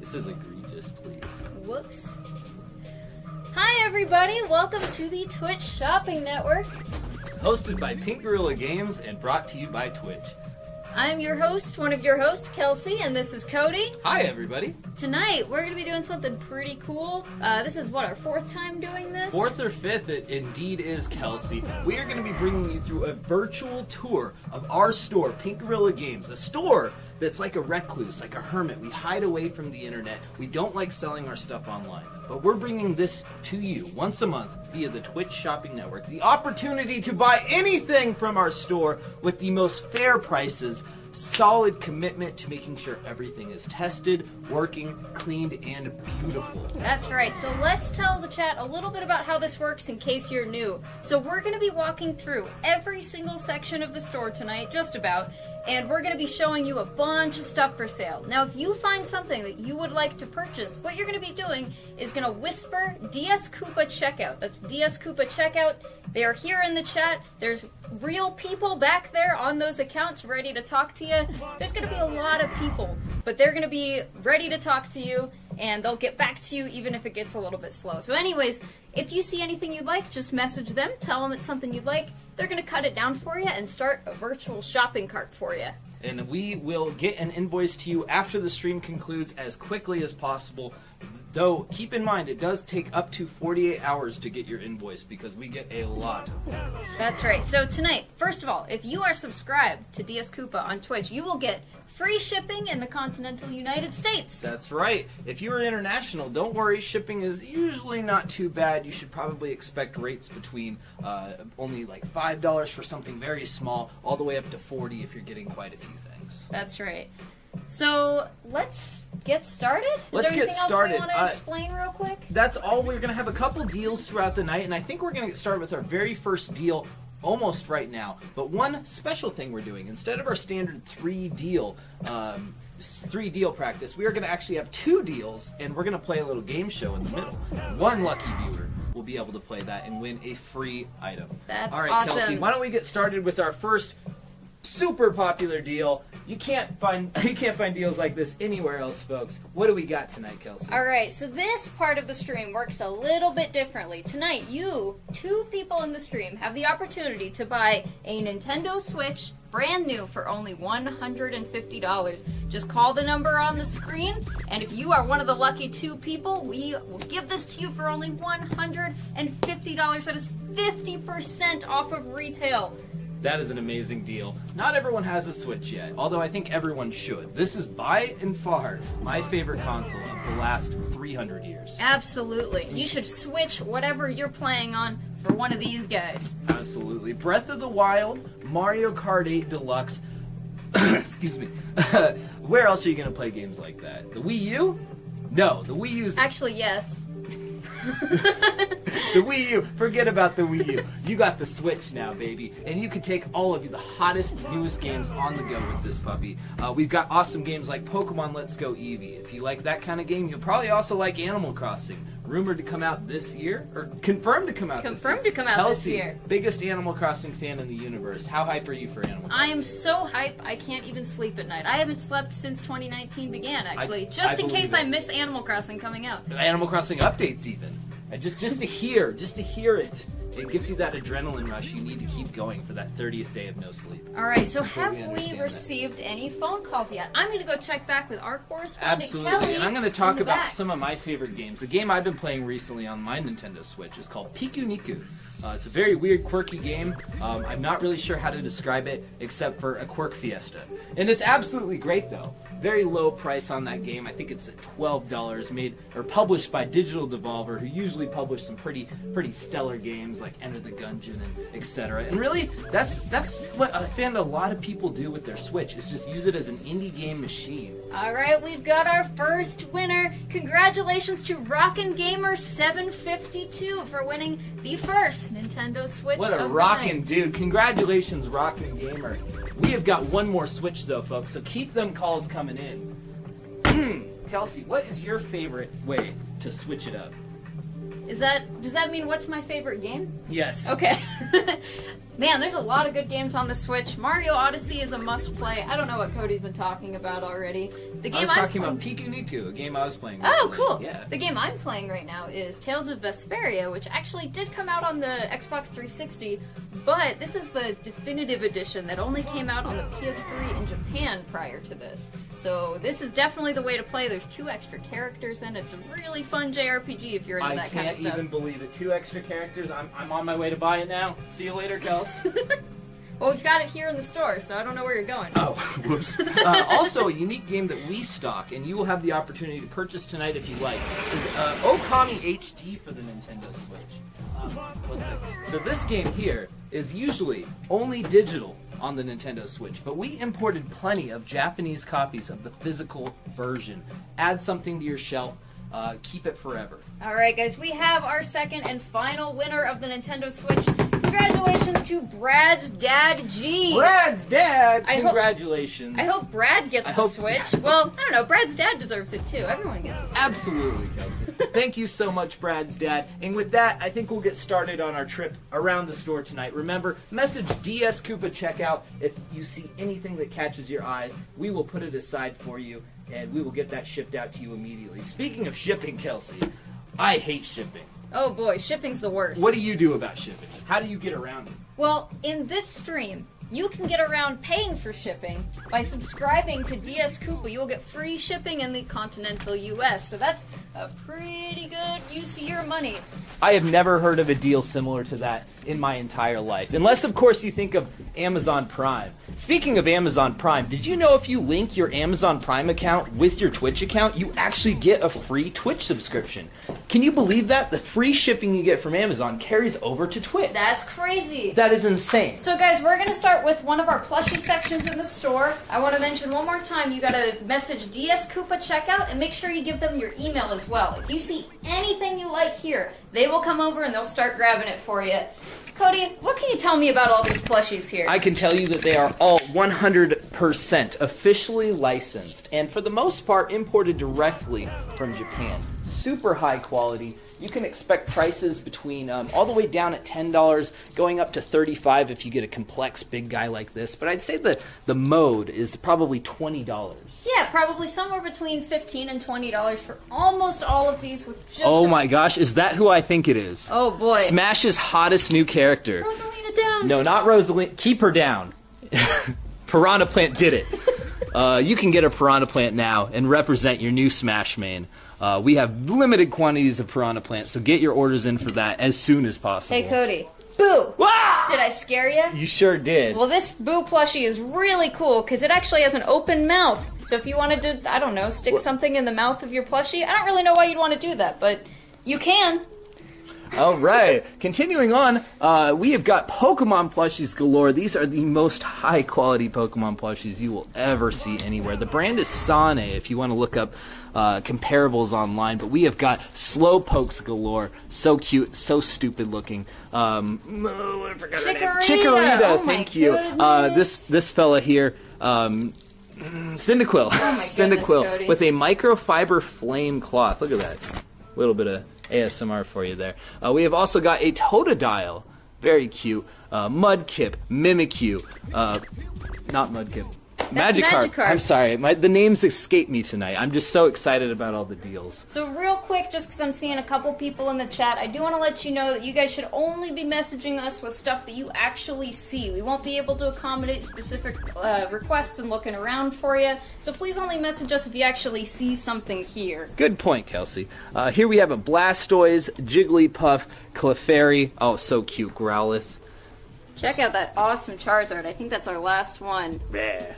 This is egregious, please. Whoops. Hi everybody, welcome to the Twitch Shopping Network. Hosted by Pink Gorilla Games and brought to you by Twitch. I'm your host, one of your hosts, Kelsey, and this is Cody. Hi everybody. Tonight, we're going to be doing something pretty cool. This is, what, our fourth time doing this? Fourth or fifth, it indeed is, Kelsey. We are going to be bringing you through a virtual tour of our store, Pink Gorilla Games. A store that's like a recluse, like a hermit. We hide away from the internet. We don't like selling our stuff online. But we're bringing this to you once a month via the Twitch Shopping Network. The opportunity to buy anything from our store with the most fair prices, solid commitment to making sure everything is tested, working, cleaned, and beautiful. That's right. So let's tell the chat a little bit about how this works in case you're new. So we're going to be walking through every single section of the store tonight, just about, and we're going to be showing you a bunch of stuff for sale. Now, if you find something that you would like to purchase, what you're going to be doing is going to whisper DS Koopa Checkout. That's DS Koopa Checkout. They are here in the chat. There's real people back there on those accounts ready to talk to you. There's going to be a lot of people, but they're going to be ready to talk to you, and they'll get back to you even if it gets a little bit slow. So anyways, if you see anything you'd like, just message them, tell them it's something you'd like. They're going to cut it down for you and start a virtual shopping cart for you. And we will get an invoice to you after the stream concludes as quickly as possible. Though, keep in mind, it does take up to 48 hours to get your invoice because we get a lot of them. That's right. So tonight, first of all, if you are subscribed to DS Koopa on Twitch, you will get free shipping in the continental United States. That's right. If you're international, don't worry. Shipping is usually not too bad. You should probably expect rates between only like $5 for something very small, all the way up to $40 if you're getting quite a few things. That's right. So let's get started. Let's get started. Is there anything else we want to explain real quick? That's all. We're going to have a couple deals throughout the night, and I think we're going to get started with our very first deal almost right now. But one special thing we're doing, instead of our standard three deal practice, we are going to actually have two deals, and we're going to play a little game show in the middle. One lucky viewer will be able to play that and win a free item. That's all right, awesome. Kelsey, why don't we get started with our first super popular deal. You can't find deals like this anywhere else, folks. What do we got tonight, Kelsey? All right, so this part of the stream works a little bit differently. Tonight, you, two people in the stream, have the opportunity to buy a Nintendo Switch brand new for only $150. Just call the number on the screen, and if you are one of the lucky two people, we will give this to you for only $150. That is 50% off of retail. That is an amazing deal. Not everyone has a Switch yet, although I think everyone should. This is by and far my favorite console of the last 300 years. Absolutely. You should switch whatever you're playing on for one of these guys. Absolutely. Breath of the Wild, Mario Kart 8 Deluxe. Excuse me. Where else are you going to play games like that? The Wii U? No, the Wii U's... Actually, yes. The Wii U, forget about the Wii U. You got the Switch now, baby. And you can take all of the hottest, newest games on the go with this puppy. We've got awesome games like Pokemon Let's Go Eevee. If you like that kind of game, you'll probably also like Animal Crossing. Rumored to come out this year, or confirmed to come out this year. Confirmed to come out Kelsey, this year. Biggest Animal Crossing fan in the universe. How hype are you for Animal Crossing? I am so hype, I can't even sleep at night. I haven't slept since 2019 began, actually. Just in case I miss Animal Crossing coming out. Animal Crossing updates even. And just to hear it, it gives you that adrenaline rush you need to keep going for that 30th day of no sleep. All right, so have we received any phone calls yet? I'm going to go check back with our correspondent, Absolutely, Kelly, and I'm going to talk about back. some of my favorite games. A game I've been playing recently on my Nintendo Switch is called Pikuniku. It's a very weird, quirky game. I'm not really sure how to describe it except for a quirk fiesta. And it's absolutely great, though. Very low price on that game. I think it's at $12, made or published by Digital Devolver, who usually publish some pretty stellar games like Enter the Gungeon and etc. And really, that's what I found a lot of people do with their Switch, is just use it as an indie game machine. All right, we've got our first winner. Congratulations to Rockin' Gamer 752 for winning the first Nintendo Switch. What a rockin' dude. Congratulations, Rockin' Gamer. We have got one more Switch, though, folks, so keep them calls coming in. Kelsey, what is your favorite way to switch it up? Does that mean what's my favorite game? Yes. Okay. Man, there's a lot of good games on the Switch. Mario Odyssey is a must-play. I don't know what Cody's been talking about already. The game I was talking about Piku Niku, a game I was playing Oh, recently. cool. Yeah. The game I'm playing right now is Tales of Vesperia, which actually did come out on the Xbox 360, but this is the definitive edition that only came out on the PS3 in Japan prior to this. So this is definitely the way to play. There's 2 extra characters in it. It's a really fun JRPG if you're into that kind of stuff. I can't even believe it. 2 extra characters. I'm on my way to buy it now. See you later, Kels. Well, we've got it here in the store, so I don't know where you're going. Oh, whoops. Also, a unique game that we stock, and you will have the opportunity to purchase tonight if you like, is Okami HD for the Nintendo Switch. So this game here is usually only digital on the Nintendo Switch, but we imported plenty of Japanese copies of the physical version. Add something to your shelf. Keep it forever. Alright guys, we have our second and final winner of the Nintendo Switch. Congratulations to Brad's Dad G. Brad's dad! Congratulations. I hope Brad gets the Switch. Well, I don't know, Brad's dad deserves it too. Everyone gets a Switch. Absolutely, Kelsey. Thank you so much, Brad's dad. And with that, I think we'll get started on our trip around the store tonight. Remember, message DS Koopa checkout if you see anything that catches your eye. We will put it aside for you, and we will get that shipped out to you immediately. Speaking of shipping, Kelsey, I hate shipping. Oh boy, shipping's the worst. What do you do about shipping? How do you get around it? Well, in this stream, you can get around paying for shipping by subscribing to DS Koopa. You will get free shipping in the continental US, so that's a pretty good use of your money. I have never heard of a deal similar to that in my entire life. Unless, of course, you think of Amazon Prime. Speaking of Amazon Prime, did you know if you link your Amazon Prime account with your Twitch account, you actually get a free Twitch subscription? Can you believe that? The free shipping you get from Amazon carries over to Twitch. That's crazy. That is insane. So guys, we're going to start with one of our plushie sections in the store. I want to mention one more time, you got to message DS Koopa checkout and make sure you give them your email as well. If you see anything you like here, they will come over and they'll start grabbing it for you. Cody, what can you tell me about all these plushies here? I can tell you that they are all 100% officially licensed and for the most part imported directly from Japan. Super high quality. You can expect prices between all the way down at $10, going up to $35 if you get a complex big guy like this. But I'd say that the mode is probably $20. Yeah, probably somewhere between $15 and $20 for almost all of these with just Oh my gosh, is that who I think it is? Oh boy. Smash's hottest new character. Rosalina down. No, not Rosalina. Keep her down. Piranha Plant did it. You can get a Piranha Plant now and represent your new Smash main. We have limited quantities of Piranha Plant, so get your orders in for that as soon as possible. Hey Cody. Boo! Ah! Did I scare you? You sure did. Well, this Boo plushie is really cool because it actually has an open mouth. So if you wanted to, I don't know, stick something in the mouth of your plushie, I don't really know why you'd want to do that, but you can. All right. Continuing on, we have got Pokemon plushies galore. These are the most high-quality Pokemon plushies you will ever see anywhere. The brand is Sane, if you want to look up comparables online. But we have got Slowpokes galore. So cute, so stupid looking. I forgot her name. Chikorita, oh thank you. This fella here, Cyndaquil. Oh my Cyndaquil Cody. with a microfiber flame cloth. Look at that. A little bit of ASMR for you there. We have also got a Totodile. Very cute. Mudkip, Mimikyu, not Mudkip. Magikarp. I'm sorry, the names escape me tonight. I'm just so excited about all the deals. So real quick, just because I'm seeing a couple people in the chat, I do want to let you know that you guys should only be messaging us with stuff that you actually see. We won't be able to accommodate specific requests and looking around for you, so please only message us if you actually see something here. Good point, Kelsey. Here we have a Blastoise, Jigglypuff, Clefairy. Oh, so cute, Growlithe. Check out that awesome Charizard. I think that's our last one. Bleh.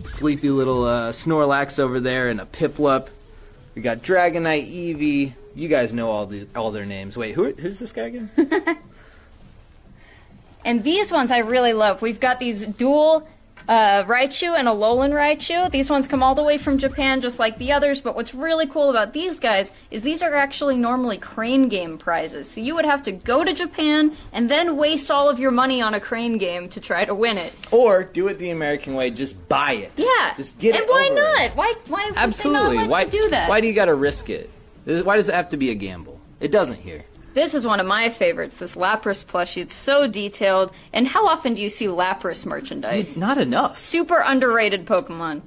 Sleepy little Snorlax over there and a Piplup. We got Dragonite, Eevee. You guys know all their names. Wait, who's this guy again? And these ones I really love. We've got these dual Raichu and a Alolan Raichu. These ones come all the way from Japan just like the others, but what's really cool about these guys is these are actually normally Crane Game prizes. So you would have to go to Japan and then waste all of your money on a Crane Game to try to win it. Or do it the American way, just buy it. Yeah. Just get it. And why over not? it. Why would Absolutely. they not let you do that? Why do you gotta risk it? Why does it have to be a gamble? It doesn't here. This is one of my favorites, this Lapras plushie. It's so detailed. And how often do you see Lapras merchandise? Not enough. Super underrated Pokemon.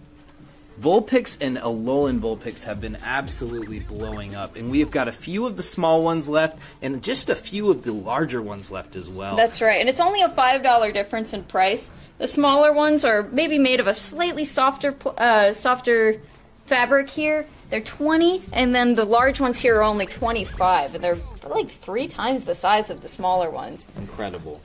Vulpix and Alolan Vulpix have been absolutely blowing up, and we have got a few of the small ones left, and just a few of the larger ones left as well. That's right, and it's only a $5 difference in price. The smaller ones are maybe made of a slightly softer fabric here. They're $20, and then the large ones here are only $25, and they're like 3 times the size of the smaller ones. Incredible.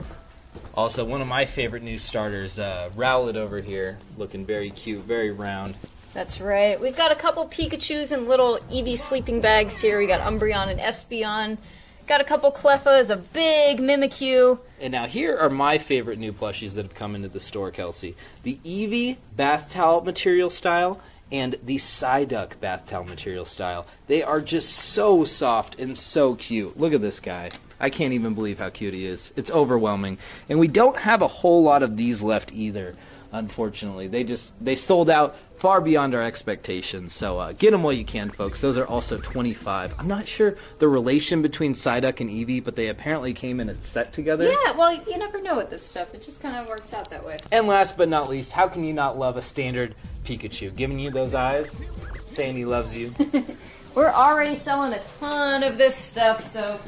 Also, one of my favorite new starters, Rowlet over here, looking very cute, very round. That's right. We've got a couple Pikachus in little Eevee sleeping bags here. We got Umbreon and Espeon. Got a couple Clefas, a big Mimikyu. And now here are my favorite new plushies that have come into the store, Kelsey. The Eevee bath towel material style and the Psyduck bath towel material style. They are just so soft and so cute. Look at this guy. I can't even believe how cute he is. It's overwhelming. And we don't have a whole lot of these left either, unfortunately. They sold out far beyond our expectations. So get them while you can, folks. Those are also $25. I'm not sure the relation between Psyduck and Eevee, but they apparently came in a set together. Yeah, well, you never know with this stuff. It just kind of works out that way. And last but not least, how can you not love a standard Pikachu? Giving you those eyes, saying he loves you. We're already selling a ton of this stuff, so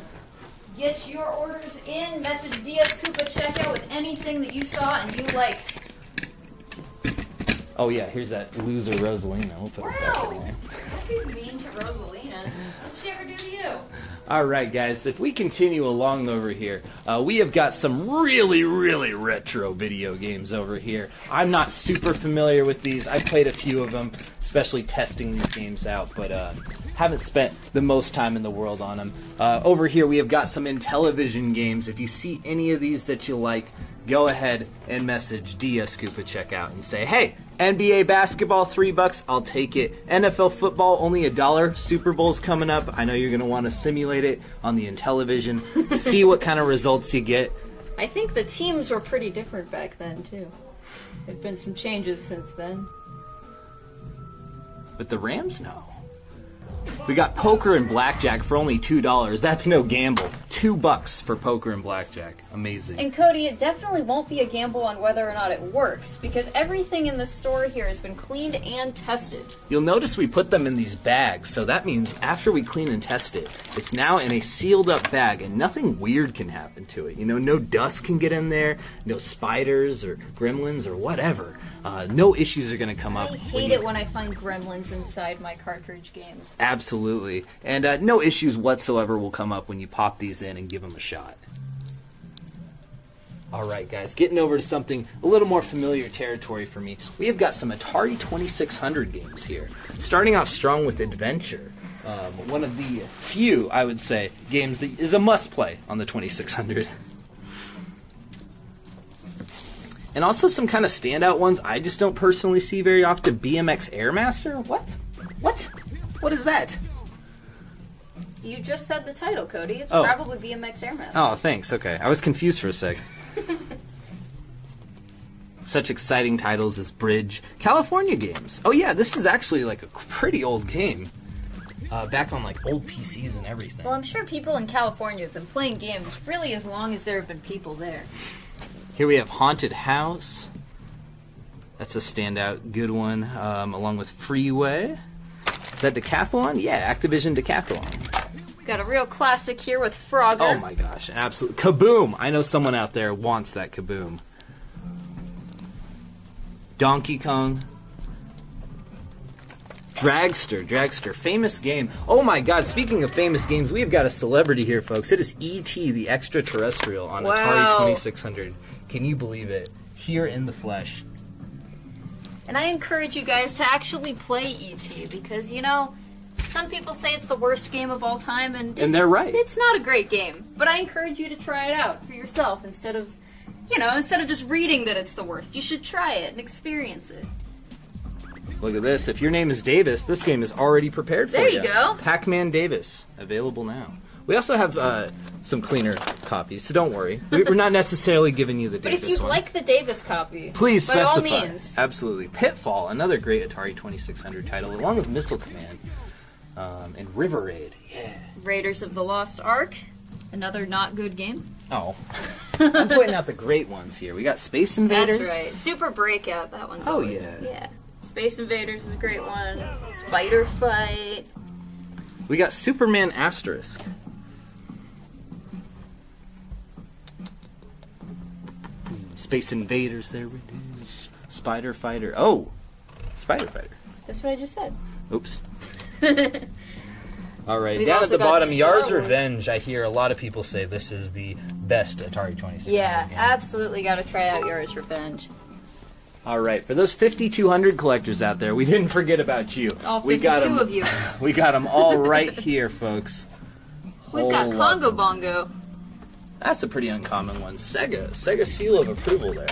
get your orders in. Message DS Koopa checkout with anything that you saw and you liked. Oh yeah, here's that loser Rosalina. We'll put it back in there. Don't be mean to Rosalina. What'd she ever do to you? All right, guys, if we continue along over here, we have got some really, really retro video games over here. I'm not super familiar with these. I played a few of them, especially testing these games out, but haven't spent the most time in the world on them. Over here, we have got some Intellivision games. If you see any of these that you like, go ahead and message DS Koopa Checkout and say, hey, NBA basketball, $3, I'll take it. NFL football, only $1. Super Bowl's coming up. I know you're going to want to simulate it on the Intellivision. See what kind of results you get. I think the teams were pretty different back then, too. There've been some changes since then. But the Rams, no. We got poker and blackjack for only $2. That's no gamble. $2 for poker and blackjack. Amazing. And Cody, it definitely won't be a gamble on whether or not it works, because everything in the store here has been cleaned and tested. You'll notice we put them in these bags, so that means after we clean and test it, it's now in a sealed up bag, and nothing weird can happen to it. You know, no dust can get in there, no spiders or gremlins or whatever. No issues are going to come up. I hate it when I find gremlins inside my cartridge games. Absolutely. And no issues whatsoever will come up when you pop these in and give them a shot. All right, guys, getting over to something a little more familiar territory for me. We have got some Atari 2600 games here. Starting off strong with Adventure. One of the few, I would say, games that is a must-play on the 2600. And also some kind of standout ones I just don't personally see very often. BMX Airmaster? What? What is that? You just said the title, Cody. It's probably BMX Airmaster. Oh, thanks. Okay. I was confused for a sec. Such exciting titles as Bridge. California games. Oh, yeah, this is actually like a pretty old game. Back on like old PCs and everything. Well, I'm sure people in California have been playing games really as long as there have been people there. Here we have Haunted House. That's a standout good one, along with Freeway. Is that Decathlon? Yeah, Activision Decathlon. Got a real classic here with Frogger. Oh my gosh, absolutely. Kaboom! I know someone out there wants that Kaboom. Donkey Kong. Dragster, famous game. Oh my god, speaking of famous games, we've got a celebrity here, folks. It is E.T. the Extraterrestrial on Atari 2600. Can you believe it? Here in the flesh. And I encourage you guys to actually play E.T. because, you know, some people say it's the worst game of all time, and they're right. It's not a great game. But I encourage you to try it out for yourself instead of just reading that it's the worst. You should try it and experience it. Look at this. If your name is Davis, this game is already prepared for you. There you go. Pac-Man Davis, available now. We also have some cleaner copies, so don't worry. We're not necessarily giving you the Davis one. But if you like the Davis copy, please by specify. all means. Absolutely. Pitfall, another great Atari 2600 title, along with Missile Command, and River Raid. Yeah. Raiders of the Lost Ark, another not good game. Oh. I'm pointing out the great ones here. We got Space Invaders. That's right. Super Breakout, that one's Oh, always, yeah. Yeah. Space Invaders is a great one. Spider Fight. We got Superman Asterisk. Space Invaders, there it is. Spider Fighter. Oh! Spider Fighter. That's what I just said. Oops. Alright, We've down at also the got bottom, Star Yar's Wars. Revenge. I hear a lot of people say this is the best Atari 2600 Yeah, game. absolutely got to try out Yara's Revenge. Alright, for those 5,200 collectors out there, we didn't forget about you. All We got 52 them. of you. We got them all right here, folks. We've got Whole lots Congo of- Bongo. That's a pretty uncommon one. Sega seal of approval there.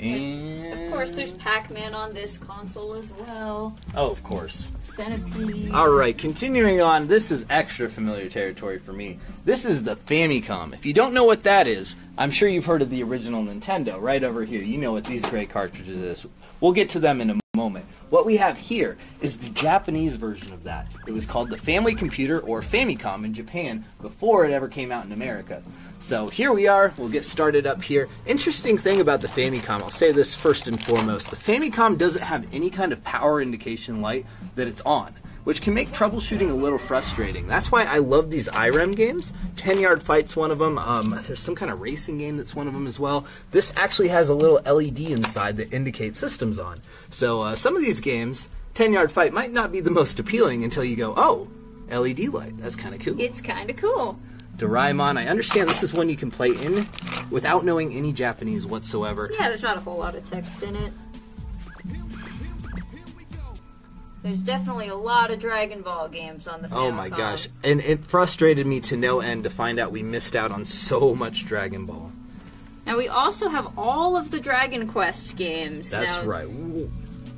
And Of course, there's Pac-Man on this console as well. oh, of course. Centipede. All right, continuing on. This is extra familiar territory for me. This is the Famicom. If you don't know what that is, I'm sure you've heard of the original Nintendo right over here. You know what these great cartridges is. We'll get to them in a moment. What we have here is the Japanese version of that. It was called the Family Computer, or Famicom in Japan, before it ever came out in America. So here we are. We'll get started up here. Interesting thing about the Famicom, I'll say this first and foremost. The Famicom doesn't have any kind of power indication light that it's on, which can make troubleshooting a little frustrating. That's why I love these IREM games. 10 Yard Fight's one of them. There's some kind of racing game that's one of them as well. This actually has a little LED inside that indicates systems on. So some of these games, 10 Yard Fight might not be the most appealing until you go, oh, LED light. That's kind of cool. It's kind of cool. Doraemon, I understand this is one you can play in without knowing any Japanese whatsoever. Yeah, there's not a whole lot of text in it. There's definitely a lot of Dragon Ball games on the Famicom. Oh my gosh. And it frustrated me to no end to find out we missed out on so much Dragon Ball. Now we also have all of the Dragon Quest games. That's now, right.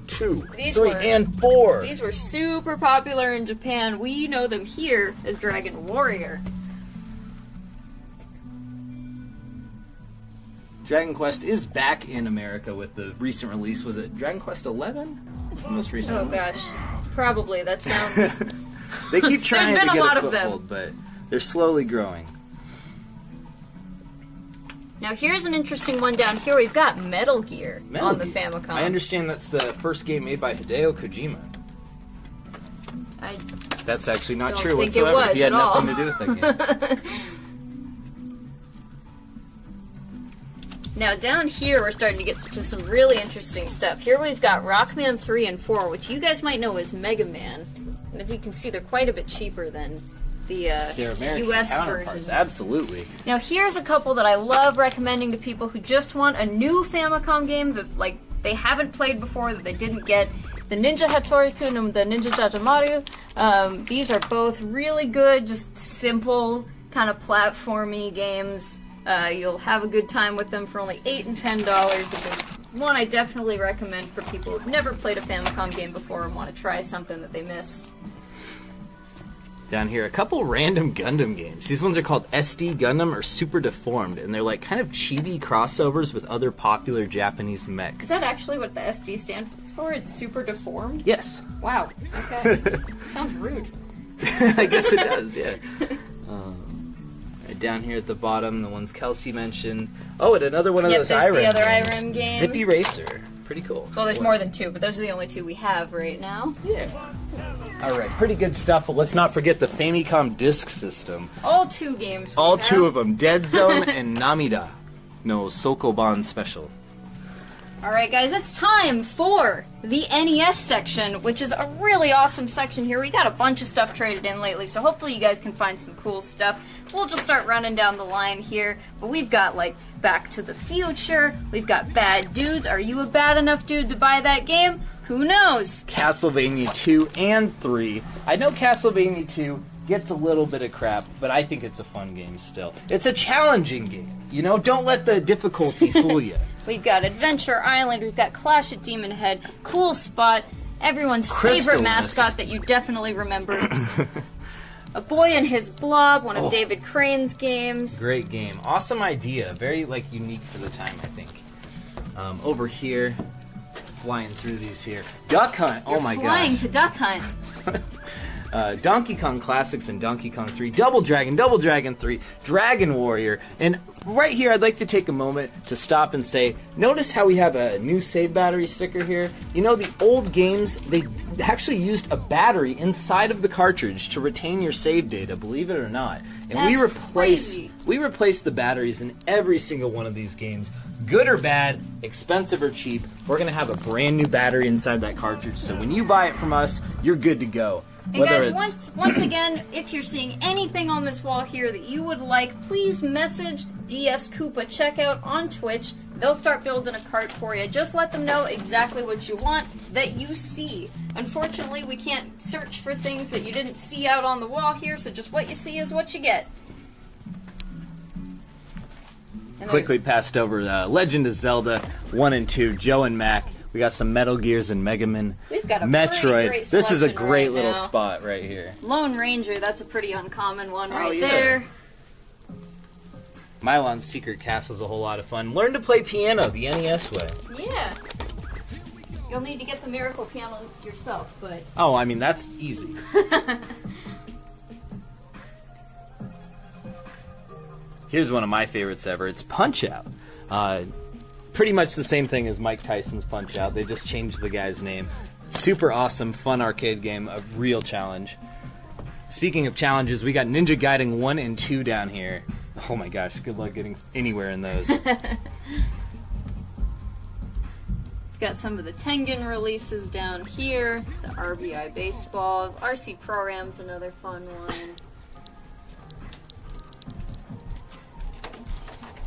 2, These 3, were- and 4. These were super popular in Japan. We know them here as Dragon Warrior. Dragon Quest is back in America with the recent release. Was it Dragon Quest 11? The most recent Oh one? gosh. Probably. That sounds... They keep trying been to a get lot a of them. foothold, but they're slowly growing. Now here's an interesting one down here. We've got Metal Gear Metal on the Gear. Famicom. I understand that's the first game made by Hideo Kojima. I That's actually not Don't true think it whatsoever. was He had at all. nothing to do with that game. Now down here we're starting to get to some really interesting stuff. Here we've got Rockman 3 and 4, which you guys might know as Mega Man. And as you can see, they're quite a bit cheaper than the Their American US counterparts, versions. absolutely. Now here's a couple that I love recommending to people who just want a new Famicom game that they haven't played before, that they didn't get. The Ninja Hattori-kun and the Ninja Jajamaru. These are both really good, just simple, kind of platformy games. You'll have a good time with them for only $8 and $10. It's one I definitely recommend for people who've never played a Famicom game before and want to try something that they missed. Down here, a couple random Gundam games. These ones are called SD Gundam or Super Deformed, and they're like kind of chibi crossovers with other popular Japanese mech. Is that actually what the SD stands for? Is super deformed? Yes, Wow. Okay. Sounds rude. I guess it does, yeah. Right down here at the bottom, the ones Kelsey mentioned. Oh, and another one of Yep, those there's the IREM other games. IREM game. Zippy Racer. Pretty cool. Well, there's more than two, but those are the only two we have right now. Yeah. All right, pretty good stuff, but let's not forget the Famicom Disk System. All two games. All two of them, Dead Zone and Namida. No Sokoban Special. All right, guys, it's time for the NES section, which is a really awesome section here. We got a bunch of stuff traded in lately, so hopefully you guys can find some cool stuff. We'll just start running down the line here, but we've got, like, Back to the Future. We've got Bad Dudes. Are you a bad enough dude to buy that game? Who knows? Castlevania 2 and 3. I know Castlevania 2 gets a little bit of crap, but I think it's a fun game still. It's a challenging game. You know, don't let the difficulty fool you. We've got Adventure Island, we've got Clash at Demon Head, Cool Spot, everyone's favorite Crystalness. mascot that you definitely remember. A Boy and His Blob, one of David Crane's games. Great game. Awesome idea. Very, like, unique for the time, I think. Over here, flying through these here. Duck Hunt. Oh my gosh. Flying to Duck Hunt. Donkey Kong Classics and Donkey Kong 3, Double Dragon 3, Dragon Warrior, and right here I'd like to take a moment to stop and say, notice how we have a new save battery sticker here? You know, the old games, they actually used a battery inside of the cartridge to retain your save data, believe it or not. And That's crazy. we replace the batteries in every single one of these games. Good or bad, expensive or cheap, we're going to have a brand new battery inside that cartridge, so when you buy it from us, you're good to go. And guys, once again, if you're seeing anything on this wall here that you would like, please message DS Koopa Checkout on Twitch. They'll start building a cart for you. Just let them know exactly what you want that you see. Unfortunately, we can't search for things that you didn't see out on the wall here, so just what you see is what you get. And Quickly passed over Legend of Zelda 1 and 2, Joe and Mac. We got some Metal Gears and Mega Man. We've got a Metroid. great This is a selection great right little now. spot right here. Lone Ranger, that's a pretty uncommon one right yeah. there. Milon's Secret Castle is a whole lot of fun. Learn to play piano the NES way. Yeah. You'll need to get the Miracle Piano yourself, but... Oh, I mean, that's easy. Here's one of my favorites ever. It's Punch-Out. Pretty much the same thing as Mike Tyson's Punch-Out. They just changed the guy's name. Super awesome, fun arcade game. A real challenge. Speaking of challenges, we got Ninja Gaiden 1 and 2 down here. Oh my gosh, good luck getting anywhere in those. Got some of the Tengen releases down here. The RBI Baseballs. RC Pro-Ram's another fun one.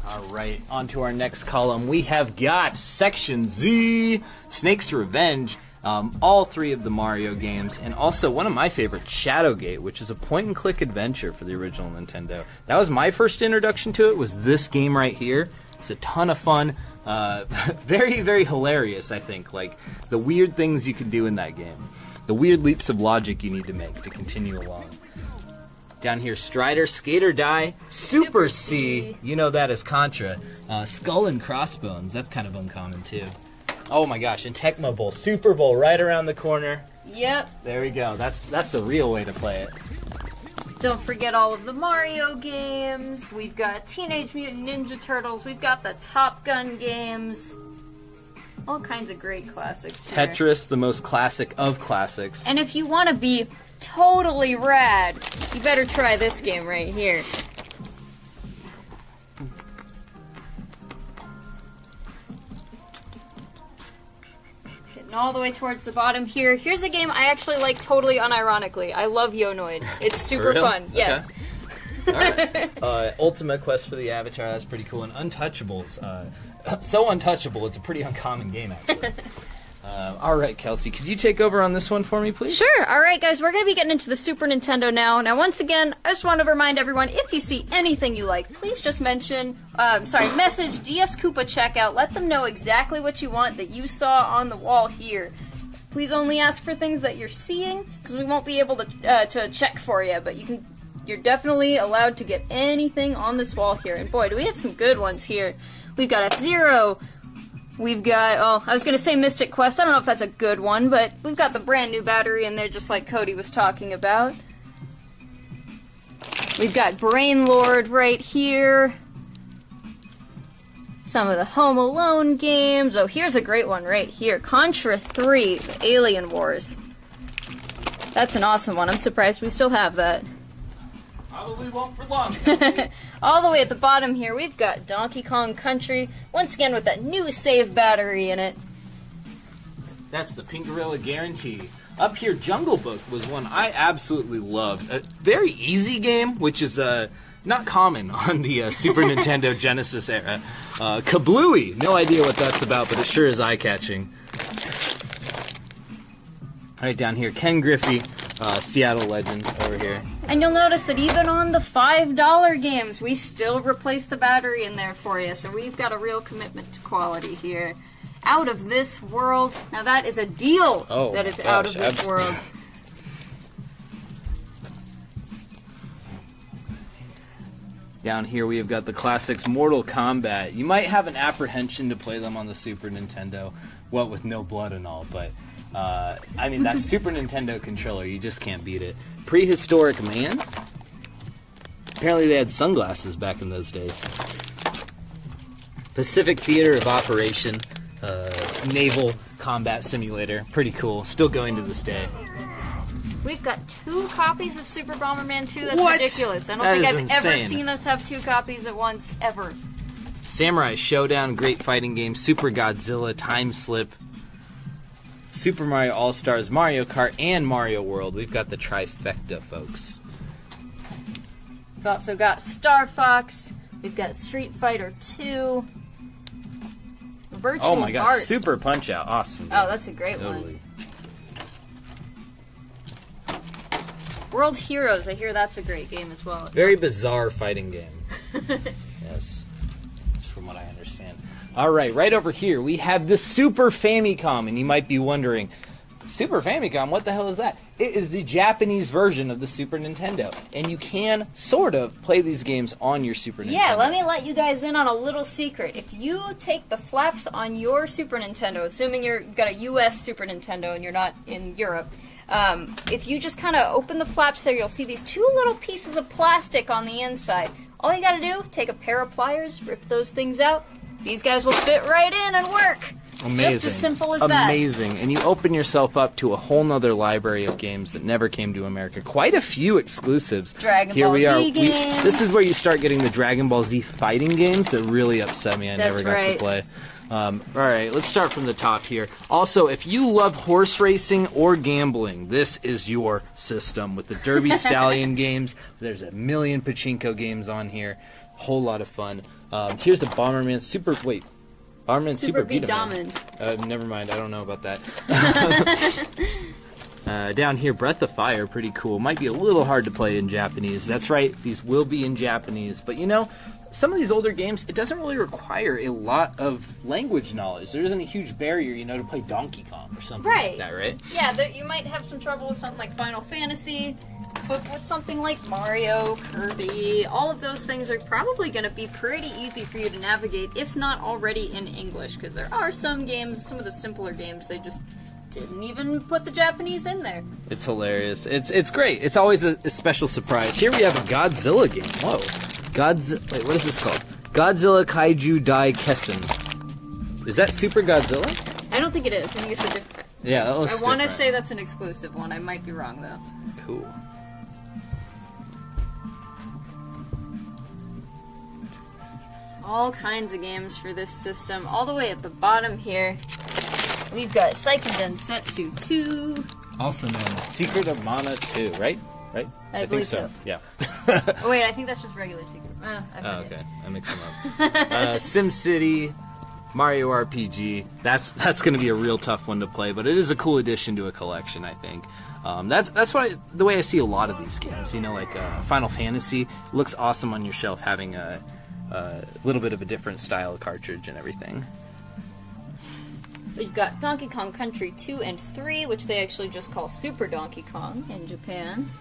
Alright, on to our next column. We have got Section Z, Snake's Revenge, all three of the Mario games, and also one of my favorites, Shadowgate, which is a point-and-click adventure for the original Nintendo. That was my first introduction to it, was this game right here. It's a ton of fun. Very, very hilarious, I think. Like, the weird things you can do in that game. The weird leaps of logic you need to make to continue along. Down here, Strider, Skate or Die, Super C, you know that as Contra, Skull and Crossbones, that's kind of uncommon too. Oh my gosh, and Tecmo Bowl, Super Bowl right around the corner. Yep. There we go, that's the real way to play it. Don't forget all of the Mario games. We've got Teenage Mutant Ninja Turtles. We've got the Top Gun games. All kinds of great classics here. Tetris, the most classic of classics. And if you want to be totally rad, you better try this game right here. Getting all the way towards the bottom here. Here's a game I actually like totally unironically. I love Yonoid. It's super real? fun. Yes. Okay. Alright. Ultimate Quest for the Avatar, that's pretty cool. And Untouchables. So untouchable, it's a pretty uncommon game, actually. Alright, Kelsey, could you take over on this one for me, please? Sure. All right, guys, we're going to be getting into the Super Nintendo now. Now, once again, I just want to remind everyone, if you see anything you like, please just message DS Koopa Checkout. Let them know exactly what you want that you saw on the wall here. Please only ask for things that you're seeing, because we won't be able to check for you, but you're definitely allowed to get anything on this wall here. And boy, do we have some good ones here. We've got F-Zero. We've got, I was going to say Mystic Quest. I don't know if that's a good one, but we've got the brand new battery in there just like Cody was talking about. We've got Brain Lord right here. Some of the Home Alone games. Oh, here's a great one right here. Contra 3, the Alien Wars. That's an awesome one. I'm surprised we still have that. Probably won't for long. All the way at the bottom here, we've got Donkey Kong Country, once again with that new save battery in it. That's the Pink Gorilla Guarantee. Up here, Jungle Book was one I absolutely loved. A very easy game, which is not common on the Super Nintendo Genesis era. Kablooey, no idea what that's about, but it sure is eye-catching. Right down here, Ken Griffey, Seattle Legend over here. And you'll notice that even on the $5 games, we still replace the battery in there for you. So we've got a real commitment to quality here. Out of This World. Now that is a deal that is out of this world. Down here we have got the classics Mortal Kombat. You might have an apprehension to play them on the Super Nintendo, what with no blood and all, but I mean that Super Nintendo controller, you just can't beat it. Prehistoric Man. Apparently they had sunglasses back in those days. Pacific Theater of Operation, naval combat simulator. Pretty cool. Still going to this day. We've got 2 copies of Super Bomberman 2. That's What? ridiculous. I don't That think is I've ever insane. seen us have 2 copies at once, ever. Samurai Showdown, great fighting game. Super Godzilla, Time Slip, Super Mario All-Stars, Mario Kart, and Mario World. We've got the trifecta, folks. We've also got Star Fox. We've got Street Fighter 2. Virtual Oh my gosh, Heart. Super Punch-Out. Awesome. Oh, that's a great Totally. one. World Heroes. I hear that's a great game as well. Very bizarre fighting game. Yes. That's from what I understand. All right over here we have the Super Famicom, and you might be wondering, Super Famicom, what the hell is that? It is the Japanese version of the Super Nintendo, and you can sort of play these games on your Super Nintendo. Yeah, let me let you guys in on a little secret. If you take the flaps on your Super Nintendo, assuming you've got a US Super Nintendo and you're not in Europe, if you just kind of open the flaps there, you'll see these 2 little pieces of plastic on the inside. All you gotta do, take a pair of pliers, rip those things out. These guys will fit right in and work. Amazing. Just as simple as that. Amazing. And you open yourself up to a whole nother library of games that never came to America. Quite a few exclusives. Dragon Here Ball we Z are. games. This is where you start getting the Dragon Ball Z fighting games that really upset me. I That's never got right. to play. All right, let's start from the top here. Also, if you love horse racing or gambling, this is your system. With the Derby Stallion games, there's a million pachinko games on here. Whole lot of fun. Here's a Bomberman Super... Wait. Bomberman Super Beat Beat-em-up. Never mind, I don't know about that. Down here, Breath of Fire, pretty cool. Might be a little hard to play in Japanese. That's right, these will be in Japanese. But you know, some of these older games, it doesn't really require a lot of language knowledge. There isn't a huge barrier, you know, to play Donkey Kong or something like that, right? Yeah, you might have some trouble with something like Final Fantasy, but with something like Mario, Kirby, all of those things are probably going to be pretty easy for you to navigate, if not already in English, because there are some games, some of the simpler games, they just didn't even put the Japanese in there. It's hilarious. It's great. It's always a special surprise. Here we have a Godzilla game. Whoa. Wait, what is this called? Godzilla Kaiju Dai Kessen. Is that Super Godzilla? I don't think it is. I think it's a different... Yeah, that looks I want to different. say that's an exclusive one. I might be wrong, though. Cool. All kinds of games for this system. All the way at the bottom here, we've got Seiken Densetsu 2. Also known as Secret of Mana 2, right? Right? I think believe so. so. Yeah. Oh, wait, I think that's just regular Secret. I Oh, forget. okay. I mix them up. SimCity, Mario RPG. That's going to be a real tough one to play, but it is a cool addition to a collection, I think. That's what the way I see a lot of these games. You know, like Final Fantasy looks awesome on your shelf, having a little bit of a different style of cartridge and everything. We've got Donkey Kong Country 2 and 3, which they actually just call Super Donkey Kong in Japan.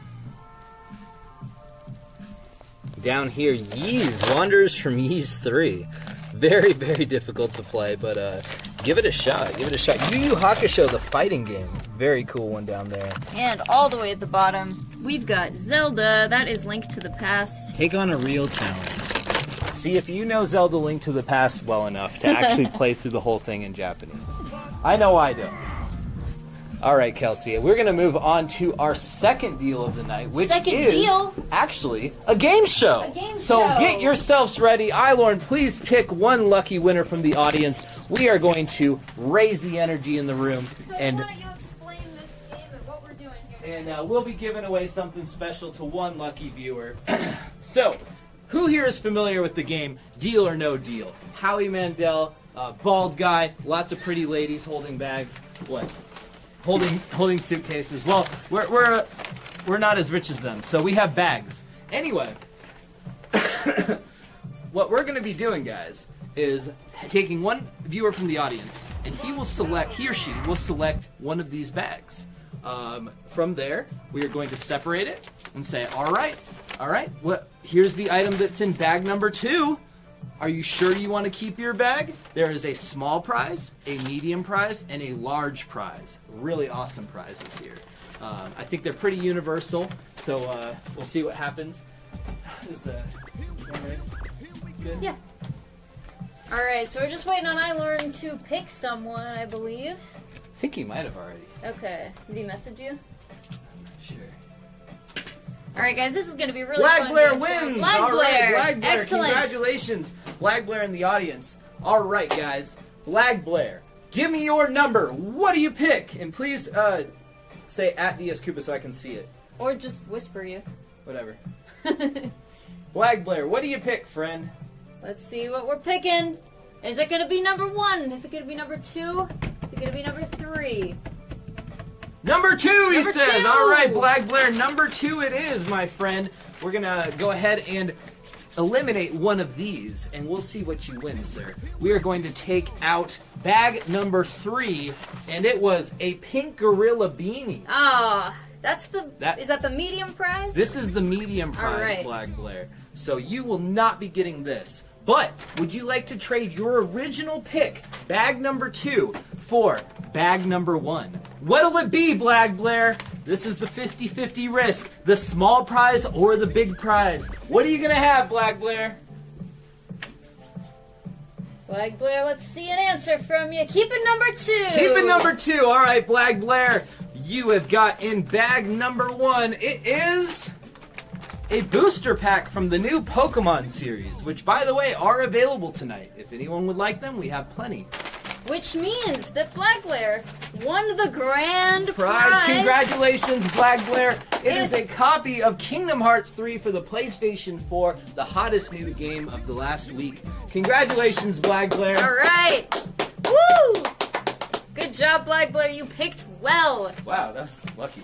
Down here, Ys, Wanderers from Ys 3. Very, very difficult to play, but give it a shot. Give it a shot. Yu Yu Hakusho, the fighting game. Very cool one down there. And all the way at the bottom, we've got Zelda. That is Link to the Past. Take on a real challenge. See if you know Zelda Link to the Past well enough to actually play through the whole thing in Japanese. I know I don't. All right, Kelsey, we're going to move on to our second deal of the night, which is actually a game show. A game So show. get yourselves ready. Ilorn, please pick one lucky winner from the audience. We are going to raise the energy in the room, and Why don't you explain this game and what we're doing here? and we'll be giving away something special to one lucky viewer. So, who here is familiar with the game Deal or No Deal? Howie Mandel, bald guy, lots of pretty ladies holding bags. What? Holding suitcases. Well, we're not as rich as them, so we have bags. Anyway, what we're going to be doing, guys, is taking one viewer from the audience, and he or she will select one of these bags. From there, we are going to separate it and say, all right, All right. Well, here's the item that's in bag number 2. Are you sure you want to keep your bag? There is a small prize, a medium prize, and a large prize. Really awesome prizes here. I think they're pretty universal, so we'll see what happens. Is the one ready? Good? Yeah. Alright, so we're just waiting on iLearn to pick someone, I believe. I think he might have already. Okay. Did he message you? Sure. Alright, guys, this is going to be really Black fun. Blair game. wins! Black All Blair! right, Black Blair, Excellent! congratulations, Black Blair in the audience. All right, guys, Black Blair, give me your number. What do you pick? And please say at DS Koopa so I can see it. Or just whisper you. Whatever. Black Blair, what do you pick, friend? Let's see what we're picking. Is it going to be number 1? Is it going to be number 2? Is it going to be number 3? Number 2, he Number says. 2. All right, Black Blair, number 2 it is, my friend. We're going to go ahead and eliminate one of these, and we'll see what you win, sir. We are going to take out bag number 3, and it was a pink gorilla beanie. Ah, that's the... That- is that the medium prize? This is the medium prize, right. Black Blair. So you will not be getting this. But would you like to trade your original pick, bag number 2, for bag number 1? What'll it be, Black Blair? This is the 50-50 risk. The small prize or the big prize. What are you going to have, Black Blair? Black Blair, let's see an answer from you. Keep it number 2. Keep it number 2. All right, Black Blair. You have got in bag number 1. It is a booster pack from the new Pokemon series, which, by the way, are available tonight. If anyone would like them, we have plenty. Which means that Black Blair won the grand prize. Congratulations, Black Blair. It is a copy of Kingdom Hearts 3 for the PlayStation 4, the hottest new game of the last week. Congratulations, Black Blair. All right. Woo! Good job, Black Blair. You picked well. Wow, that's lucky.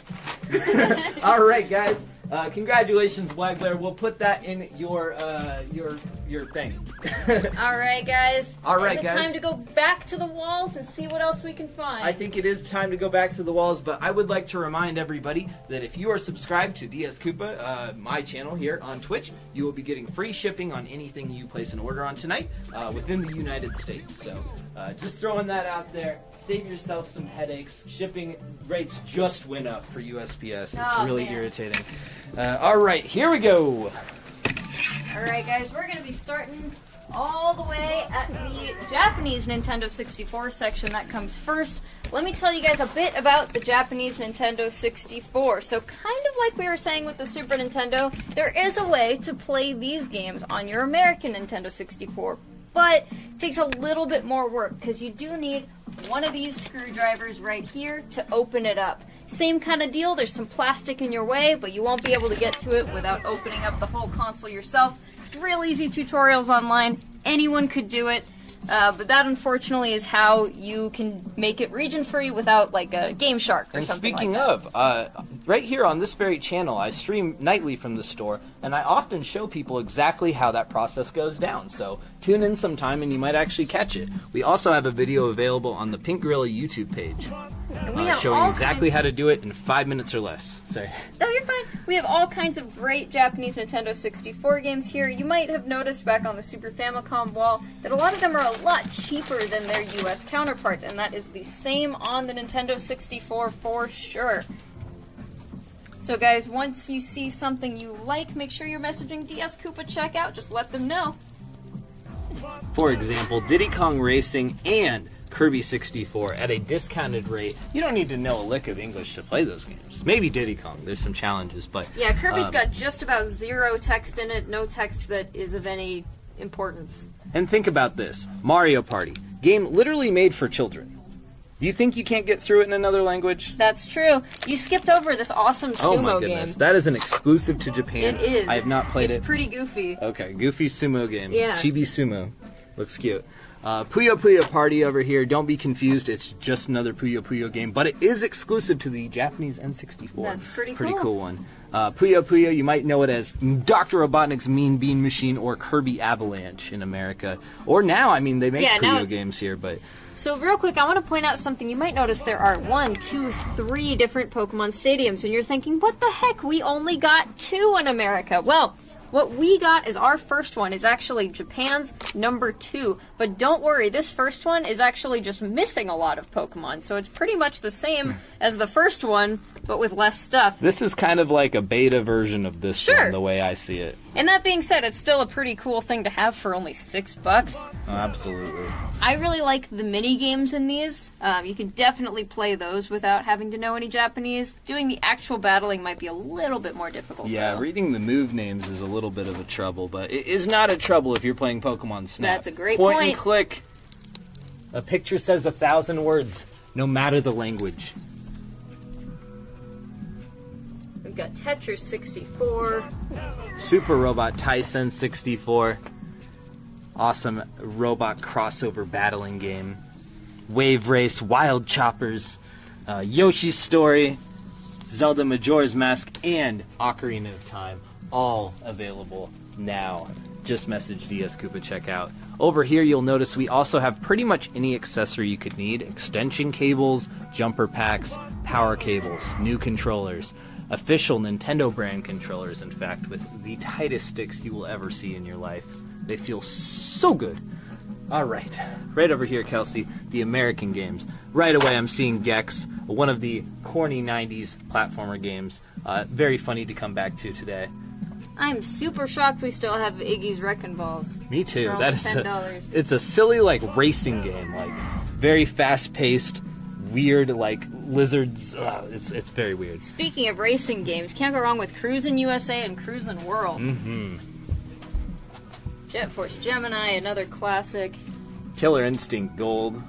All right, guys. Congratulations, Black Blair. We'll put that in your thing. All right, guys. All right, is it guys. time to go back to the walls and see what else we can find? I think it is time to go back to the walls, but I would like to remind everybody that if you are subscribed to DS Koopa, my channel here on Twitch, you will be getting free shipping on anything you place an order on tonight within the United States. So just throwing that out there. Save yourself some headaches. Shipping rates just went up for USPS. It's Oh, really man. irritating. All right, here we go. All right, guys. We're going to be starting all the way at the Japanese Nintendo 64 section. That comes first. Let me tell you guys a bit about the Japanese Nintendo 64. So kind of like we were saying with the Super Nintendo, there is a way to play these games on your American Nintendo 64. But it takes a little bit more work because you do need one of these screwdrivers right here to open it up. Same kind of deal, there's some plastic in your way, but you won't be able to get to it without opening up the whole console yourself. It's real easy tutorials online, anyone could do it, but that unfortunately is how you can make it region-free without like a Game Shark or And something speaking like that. of, right here on this very channel, I stream nightly from the store, and I often show people exactly how that process goes down. So tune in sometime, and you might actually catch it. We also have a video available on the Pink Gorilla YouTube page, And we have showing all exactly kinds- how to do it in 5 minutes or less. Sorry. No, you're fine. We have all kinds of great Japanese Nintendo 64 games here. You might have noticed back on the Super Famicom wall that a lot of them are a lot cheaper than their US counterparts, and that is the same on the Nintendo 64 for sure. So guys, once you see something you like, make sure you're messaging DS Koopa Checkout. Just let them know. For example, Diddy Kong Racing and Kirby 64 at a discounted rate. You don't need to know a lick of English to play those games. Maybe Diddy Kong. There's some challenges, but Yeah, Kirby's got just about zero text in it, no text that is of any importance. And think about this. Mario Party. Game literally made for children. Do you think you can't get through it in another language? That's true. You skipped over this awesome sumo Oh my goodness. game. That is an exclusive to Japan. It is. I have not played It's it. pretty goofy. Okay, goofy sumo game. Yeah. Chibi Sumo. Looks cute. Puyo Puyo Party over here. Don't be confused. It's just another Puyo Puyo game, but it is exclusive to the Japanese N64. That's pretty cool one. Puyo Puyo, you might know it as Dr. Robotnik's Mean Bean Machine or Kirby Avalanche in America. Or now, I mean, they make Puyo games here, but... So real quick, I want to point out something. You might notice there are 1, 2, 3 different Pokemon stadiums, and you're thinking, what the heck? We only got 2 in America. Well, what we got is our first one is actually Japan's number 2. But don't worry, this first one is actually just missing a lot of Pokemon. So it's pretty much the same as the first one, but with less stuff. This is kind of like a beta version of this one, the way I see it. And that being said, it's still a pretty cool thing to have for only $6. Oh, absolutely. I really like the mini games in these. You can definitely play those without having to know any Japanese. Doing the actual battling might be a little bit more difficult. Yeah, though. Reading the move names is a little bit of a trouble, but it is not a trouble if you're playing Pokemon Snap. That's a great point. point. And click. A picture says 1,000 words, no matter the language. We've got Tetris 64. Super Robot Tyson 64. Awesome robot crossover battling game. Wave Race, Wild Choppers, Yoshi's Story, Zelda Majora's Mask, and Ocarina of Time. All available now. Just message DS Koopa checkout. Over here you'll notice we also have pretty much any accessory you could need. Extension cables, jumper packs, power cables, new controllers. Official Nintendo brand controllers, in fact, with the tightest sticks you will ever see in your life. They feel so good. Alright, right over here, Kelsey, the American games. Right away I'm seeing Gex, one of the corny 90s platformer games. Very funny to come back to today. I'm super shocked we still have Iggy's Wrecking Balls. Me too. For That only is $10. It's a silly, like, racing game. Like, very fast-paced, weird, like, lizards. It's very weird. Speaking of racing games, can't go wrong with Cruisin' USA and Cruisin' World. Mm-hmm. Jet Force Gemini, another classic. Killer Instinct Gold.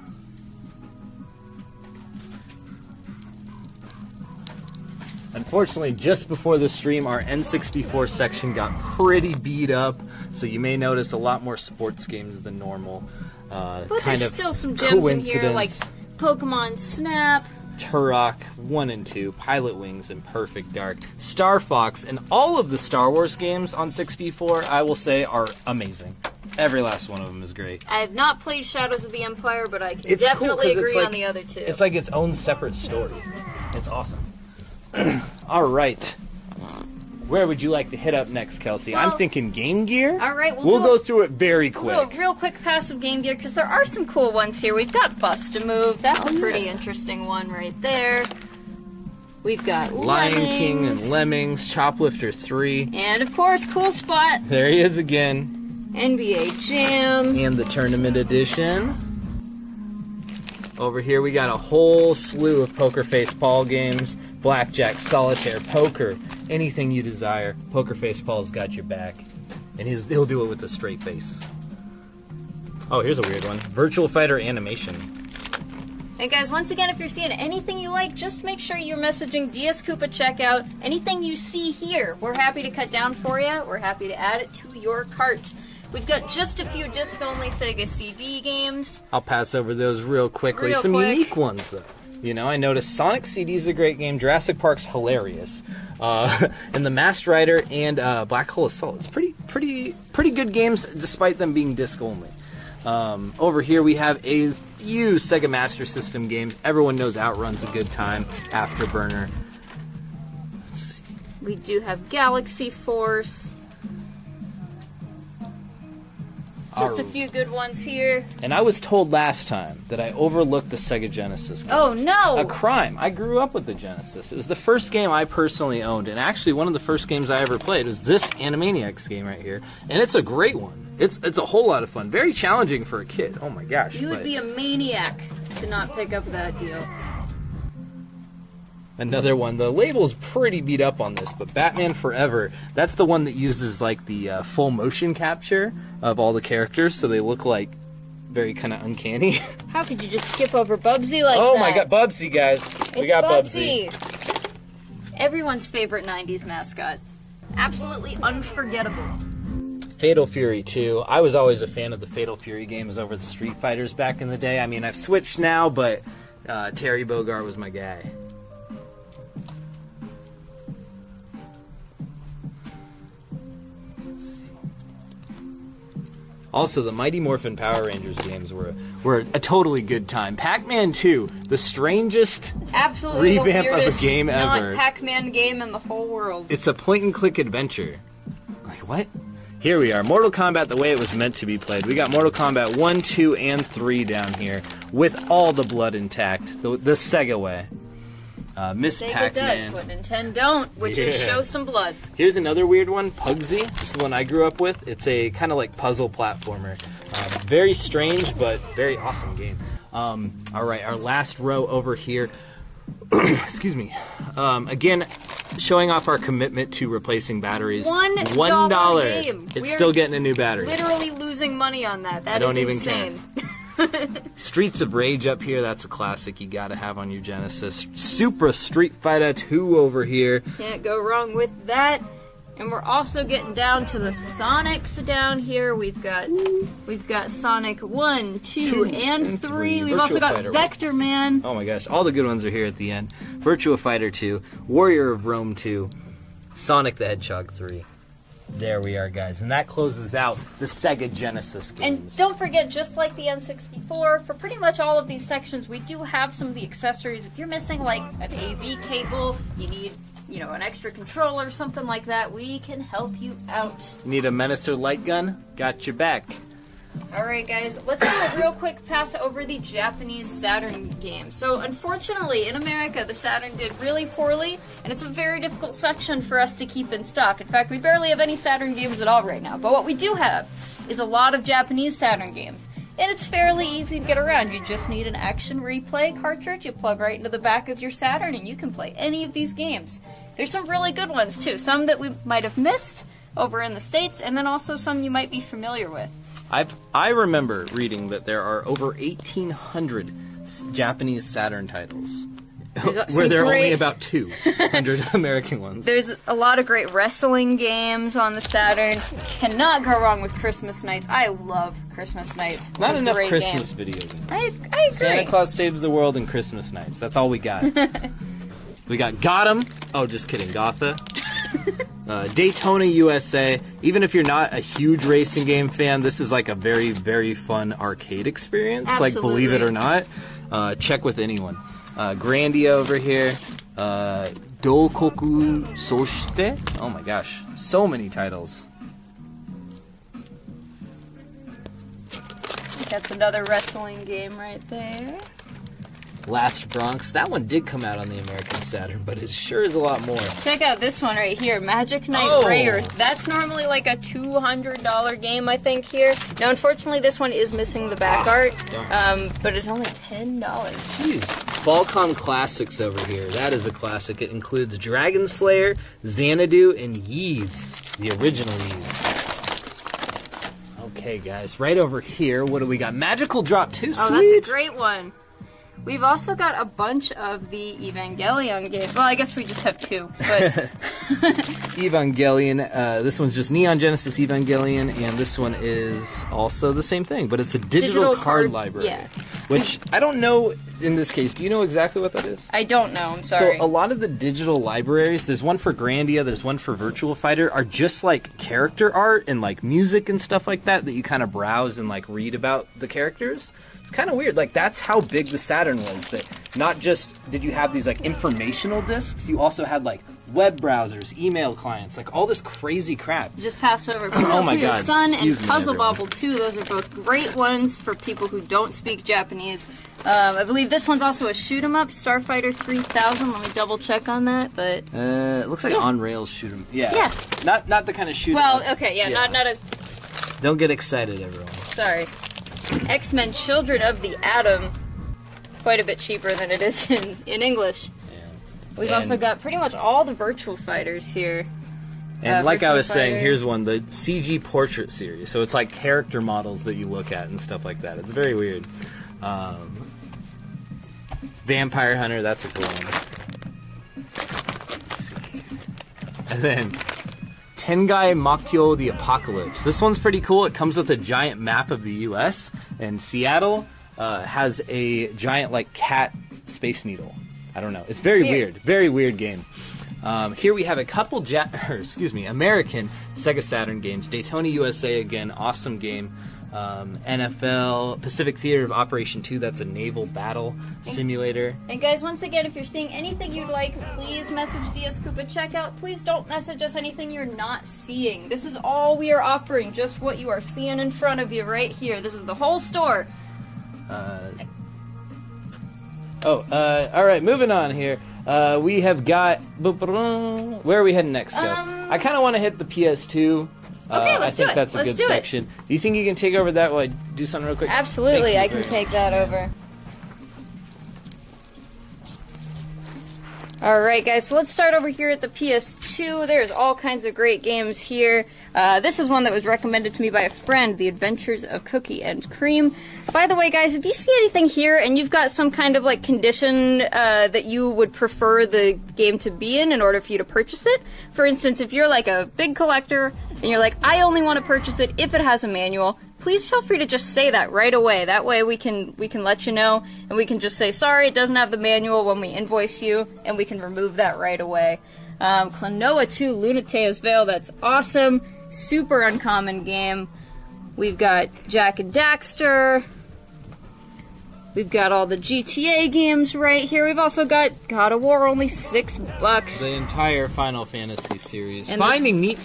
Unfortunately, just before the stream, our N64 section got pretty beat up, so you may notice a lot more sports games than normal. But kind there's of still some gems in here, like coincidence. Pokemon Snap. Turok 1 and 2, Pilot Wings, and Perfect Dark. Star Fox, and all of the Star Wars games on 64, I will say, are amazing. Every last one of them is great. I have not played Shadows of the Empire, but I can It's cool definitely 'cause it's agree like- on the other two. It's like its own separate story. It's awesome. All right. Where would you like to hit up next, Kelsey? I'm Well, thinking Game Gear. all right, we'll go through it very quick. We'll do a real quick pass of Game Gear, because there are some cool ones here. We've got Bust-A-Move. That's a pretty interesting one right there. We've got Lion King Lemmings. and Lemmings, Choplifter 3. And, of course, Cool Spot. There he is again. NBA Jam. And the Tournament Edition. Over here we got a whole slew of Poker Face Paul games. Blackjack, Solitaire, Poker, anything you desire. Poker Face Paul's got your back. And he'll do it with a straight face. Oh, here's a weird one. Virtual Fighter Animation. And guys, once again, if you're seeing anything you like, just make sure you're messaging DS Koopa checkout. Anything you see here, we're happy to cut down for you. We're happy to add it to your cart. We've got just a few disc-only Sega CD games. I'll pass over those real quickly. Real Some quick. unique ones, though. You know, I noticed Sonic CD's a great game. Jurassic Park's hilarious. And the Masked Rider and Black Hole Assault. It's pretty good games, despite them being disc-only. Over here we have a few Sega Master System games. Everyone knows Outrun's a good time. Afterburner. We do have Galaxy Force. Just a few good ones here. And I was told last time that I overlooked the Sega Genesis games. Oh, no! A crime. I grew up with the Genesis. It was the first game I personally owned, and actually one of the first games I ever played was this Animaniacs game right here, and it's a great one. It's a whole lot of fun. Very challenging for a kid. Oh my gosh. You would but be a maniac to not pick up that deal. Another one. The label's pretty beat up on this, but Batman Forever, that's the one that uses like the full motion capture of all the characters, so they look like very kind of uncanny. How could you just skip over Bubsy like that? Oh my god, Bubsy, guys. We got Bubsy. Everyone's favorite 90s mascot. Absolutely unforgettable. Fatal Fury 2. I was always a fan of the Fatal Fury games over the Street Fighters back in the day. I mean, I've switched now, but Terry Bogard was my guy. Also, the Mighty Morphin Power Rangers games were a totally good time. Pac-Man 2, the strangest Absolutely revamp the of a weirdest game ever. not Pac-Man game in the whole world. It's a point-and-click adventure. Like, what? Here we are. Mortal Kombat the way it was meant to be played. We got Mortal Kombat 1, 2, and 3 down here with all the blood intact. The Sega way. Miss Sega Pac-Man. does what Nintendo don't, which is Yeah. show some blood. Here's another weird one, Pugsy. This is one I grew up with. It's a kind of like puzzle platformer. Very strange, but very awesome game. All right, our last row over here. Excuse me. Again, showing off our commitment to replacing batteries. $1 game. It's We're still getting a new battery. Literally losing money on that. That I don't is even insane. Streets of Rage up here. That's a classic you gotta have on your Genesis. Super Street Fighter 2 over here. Can't go wrong with that. And we're also getting down to the Sonics down here. We've got Sonic 1, 2, and 3. We've Virtua also got Fighter. Vector Man. Oh my gosh, all the good ones are here at the end. Virtua Fighter 2, Warrior of Rome 2, Sonic the Hedgehog 3. There we are, guys. And that closes out the Sega Genesis games. And don't forget, just like the N64, for pretty much all of these sections, we do have some of the accessories. If you're missing like an AV cable, you need, an extra controller, something like that, we can help you out. Need a Menacer light gun? Got your back. Alright guys, let's do a real quick pass over the Japanese Saturn game. So unfortunately, in America, the Saturn did really poorly, and it's a very difficult section for us to keep in stock. In fact, we barely have any Saturn games at all right now. But what we do have is a lot of Japanese Saturn games. And it's fairly easy to get around. You just need an Action Replay cartridge, you plug right into the back of your Saturn, and you can play any of these games. There's some really good ones too, some that we might have missed over in the States, and then also some you might be familiar with. I remember reading that there are over 1,800 Japanese Saturn titles, where there are only about 200 American ones. There's a lot of great wrestling games on the Saturn. Cannot go wrong with Christmas Nights. I love Christmas Nights. It's Not a enough great Christmas game. video games. I agree. Santa Claus Saves the World and Christmas Nights. That's all we got. We got Gotham. Oh, just kidding. Gotha. Daytona USA. Even if you're not a huge racing game fan, this is like a very, very fun arcade experience. Absolutely. Like, believe it or not. Check with anyone. Grandia over here. Dokoku Soshite. Oh my gosh. So many titles. That's another wrestling game right there. Last Bronx. That one did come out on the American Saturn, but it sure is a lot more. Check out this one right here, Magic Knight Oh. Raiders. That's normally like a $200 game, I think, here. Now, unfortunately, this one is missing the back art, but it's only $10. Jeez. Falcom Classics over here. That is a classic. It includes Dragon Slayer, Xanadu, and Ys, the original Ys. Okay, guys, right over here, what do we got? Magical Drop 2, Oh, sweet! that's a great one. We've also got a bunch of the Evangelion games. Well, I guess we just have 2, but Evangelion, this one's just Neon Genesis Evangelion, and this one is also the same thing, but it's a digital card library. yeah. Which, I don't know, in this case, do you know exactly what that is? I don't know, I'm sorry. So a lot of the digital libraries, there's one for Grandia, there's one for Virtua Fighter, are just like character art and like music and stuff like that you kind of browse and like read about the characters. It's kind of weird. Like, that's how big the Saturn was. That not just did you have these like informational discs, you also had like web browsers, email clients, like all this crazy crap. Just pass over Oh my Your God, Son and excuse me, Puzzle everyone. Bobble 2. Those are both great ones for people who don't speak Japanese. I believe this one's also a shoot 'em up, Starfighter 3000. Let me double check on that, but It looks like on rails shoot 'em. Yeah. Yeah. Not the kind of shoot 'em well, up. okay, yeah, Yeah. not as Don't get excited, everyone. sorry. X-Men Children of the Atom, quite a bit cheaper than it is in English. We've And- also got pretty much all the Virtual Fighters here. And like I Virtua was saying, Fighter. here's one, the CG Portrait series. So it's like character models that you look at and stuff like that. It's very weird. Vampire Hunter, that's a cool one. Let's see. And then Tengai Makyo the Apocalypse. This one's pretty cool. It comes with a giant map of the U.S. and Seattle has a giant like cat Space Needle. I don't know. It's very weird. Very weird game. Here we have a couple American Sega Saturn games. Daytona USA again, awesome game. NFL, Pacific Theater of Operation 2, that's a naval battle simulator. And guys, once again, if you're seeing anything you'd like, please message DS Koopa Checkout. Please don't message us anything you're not seeing. This is all we are offering, just what you are seeing in front of you right here. This is the whole store. Alright, moving on here. We have got... Where are we heading next, Gus? I kind of want to hit the PS2. Okay, let's do it. I think that's a good section. Do you think you can take over that while I do something real quick? Absolutely, I can take that over. Alright guys, so let's start over here at the PS2. There's all kinds of great games here. This is one that was recommended to me by a friend, The Adventures of Cookie and Cream. By the way, guys, if you see anything here and you've got some kind of like condition that you would prefer the game to be in order for you to purchase it, for instance, if you're like a big collector and you're like, I only want to purchase it if it has a manual, please feel free to just say that right away. That way we can let you know, and we can just say, sorry, it doesn't have the manual when we invoice you, and we can remove that right away. Klonoa 2 Lunatea's Veil, that's awesome. Super uncommon game. We've got Jak and Daxter. We've got all the GTA games right here. We've also got God of War, only $6. The entire Final Fantasy series. And Finding Neat.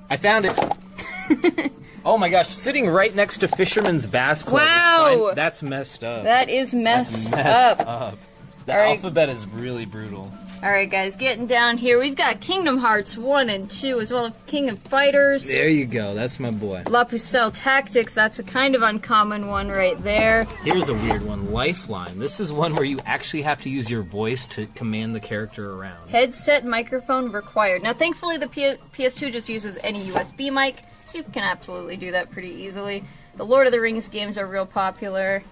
I found it. Oh my gosh, sitting right next to Fisherman's Bass Club. Wow! That's messed up. That is messed up. The alphabet is really brutal. Alright guys, getting down here, we've got Kingdom Hearts 1 and 2, as well as King of Fighters. There you go, that's my boy. La Pucelle Tactics, that's a kind of uncommon one right there. Here's a weird one, Lifeline. This is one where you actually have to use your voice to command the character around. Headset microphone required. Now thankfully the PS2 just uses any USB mic, so you can absolutely do that pretty easily. The Lord of the Rings games are real popular.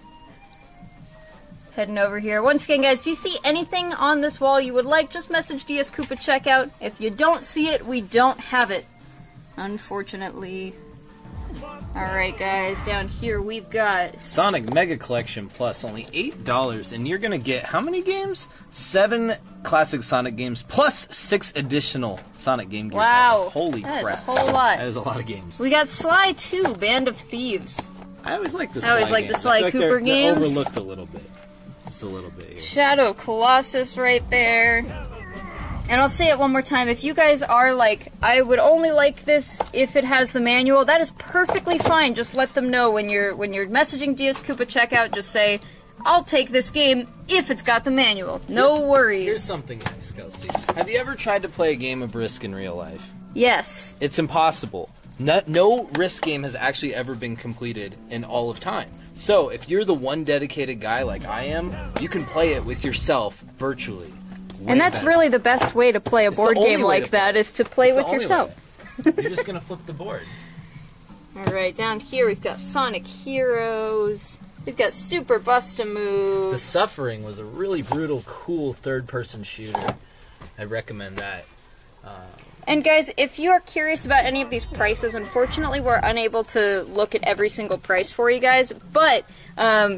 Heading over here. Once again, guys, if you see anything on this wall you would like, just message DS Koopa Checkout. If you don't see it, we don't have it. Unfortunately. Alright, guys, down here we've got Sonic Mega Collection Plus, only $8, and you're gonna get how many games? 7 classic Sonic games, plus 6 additional Sonic Game Gear titles. Holy crap. That is a whole lot. That is a lot of games. We got Sly 2, Band of Thieves. I always like the Sly games. The Sly Cooper games. They're overlooked a little bit. Just a little bit here. Shadow Colossus right there. And I'll say it one more time, if you guys are like, I would only like this if it has the manual, that is perfectly fine. Just let them know when you're messaging DS Koopa Checkout, just say, I'll take this game if it's got the manual. No worries. Here's something nice, Kelsey. Have you ever tried to play a game of Risk in real life? Yes. It's impossible. No Risk game has actually ever been completed in all of time. So, if you're the one dedicated guy like I am, you can play it with yourself virtually. And that's really the best way to play a board game like that, is to play with yourself. You're just going to flip the board. Alright, down here we've got Sonic Heroes. We've got Super Bust-A-Move. The Suffering was a really brutal, cool third-person shooter. I recommend that. And guys, if you are curious about any of these prices, unfortunately we're unable to look at every single price for you guys, but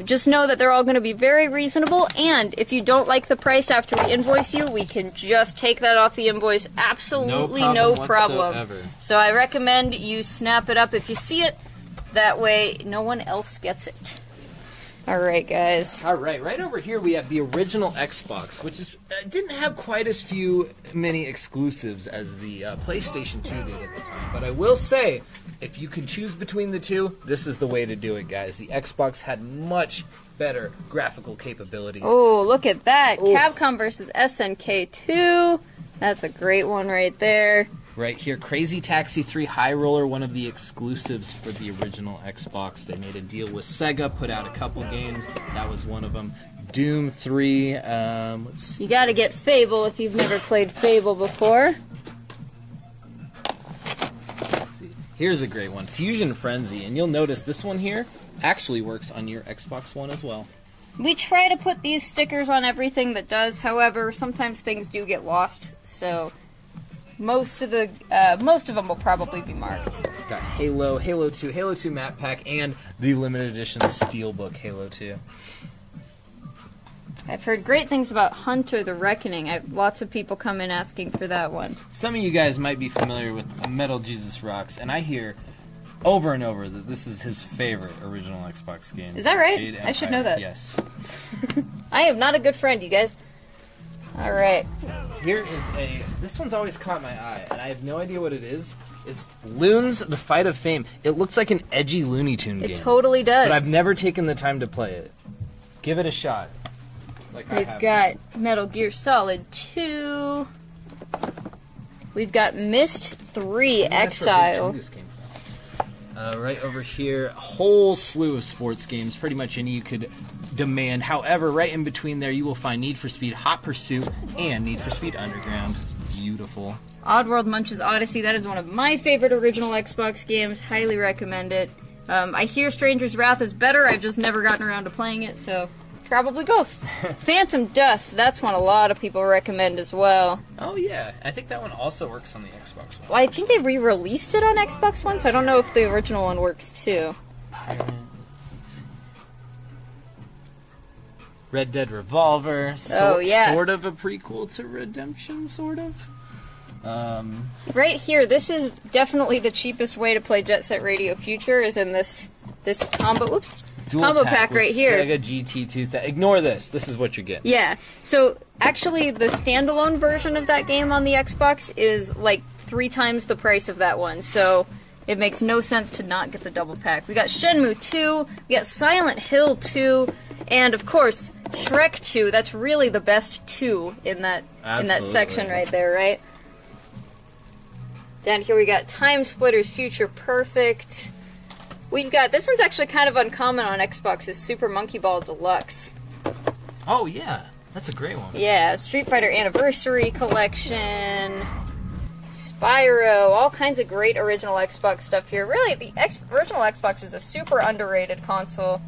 just know that they're all going to be very reasonable, and if you don't like the price after we invoice you, we can just take that off the invoice. Absolutely no problem. Whatsoever. So I recommend you snap it up if you see it, that way no one else gets it. Alright, guys. Alright, right over here we have the original Xbox, which is didn't have quite as many exclusives as the PlayStation 2 did at the time. But I will say, if you can choose between the two, this is the way to do it, guys. The Xbox had much better graphical capabilities. Oh, look at that. Ooh. Capcom versus SNK 2. That's a great one right there. Right here, Crazy Taxi 3 High Roller, one of the exclusives for the original Xbox. They made a deal with Sega, put out a couple games. That was one of them. Doom 3, let's see. You gotta get Fable if you've never played Fable before. Let's see. Here's a great one, Fusion Frenzy. And you'll notice this one here actually works on your Xbox One as well. We try to put these stickers on everything that does, however, sometimes things do get lost, so most of them will probably be marked. Got Halo, Halo 2, Halo 2 map pack, and the limited edition Steelbook Halo 2. I've heard great things about Hunter the Reckoning. Lots of people come in asking for that one. Some of you guys might be familiar with Metal Jesus Rocks, and I hear over and over that this is his favorite original Xbox game. Is that right? Jade I should Empire. know that. Yes. I am not a good friend, you guys. All right. Here is this one's always caught my eye, and I have no idea what it is. It's Loons, The Fight of Fame. It looks like an edgy Looney Tune game. It totally does. But I've never taken the time to play it. Give it a shot. We've got Metal Gear Solid 2. We've got Myst 3 Exile. Right over here, a whole slew of sports games, pretty much any you could demand. However, right in between there, you will find Need for Speed Hot Pursuit and Need for Speed Underground. Beautiful. Oddworld Munch's Odyssey. That is one of my favorite original Xbox games. Highly recommend it. I hear Stranger's Wrath is better. I've just never gotten around to playing it, so probably both. Phantom Dust. That's one a lot of people recommend as well. Oh, yeah. I think that one also works on the Xbox One. Well, I think they re-released it on Xbox One, so I don't know if the original one works too. Red Dead Revolver. Yeah. Sort of a prequel to Redemption, sort of. Right here, this is definitely the cheapest way to play Jet Set Radio Future, is in this combo pack right here. Sega GT2. Ignore this. This is what you're getting. Yeah. So actually, the standalone version of that game on the Xbox is like 3 times the price of that one. So it makes no sense to not get the double pack. We got Shenmue 2. We got Silent Hill 2. And of course, Shrek 2. That's really the best 2 in that section right there, right? Down here we got Time Splitters Future Perfect. We've got, this one's actually kind of uncommon on Xbox, is Super Monkey Ball Deluxe. Oh, yeah. That's a great one. Yeah, Street Fighter Anniversary Collection, Spyro, all kinds of great original Xbox stuff here. Really, the original Xbox is a super underrated console.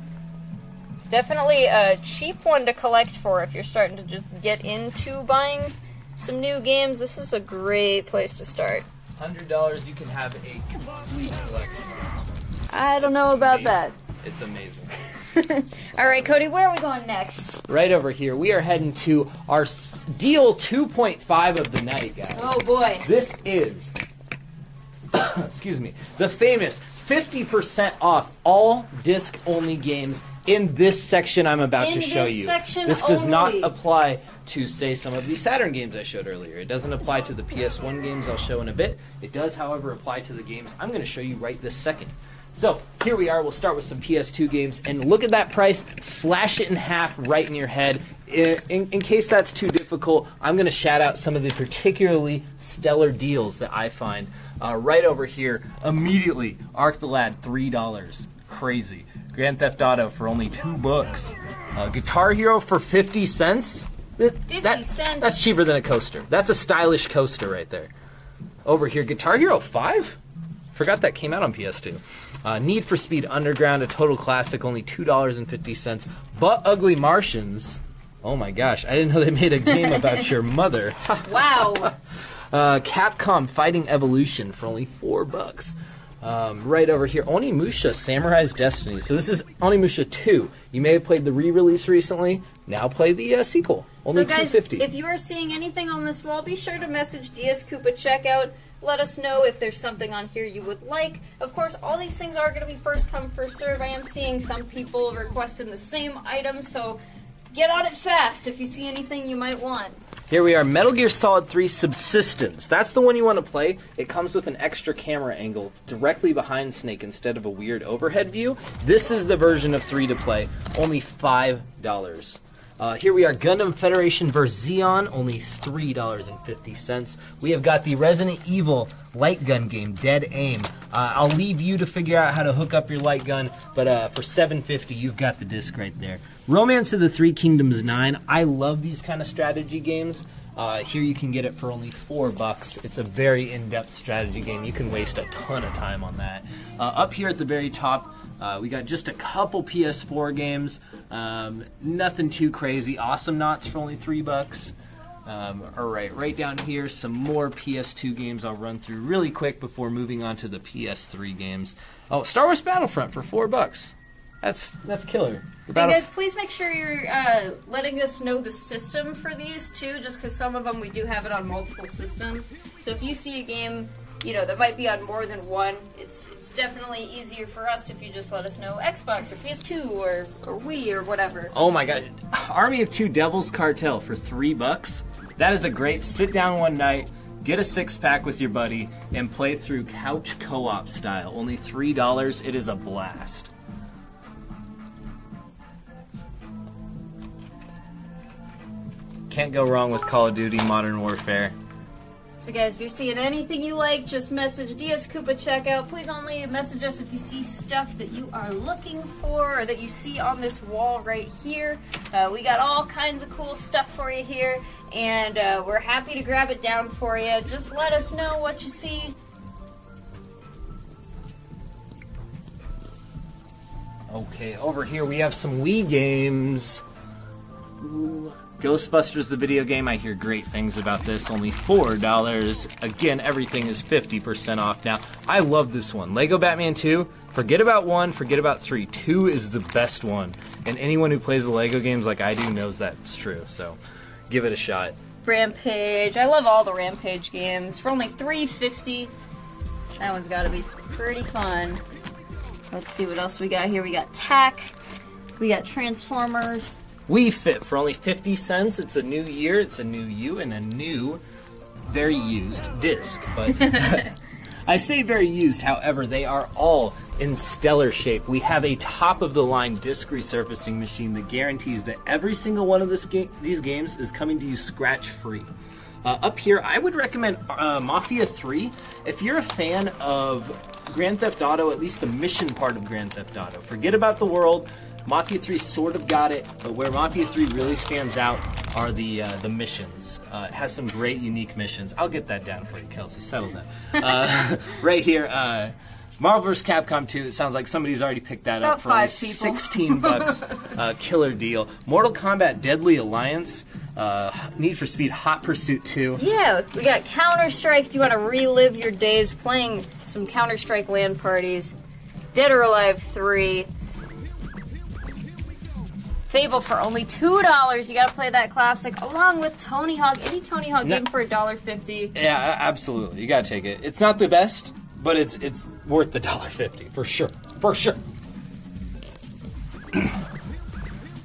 Definitely a cheap one to collect for if you're starting to just get into buying some new games. This is a great place to start. $100, you can have a complete collection. I don't know about that. It's amazing. All right, Cody, where are we going next? Right over here, we are heading to our deal 2.5 of the night, guys. Oh, boy. This is, excuse me, the famous 50% off all disc-only games in this section I'm about to show you. This does not apply to, say, some of the Saturn games I showed earlier. It doesn't apply to the PS1 games I'll show in a bit. It does, however, apply to the games I'm going to show you right this second. So, here we are. We'll start with some PS2 games. And look at that price. Slash it in half right in your head. In case that's too difficult, I'm going to shout out some of the particularly stellar deals that I find. Right over here, immediately, Arc the Lad, $3. Crazy. Grand Theft Auto for only $2. Guitar Hero for 50 cents? 50 cents? That's cheaper than a coaster. That's a stylish coaster right there. Over here, Guitar Hero 5? Forgot that came out on PS2. Need for Speed Underground, a total classic, only $2.50. But Ugly Martians, oh my gosh, I didn't know they made a game about your mother. Wow. Capcom Fighting Evolution for only $4. Right over here, Onimusha Samurai's Destiny. So this is Onimusha 2. You may have played the re-release recently. Now play the sequel. Only so guys, $2.50. If you are seeing anything on this wall, be sure to message DS Koopa Checkout. Let us know if there's something on here you would like. Of course, all these things are going to be first come, first serve. I am seeing some people requesting the same item, so get on it fast if you see anything you might want. Here we are, Metal Gear Solid 3 Subsistence. That's the one you want to play. It comes with an extra camera angle directly behind Snake instead of a weird overhead view. This is the version of 3 to play, only $5. Here we are, Gundam Federation vs. Xeon, only $3.50. We have got the Resident Evil light gun game, Dead Aim. I'll leave you to figure out how to hook up your light gun, but for $7.50, you've got the disc right there. Romance of the Three Kingdoms 9. I love these kind of strategy games. Here you can get it for only $4. It's a very in-depth strategy game. You can waste a ton of time on that. Up here at the very top, we got just a couple PS4 games. Nothing too crazy. Awesome Knots for only $3. Alright, right down here, some more PS2 games I'll run through really quick before moving on to the PS3 games. Oh, Star Wars Battlefront for $4. That's killer. Hey guys, please make sure you're letting us know the system for these too, just because some of them we do have it on multiple systems. So if you see a game, you know, that might be on more than one, it's definitely easier for us if you just let us know Xbox or PS2 or Wii or whatever. Oh my god, Army of Two Devil's Cartel for $3? That is a great sit down one night, get a 6-pack with your buddy, and play through couch co-op style. Only $3, it is a blast. Can't go wrong with Call of Duty Modern Warfare. So guys, if you're seeing anything you like, just message DS Koopa Checkout. Please only message us if you see stuff that you are looking for or that you see on this wall right here. We got all kinds of cool stuff for you here, and we're happy to grab it down for you. Just let us know what you see. Okay, over here we have some Wii games. Ooh. Ghostbusters, the video game, I hear great things about this. Only $4. Again, everything is 50% off now. I love this one. Lego Batman 2, forget about 1, forget about 3. 2 is the best one. And anyone who plays the Lego games like I do knows that's true. So, give it a shot. Rampage. I love all the Rampage games. For only $3.50. That one's got to be pretty fun. Let's see what else we got here. We got Tak. We got Transformers. Wii Fit for only 50 cents. It's a new year, it's a new you, and a new, very used disc. But I say very used, however, they are all in stellar shape. We have a top-of-the-line disc resurfacing machine that guarantees that every single one of these games is coming to you scratch-free. Up here, I would recommend Mafia 3. If you're a fan of Grand Theft Auto, at least the mission part of Grand Theft Auto, forget about the world. Mafia 3 sort of got it, but where Mafia 3 really stands out are the missions. It has some great, unique missions. I'll get that down for you, Kelsey. Settle down. Right here, Marvel vs. Capcom 2. It sounds like somebody's already picked that up for like $16. Killer deal. Mortal Kombat Deadly Alliance. Need for Speed Hot Pursuit 2. Yeah, we got Counter-Strike if you want to relive your days playing some Counter-Strike LAN parties. Dead or Alive 3. Fable for only $2. You gotta play that classic along with Tony Hawk. Any Tony Hawk game for $1.50. Yeah, absolutely. You gotta take it. It's not the best, but it's worth the $1.50 for sure. For sure.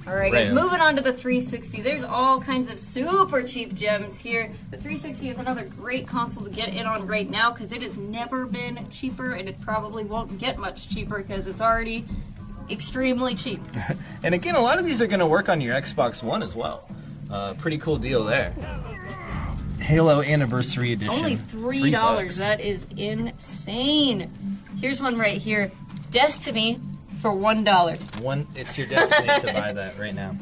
Alright guys, moving on to the 360. There's all kinds of super cheap gems here. The 360 is another great console to get in on right now because it has never been cheaper, and it probably won't get much cheaper because it's already extremely cheap. And again, a lot of these are going to work on your Xbox One as well. Pretty cool deal there. Halo Anniversary Edition. Only $3. That is insane. Here's one right here. Destiny for $1. It's your destiny to buy that right now.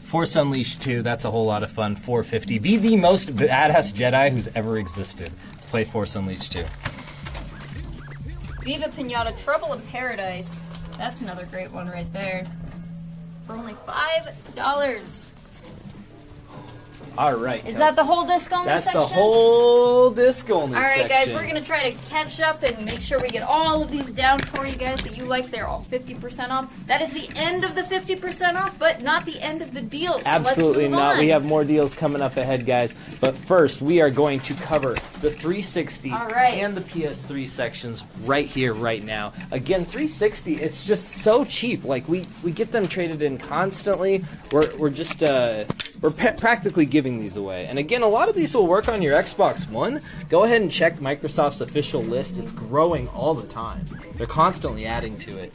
Force Unleashed 2, that's a whole lot of fun. $4.50. Be the most badass Jedi who's ever existed. Play Force Unleashed 2. Viva Pinata Trouble in Paradise. That's another great one right there. For only $5. All right. Is that the whole disc only That's section? the whole disc only All right, section. guys, we're going to try to catch up and make sure we get all of these down for you guys that you like. They're all 50% off. That is the end of the 50% off, but not the end of the deals. So Absolutely let's move not. on. We have more deals coming up ahead, guys. But first, we are going to cover the 360 and the PS3 sections right here, right now. Again, 360, it's just so cheap. Like, we get them traded in constantly. We're just... We're practically giving these away. And again, a lot of these will work on your Xbox One. Go ahead and check Microsoft's official list. It's growing all the time. They're constantly adding to it.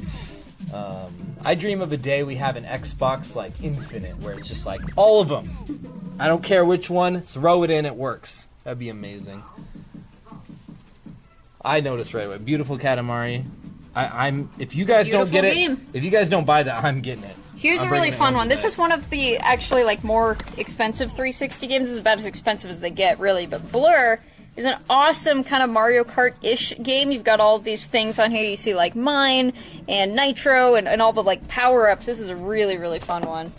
I dream of a day we have an Xbox like Infinite, where it's just like, all of them. I don't care which one, throw it in, it works. That'd be amazing. I noticed right away. Beautiful Katamari. If you guys don't get it, if you guys don't buy that, I'm getting it. Here's a really fun one. This is one of the actually like more expensive 360 games. This is about as expensive as they get, really. But Blur is an awesome kind of Mario Kart-ish game. You've got all of these things on here. You see like Mine and Nitro and all the like power-ups. This is a really, really fun one.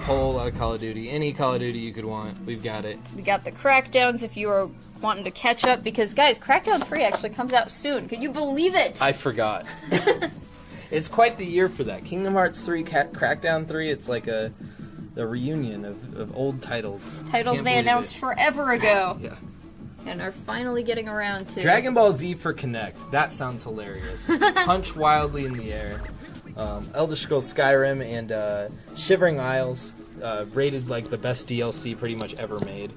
Whole lot of Call of Duty. Any Call of Duty you could want, we've got it. We got the Crackdowns if you are wanting to catch up, because, guys, Crackdown 3 actually comes out soon. Can you believe it? I forgot. It's quite the year for that. Kingdom Hearts 3, Crackdown 3, it's like the reunion of old titles. Titles they announced forever ago. Yeah. And are finally getting around to. Dragon Ball Z for Kinect. That sounds hilarious. Punch wildly in the air. Elder Scrolls Skyrim and Shivering Isles, rated like the best DLC pretty much ever made.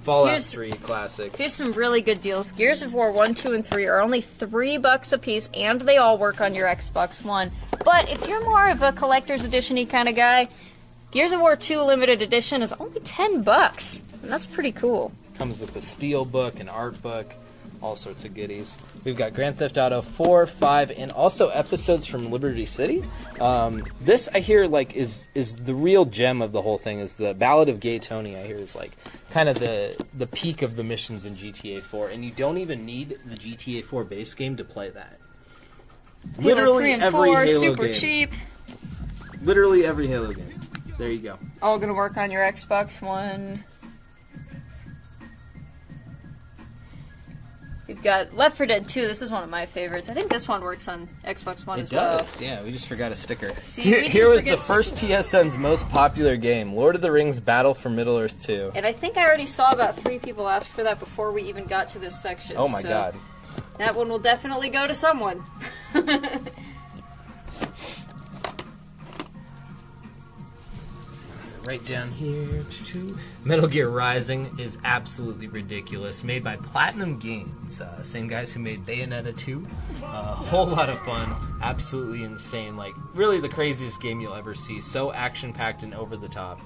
Fallout 3 classic. Here's some really good deals. Gears of War 1, 2, and 3 are only $3 a piece, and they all work on your Xbox One. But if you're more of a collector's edition-y kind of guy, Gears of War 2 Limited Edition is only $10, and that's pretty cool. Comes with a steel book, an art book, all sorts of goodies. We've got Grand Theft Auto 4, 5, and also episodes from Liberty City. This, I hear, like, is the real gem of the whole thing, is the Ballad of Gay Tony, I hear, is, like, kind of the peak of the missions in GTA 4, and you don't even need the GTA 4 base game to play that. Halo 3 and 4, super game. cheap. Literally every Halo game. There you go. All gonna work on your Xbox One. We've got Left 4 Dead 2. This is one of my favorites. I think this one works on Xbox One as well. It does, yeah. We just forgot a sticker. See, Here was the first TSN's most popular game, Lord of the Rings Battle for Middle-earth 2. And I think I already saw about 3 people ask for that before we even got to this section. Oh my god. That one will definitely go to someone. Right down here. Metal Gear Rising is absolutely ridiculous. Made by Platinum Games. Same guys who made Bayonetta 2. A whole lot of fun. Absolutely insane. Like, really the craziest game you'll ever see. So action-packed and over the top.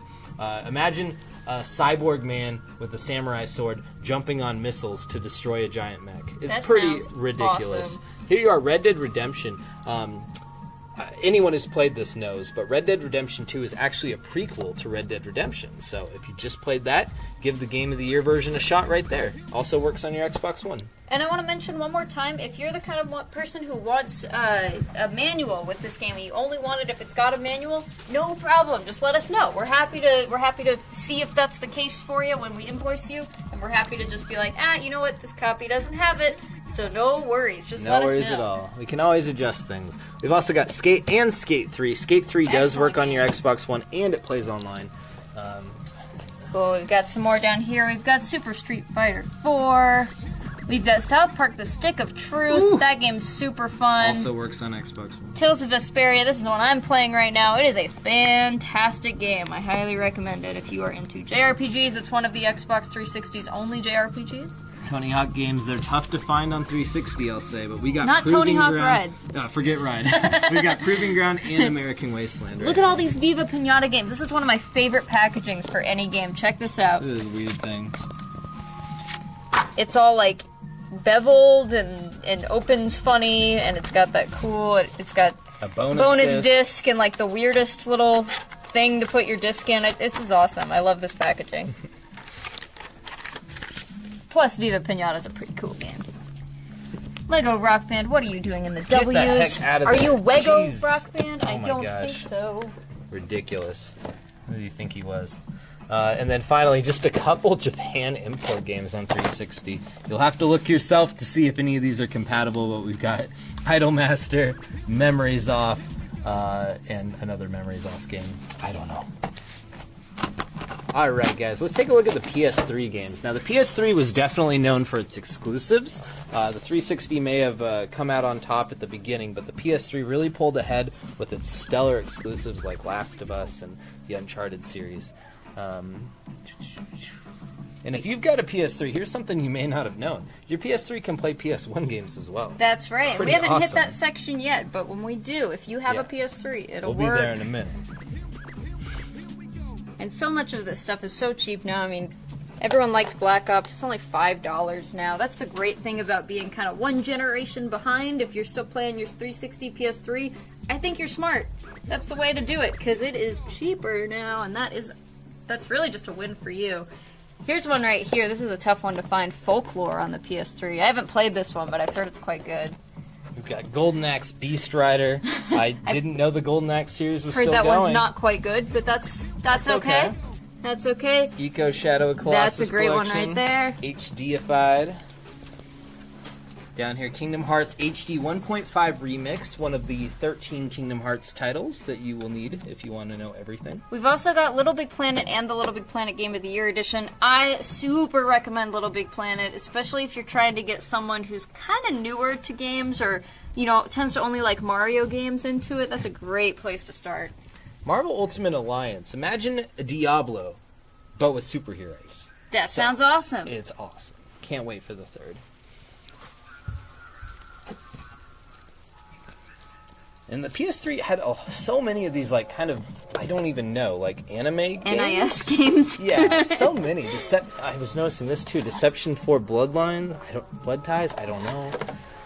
Imagine a cyborg man with a samurai sword jumping on missiles to destroy a giant mech. It's that pretty sounds ridiculous. awesome. Here you are, Red Dead Redemption. Anyone who's played this knows, but Red Dead Redemption 2 is actually a prequel to Red Dead Redemption. So if you just played that, give the Game of the Year version a shot right there. Also works on your Xbox One. And I want to mention one more time, if you're the kind of person who wants a manual with this game, and you only want it if it's got a manual, no problem. Just let us know. We're happy to see if that's the case for you when we invoice you, and we're happy to just be like, you know what, this copy doesn't have it, so no worries. Just let us know. No worries at all. We can always adjust things. We've also got Skate and Skate 3. Skate 3 does work on your Xbox One, and it plays online. Cool. We've got some more down here. We've got Super Street Fighter 4. We've got South Park: The Stick of Truth. Ooh. That game's super fun. Also works on Xbox One. Tales of Vesperia. This is the one I'm playing right now. It is a fantastic game. I highly recommend it if you are into JRPGs. It's one of the Xbox 360's only JRPGs. Tony Hawk games, they're tough to find on 360, I'll say, but we got Not Proving Tony Hawk Ground. Red. Forget Red. We got Proving Ground and American Wasteland. Look at all these Viva Pinata games. This is one of my favorite packagings for any game. Check this out. This is a weird thing. It's all like beveled and opens funny, and it's got that cool. It's got a bonus disc and like the weirdest little thing to put your disc in. This is awesome. I love this packaging. Plus, Viva Pinata is a pretty cool game. Lego Rock Band, what are you doing in the Get W's? The heck out of are there. you Wego Jeez. Rock Band? Oh I my don't gosh. think so. Ridiculous. Who do you think he was? And then finally, just a couple Japan import games on 360. You'll have to look yourself to see if any of these are compatible, but we've got Idolmaster, Memories Off, and another Memories Off game. I don't know. Alright guys, let's take a look at the PS3 games. Now the PS3 was definitely known for its exclusives. The 360 may have come out on top at the beginning, but the PS3 really pulled ahead with its stellar exclusives like Last of Us and the Uncharted series. And if you've got a PS3, here's something you may not have known. Your PS3 can play PS1 games as well. That's right. Pretty We haven't hit awesome. that section yet, but when we do, if you have a PS3, it'll We'll work. be there in a minute. And so much of this stuff is so cheap now. I mean, everyone liked Black Ops. It's only $5 now. That's the great thing about being kind of one generation behind. If you're still playing your 360 PS3, I think you're smart. That's the way to do it, because it is cheaper now, and that's really just a win for you. Here's one right here. This is a tough one to find. Folklore on the PS3. I haven't played this one, but I've heard it's quite good. We've got Golden Axe Beast Rider. I didn't know the Golden Axe series was Heard still that going. one's not quite good, but that's okay. That's okay. Eco Shadow of Colossus That's a great one collection, right there. HDified. Down here, Kingdom Hearts HD 1.5 Remix, one of the 13 Kingdom Hearts titles that you will need if you want to know everything. We've also got Little Big Planet and the Little Big Planet Game of the Year edition. I super recommend Little Big Planet, especially if you're trying to get someone who's kind of newer to games or, tends to only like Mario games into it. That's a great place to start. Marvel Ultimate Alliance. Imagine a Diablo, but with superheroes. That sounds awesome. It's awesome. Can't wait for the third. And the PS3 had so many of these, like, kind of, I don't even know, like, anime games? NIS games. Yeah, so many. I was noticing this, too. Deception 4 Bloodline? Blood Ties? I don't know.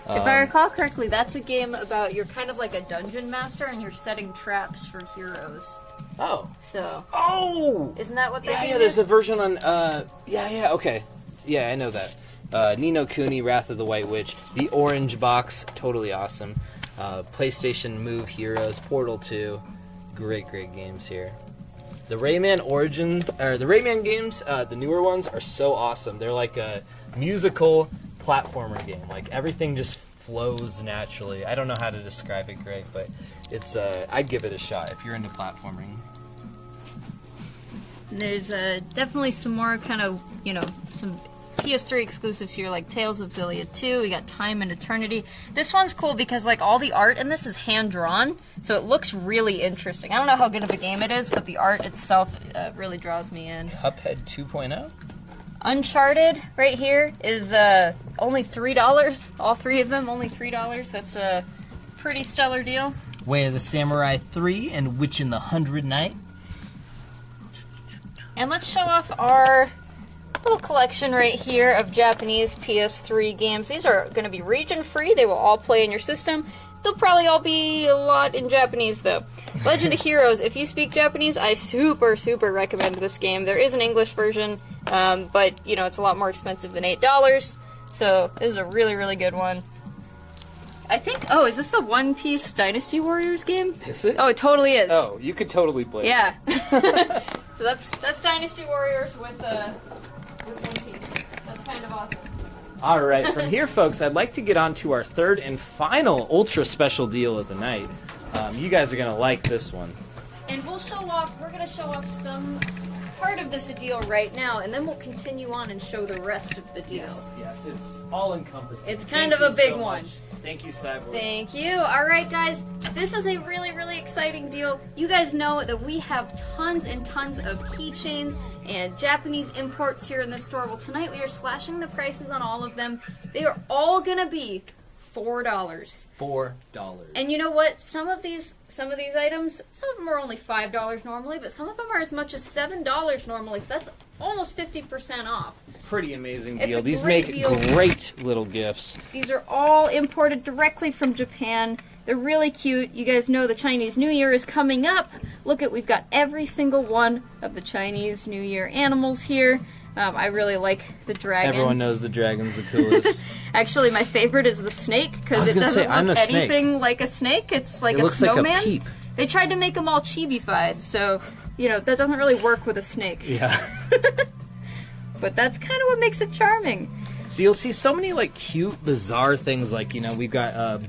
If I recall correctly, that's a game about you're kind of like a dungeon master and you're setting traps for heroes. Oh. So. Oh! Isn't that what that game there's is? a version on, okay. Yeah, I know that. Ni no Kuni, Wrath of the White Witch, the Orange Box, totally awesome. PlayStation Move Heroes, Portal 2, great games here. The Rayman Origins, or the Rayman games, the newer ones are so awesome. They're like a musical platformer game. Like everything just flows naturally. I don't know how to describe it great, but it's I'd give it a shot if you're into platforming. There's definitely some more kind of, some PS3 exclusives here, like Tales of Xillia 2. We got Time and Eternity. This one's cool because, like, all the art in this is hand-drawn, so it looks really interesting. I don't know how good of a game it is, but the art itself really draws me in. Cuphead 2.0? Uncharted, right here, is only $3. All three of them, only $3. That's a pretty stellar deal. Way of the Samurai 3 and Witch in the 100 Night. And let's show off our little collection right here of Japanese PS3 games. These are going to be region-free. They will all play in your system. They'll probably all be a lot in Japanese, though. Legend of Heroes. If you speak Japanese, I super recommend this game. There is an English version, but, it's a lot more expensive than $8. So, this is a really good one. I think... Oh, is this the One Piece Dynasty Warriors game? Is it? Oh, it totally is. Oh, you could totally play Yeah. So that's Dynasty Warriors with One Piece. That's kind of awesome. All right, from here, folks, I'd like to get on to our third and final ultra special deal of the night. You guys are going to like this one. And we're going to show off some part of this deal right now, and then we'll continue on and show the rest of the deal. Yes, it's all-encompassing. It's kind of a big one. Thank you, Cyborg. Thank you. All right, guys. This is a really exciting deal. You guys know that we have tons and tons of keychains and Japanese imports here in the store. Well, tonight we are slashing the prices on all of them. They are all going to be $4. $4. And you know what? Some of these items, some of them are only $5 normally, but some of them are as much as $7 normally. So that's almost 50% off. Pretty amazing It's deal. a These great make deal. great little gifts. These are all imported directly from Japan. They're really cute. You guys know the Chinese New Year is coming up. Look we've got every single one of the Chinese New Year animals here. I really like the dragon. Everyone knows the dragon's the coolest. Actually, my favorite is the snake because it doesn't look anything like a snake. It's like a snowman. Like a peep. They tried to make them all chibi-fied, so that doesn't really work with a snake. Yeah. But that's kind of what makes it charming. So you'll see so many like cute, bizarre things. Like we've got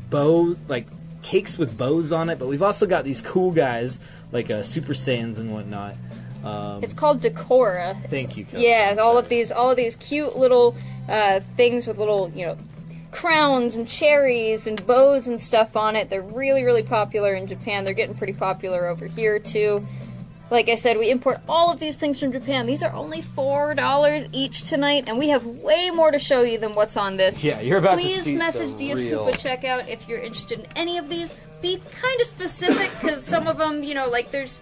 like cakes with bows on it, but we've also got these cool guys like Super Saiyans and whatnot. It's called Decora. Thank you, Kelsey. Yeah, all of these cute little things with little crowns and cherries and bows and stuff on it. They're really popular in Japan. They're getting pretty popular over here too. Like I said, we import all of these things from Japan. These are only $4 each tonight, and we have way more to show you than what's on this. Yeah, you're about to Please see message the Diascupa real... checkout if you're interested in any of these. Be kind of specific, because some of them, like there's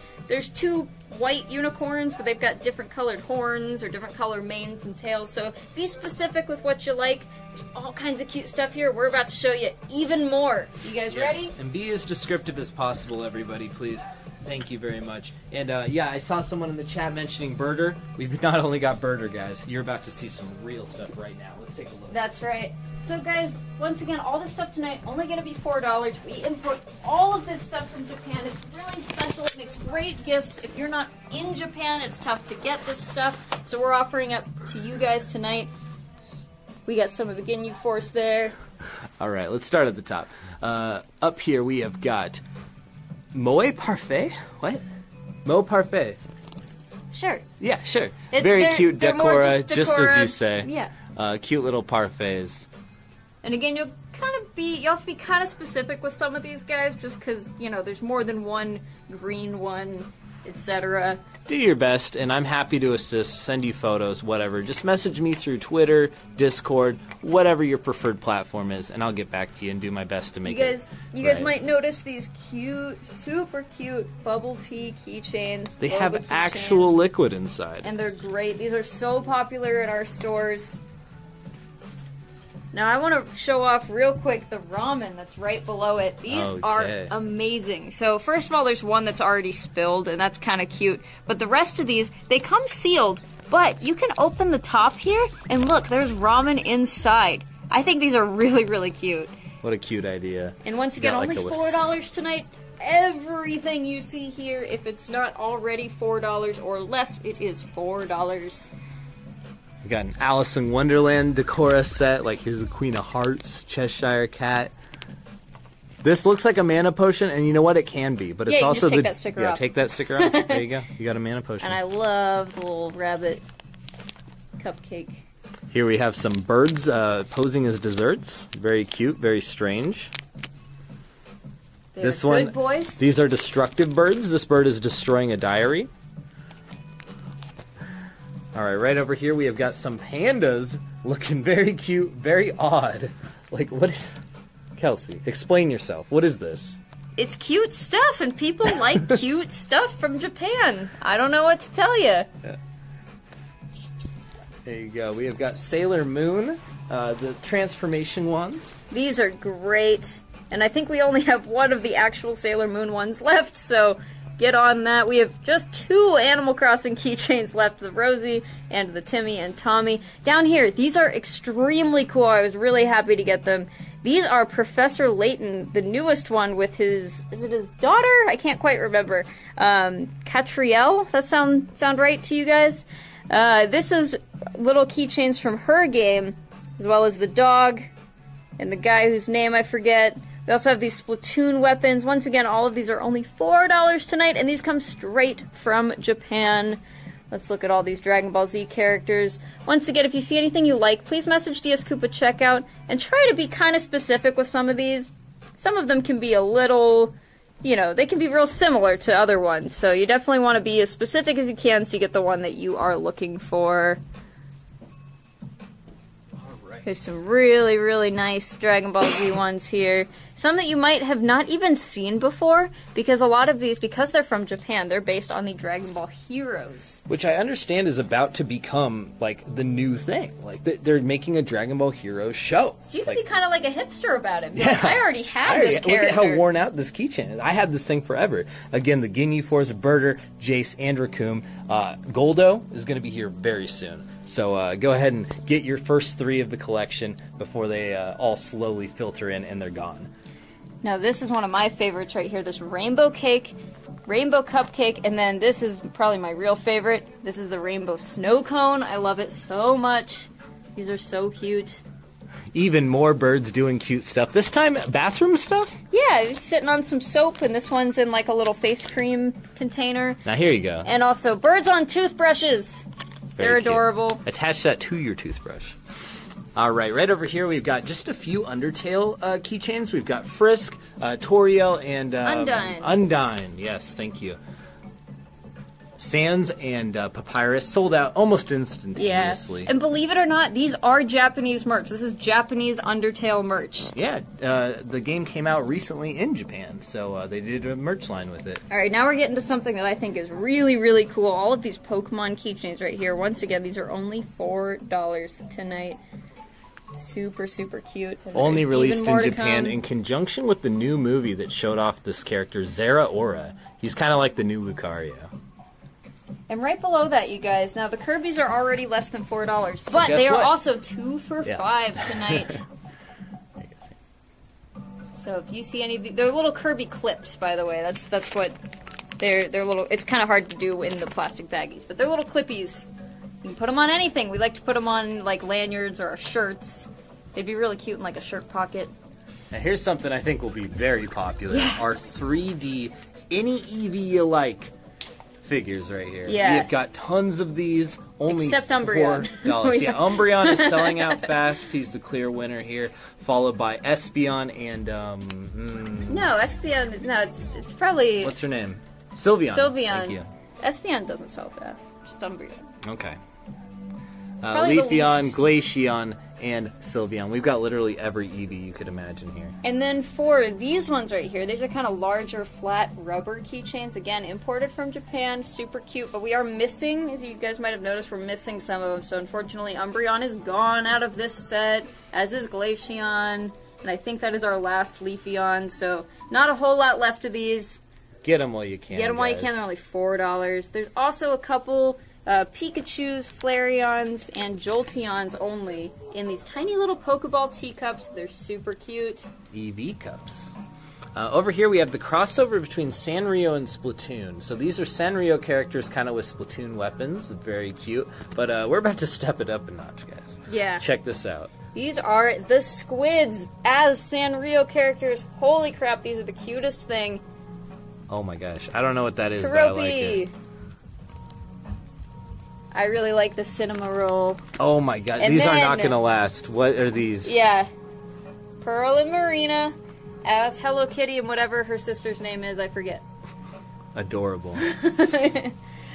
two white unicorns, but they've got different colored horns or different color manes and tails. So be specific with what you like. There's all kinds of cute stuff here. We're about to show you even more. You guys ready? And be as descriptive as possible, everybody, please. Thank you very much. And yeah, I saw someone in the chat mentioning Birder. We've not only got Birder, guys. You're about to see some real stuff right now. Let's take a look. That's right. So guys, once again, all this stuff tonight only going to be $4. We import all of this stuff from Japan. It's really special. It makes great gifts. If you're not in Japan, it's tough to get this stuff. So we're offering up to you guys tonight. We got some of the Ginyu Force there. All right, let's start at the top. Up here we have got Moe Parfait. What? Moe Parfait. Sure. Yeah, sure. They're cute more decora, just as you decora, say. Yeah. Cute little parfaits. And again, you'll have to be kind of specific with some of these guys, just because, you know, there's more than one green one, etc. Do your best, and I'm happy to assist, send you photos, whatever. Just message me through Twitter, Discord, whatever your preferred platform is, and I'll get back to you and do my best to make it. You guys might notice these cute, super cute bubble tea keychains. They boba have keychains, actual liquid inside. and they're great. These are so popular in our stores. Now I want to show off real quick the ramen that's right below it. These are amazing. So first of all, there's one that's already spilled, and that's kind of cute. But the rest of these, they come sealed, but you can open the top here, and look, there's ramen inside. I think these are really, really cute. What a cute idea. And once again, Got only like a $4 tonight. Everything you see here, if it's not already $4 or less, it is $4. We got an Alice in Wonderland Decora set. Like, here's the Queen of Hearts, Cheshire Cat. This looks like a mana potion, and you know what? It can be, but it's Yeah, you also just take that sticker off. take that sticker off. There you go. You got a mana potion. And I love the little rabbit cupcake. Here we have some birds posing as desserts. Very cute, very strange. They're This good one, boys. these are destructive birds. This bird is destroying a diary. All right over here we have got some pandas looking very cute, very odd. Like, what is... Kelsey, explain yourself. What is this? It's cute stuff, and people like cute stuff from Japan. I don't know what to tell you. There you go. We have got Sailor Moon, the transformation ones. These are great, and I think we only have one of the actual Sailor Moon ones left, so get on that. We have just 2 Animal Crossing keychains left, the Rosie and the Timmy and Tommy. Down here, these are extremely cool. I was really happy to get them. These are Professor Layton, the newest one with his, is it his daughter? I can't quite remember. Catriel? That sound right to you guys? This is little keychains from her game, as well as the dog and the guy whose name I forget. We also have these Splatoon weapons. Once again, all of these are only $4 tonight, and these come straight from Japan. Let's look at all these Dragon Ball Z characters. Once again, if you see anything you like, please message DS Koopa Checkout, and try to be kind of specific with some of these. Some of them can be a little, you know, they can be real similar to other ones, so you definitely want to be as specific as you can so you get the one that you are looking for. There's some really, really nice Dragon Ball Z ones here. Some that you might have not even seen before, because a lot of these, because they're from Japan, they're based on the Dragon Ball Heroes. Which I understand is about to become, like, the new thing. Like, they're making a Dragon Ball Heroes show. So you can be kind of like a hipster about it. Yeah. I already had this character. Look at how worn out this keychain is. I had this thing forever. Again, the Ginyu Force, Birder, Jace, and Raccoon. Goldo is going to be here very soon. So go ahead and get your first 3 of the collection before they all slowly filter in and they're gone. Now this is one of my favorites right here, this rainbow cake, rainbow cupcake, and then this is probably my real favorite. This is the rainbow snow cone. I love it so much. These are so cute. Even more birds doing cute stuff. This time, bathroom stuff? Yeah, it's sitting on some soap, and this one's in like a little face cream container. Now here you go. And also birds on toothbrushes. They're adorable. Attach that to your toothbrush. All right over here we've got just a few Undertale keychains. We've got Frisk, Toriel, and Undyne. Undyne, yes, thank you. Sans and Papyrus sold out almost instantaneously. Yeah, and believe it or not, these are Japanese merch. This is Japanese Undertale merch. Yeah, the game came out recently in Japan, so they did a merch line with it. All right, now we're getting to something that I think is really, really cool. All of these Pokemon keychains right here. Once again, these are only $4 tonight. Super, super cute. And Only there's released even more in to Japan come. in conjunction with the new movie that showed off this character, Zera Ora. He's kind of like the new Lucario. And right below that, you guys, now the Kirby's are already less than $4, but guess they are what? also 2 for Yeah. $5 tonight. So if you see any, they're little Kirby clips, by the way. That's what they're little. It's kind of hard to do in the plastic baggies, but they're little clippies. You can put them on anything. We like to put them on like lanyards or our shirts. They'd be really cute in like a shirt pocket. Now here's something I think will be very popular. Our 3D any Eevee you like figures right here. Yeah. We've got tons of these. Only Except Umbreon. $4. Yeah, Umbreon is selling out fast. He's the clear winner here, followed by Espeon and No, Espeon. No, it's probably what's her name? Sylveon. Sylveon. Thank you. Espeon doesn't sell fast. Just Umbreon. Okay. Probably the Leafeon, least- Glaceon, and Sylveon. We've got literally every Eevee you could imagine here. And then for these ones right here, these are kind of larger, flat rubber keychains. Again, imported from Japan, super cute. But we are missing, as you guys might have noticed, we're missing some of them. So unfortunately, Umbreon is gone out of this set, as is Glaceon. And I think that is our last Leafeon. So not a whole lot left of these. Get them while you can. Get them while you guys. can. They're only $4. There's also a couple Pikachus, Flareons, and Jolteons only in these tiny little Pokeball teacups. They're super cute. EV cups. Over here we have the crossover between Sanrio and Splatoon. So these are Sanrio characters kind of with Splatoon weapons. Very cute. But we're about to step it up a notch, guys. Yeah. Check this out. These are the Squids as Sanrio characters. Holy crap, these are the cutest thing. Oh my gosh. I don't know what that is, but I like it. Keroppi. I really like the Cinema Roll. Oh my god. And These are then- not going to last. What are these? Yeah. Pearl and Marina as Hello Kitty and whatever her sister's name is, I forget. Adorable.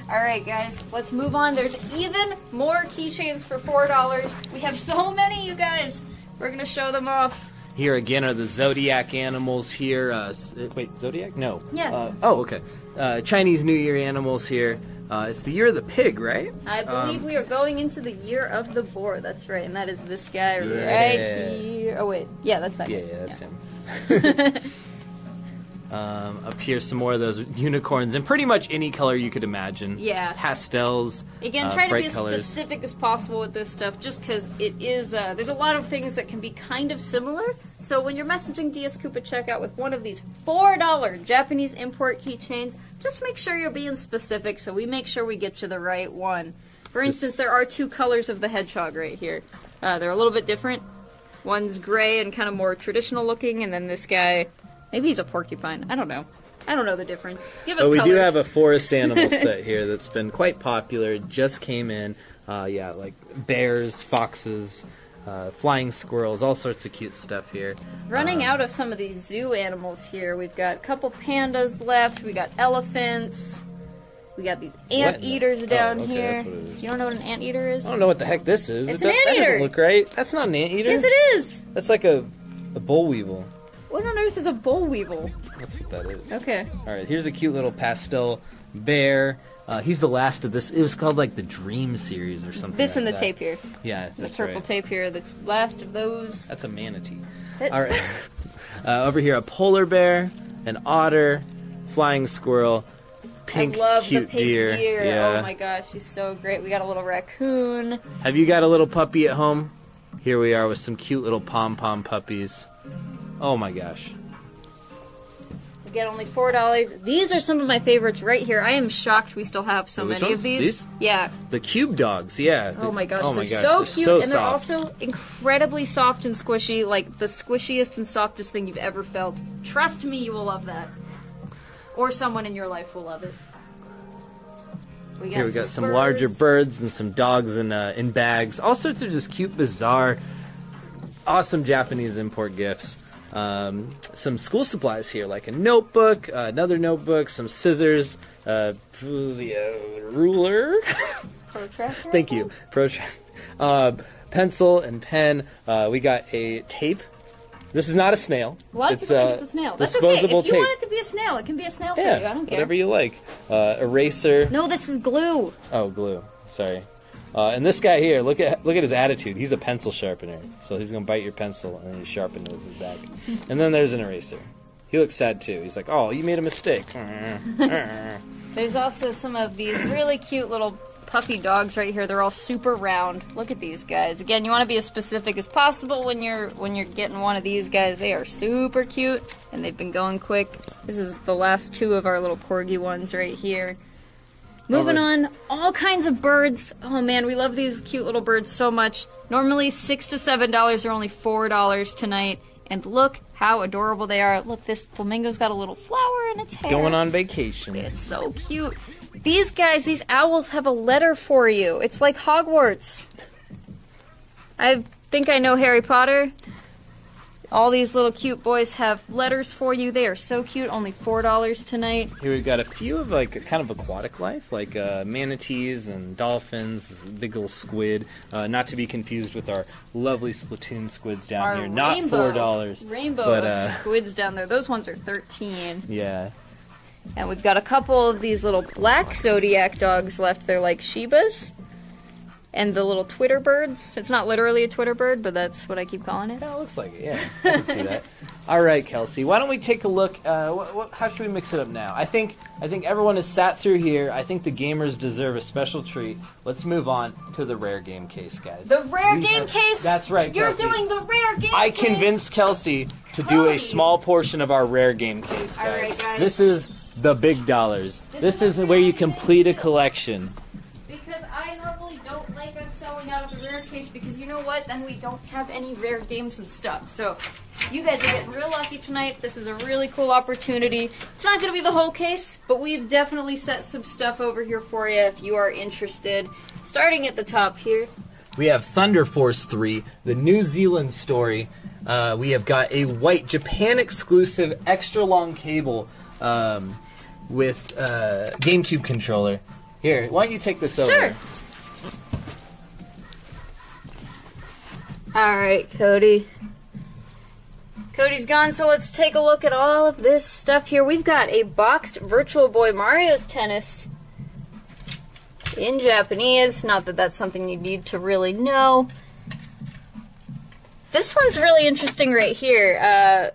Alright guys, let's move on. There's even more keychains for $4. We have so many, you guys. We're going to show them off. Here again are the Zodiac animals here. Wait, Zodiac? No. Yeah. Oh, okay. Chinese New Year animals here. It's the year of the pig, right? I believe we are going into the year of the boar. That's right, and that is this guy Yeah. right here. Oh wait, yeah, that's that Yeah, guy. yeah, that's him. Up here, some more of those unicorns in pretty much any color you could imagine. Yeah. Pastels. Again, try to bright be as colors. specific as possible with this stuff, just because it is. There's a lot of things that can be kind of similar. So when you're messaging DS Koopa checkout with one of these $4 Japanese import keychains, just make sure you're being specific, so we make sure we get you the right one. For instance, there are 2 colors of the hedgehog right here. They're a little bit different. One's gray and kind of more traditional looking, and then this guy, maybe he's a porcupine. I don't know. I don't know the difference. Give us But we colors. do have a forest animal set here that's been quite popular. It just came in. Yeah, like bears, foxes, flying squirrels, all sorts of cute stuff here. Running out of some of these zoo animals here. We've got a couple pandas left. We got elephants. We got these anteaters down okay, here. that's what it is. You don't know what an anteater is? I don't know what the heck this is. It's That an anteater. doesn't look right. That's not an anteater. Yes, it is. That's like a boll weevil. What on earth is a boll weevil? That's what that is. Okay. All right, here's a cute little pastel bear. He's the last of this. It was called like the Dream series or something. This and the like tape that. here. Yeah, The that's purple right. tape here. The last of those. That's a manatee. That- All right. Over here, a polar bear, an otter, flying squirrel, pink I love cute the pink deer. Yeah. Oh my gosh, she's so great. We got a little raccoon. Have you got a little puppy at home? Here we are with some cute little pom-pom puppies. Oh my gosh. Again, only $4. These are some of my favorites right here. I am shocked we still have so Which many ones? of these. These? Yeah. The cube dogs, yeah. Oh my gosh, Oh my they're gosh, so they're cute, so and they're soft. also incredibly soft and squishy, like the squishiest and softest thing you've ever felt. Trust me, you will love that. Or someone in your life will love it. Here we got some larger birds and some dogs in bags. All sorts of just cute, bizarre, awesome Japanese import gifts. Some school supplies here, like a notebook, another notebook, some scissors, ruler. Protractor? Thank you. Pencil and pen. We got a tape. This is not a snail. A lot of people think it's a snail. That's okay. disposable If you tape. want it to be a snail, it can be a snail for Yeah, you. I don't care. whatever you like. Eraser. No, this is glue. Oh, glue. Sorry. And this guy here, look at his attitude. He's a pencil sharpener, so he's gonna bite your pencil and then you sharpen it with his back. And then there's an eraser. He looks sad too. He's like, "Oh, you made a mistake." There's also some of these really cute little puffy dogs right here. They're all super round. Look at these guys. Again, you want to be as specific as possible when you're getting one of these guys. They are super cute and they've been going quick. This is the last two of our little corgi ones right here. Moving on, all kinds of birds. Oh man, we love these cute little birds so much. Normally $6 to $7. They're only $4 tonight. And look how adorable they are. Look, this flamingo's got a little flower in its hair. Going on vacation. It's so cute. These guys, these owls have a letter for you. It's like Hogwarts. I think I know Harry Potter. All these little cute boys have letters for you. They are so cute. Only $4 tonight. Here we've got a few of like a kind of aquatic life, like manatees and dolphins, this big little squid. Not to be confused with our lovely Splatoon squids down Our here. Not $4. Rainbow of squids down there. Those ones are $13. Yeah. And we've got a couple of these little black Zodiac dogs left. They're like Shibas. And the little Twitter birds. It's not literally a Twitter bird, but that's what I keep calling it. Yeah, it looks like it, yeah. I can see that. All right, Kelsey, why don't we take a look, how should we mix it up now? I think everyone has sat through here. I think the gamers deserve a special treat. Let's move on to the rare game case, guys. The rare game case? That's right, You're Kelsey. doing the rare game I case? convinced Kelsey to do Cody. a small portion of our rare game case, guys. All right, guys. This is the big dollars. This is where you complete a collection. Because I normally don't like us selling out of the rare case because you know what? Then we don't have any rare games and stuff. So you guys are getting real lucky tonight. This is a really cool opportunity. It's not going to be the whole case, but we've definitely set some stuff over here for you if you are interested. Starting at the top here. We have Thunder Force 3, the New Zealand story. We have got a white Japan exclusive extra long cable with GameCube controller. Here, why don't you take this over? Sure. Alright, Cody. Cody's gone, so let's take a look at all of this stuff here. We've got a boxed Virtual Boy Mario's Tennis in Japanese. Not that that's something you need to really know. This one's really interesting right here.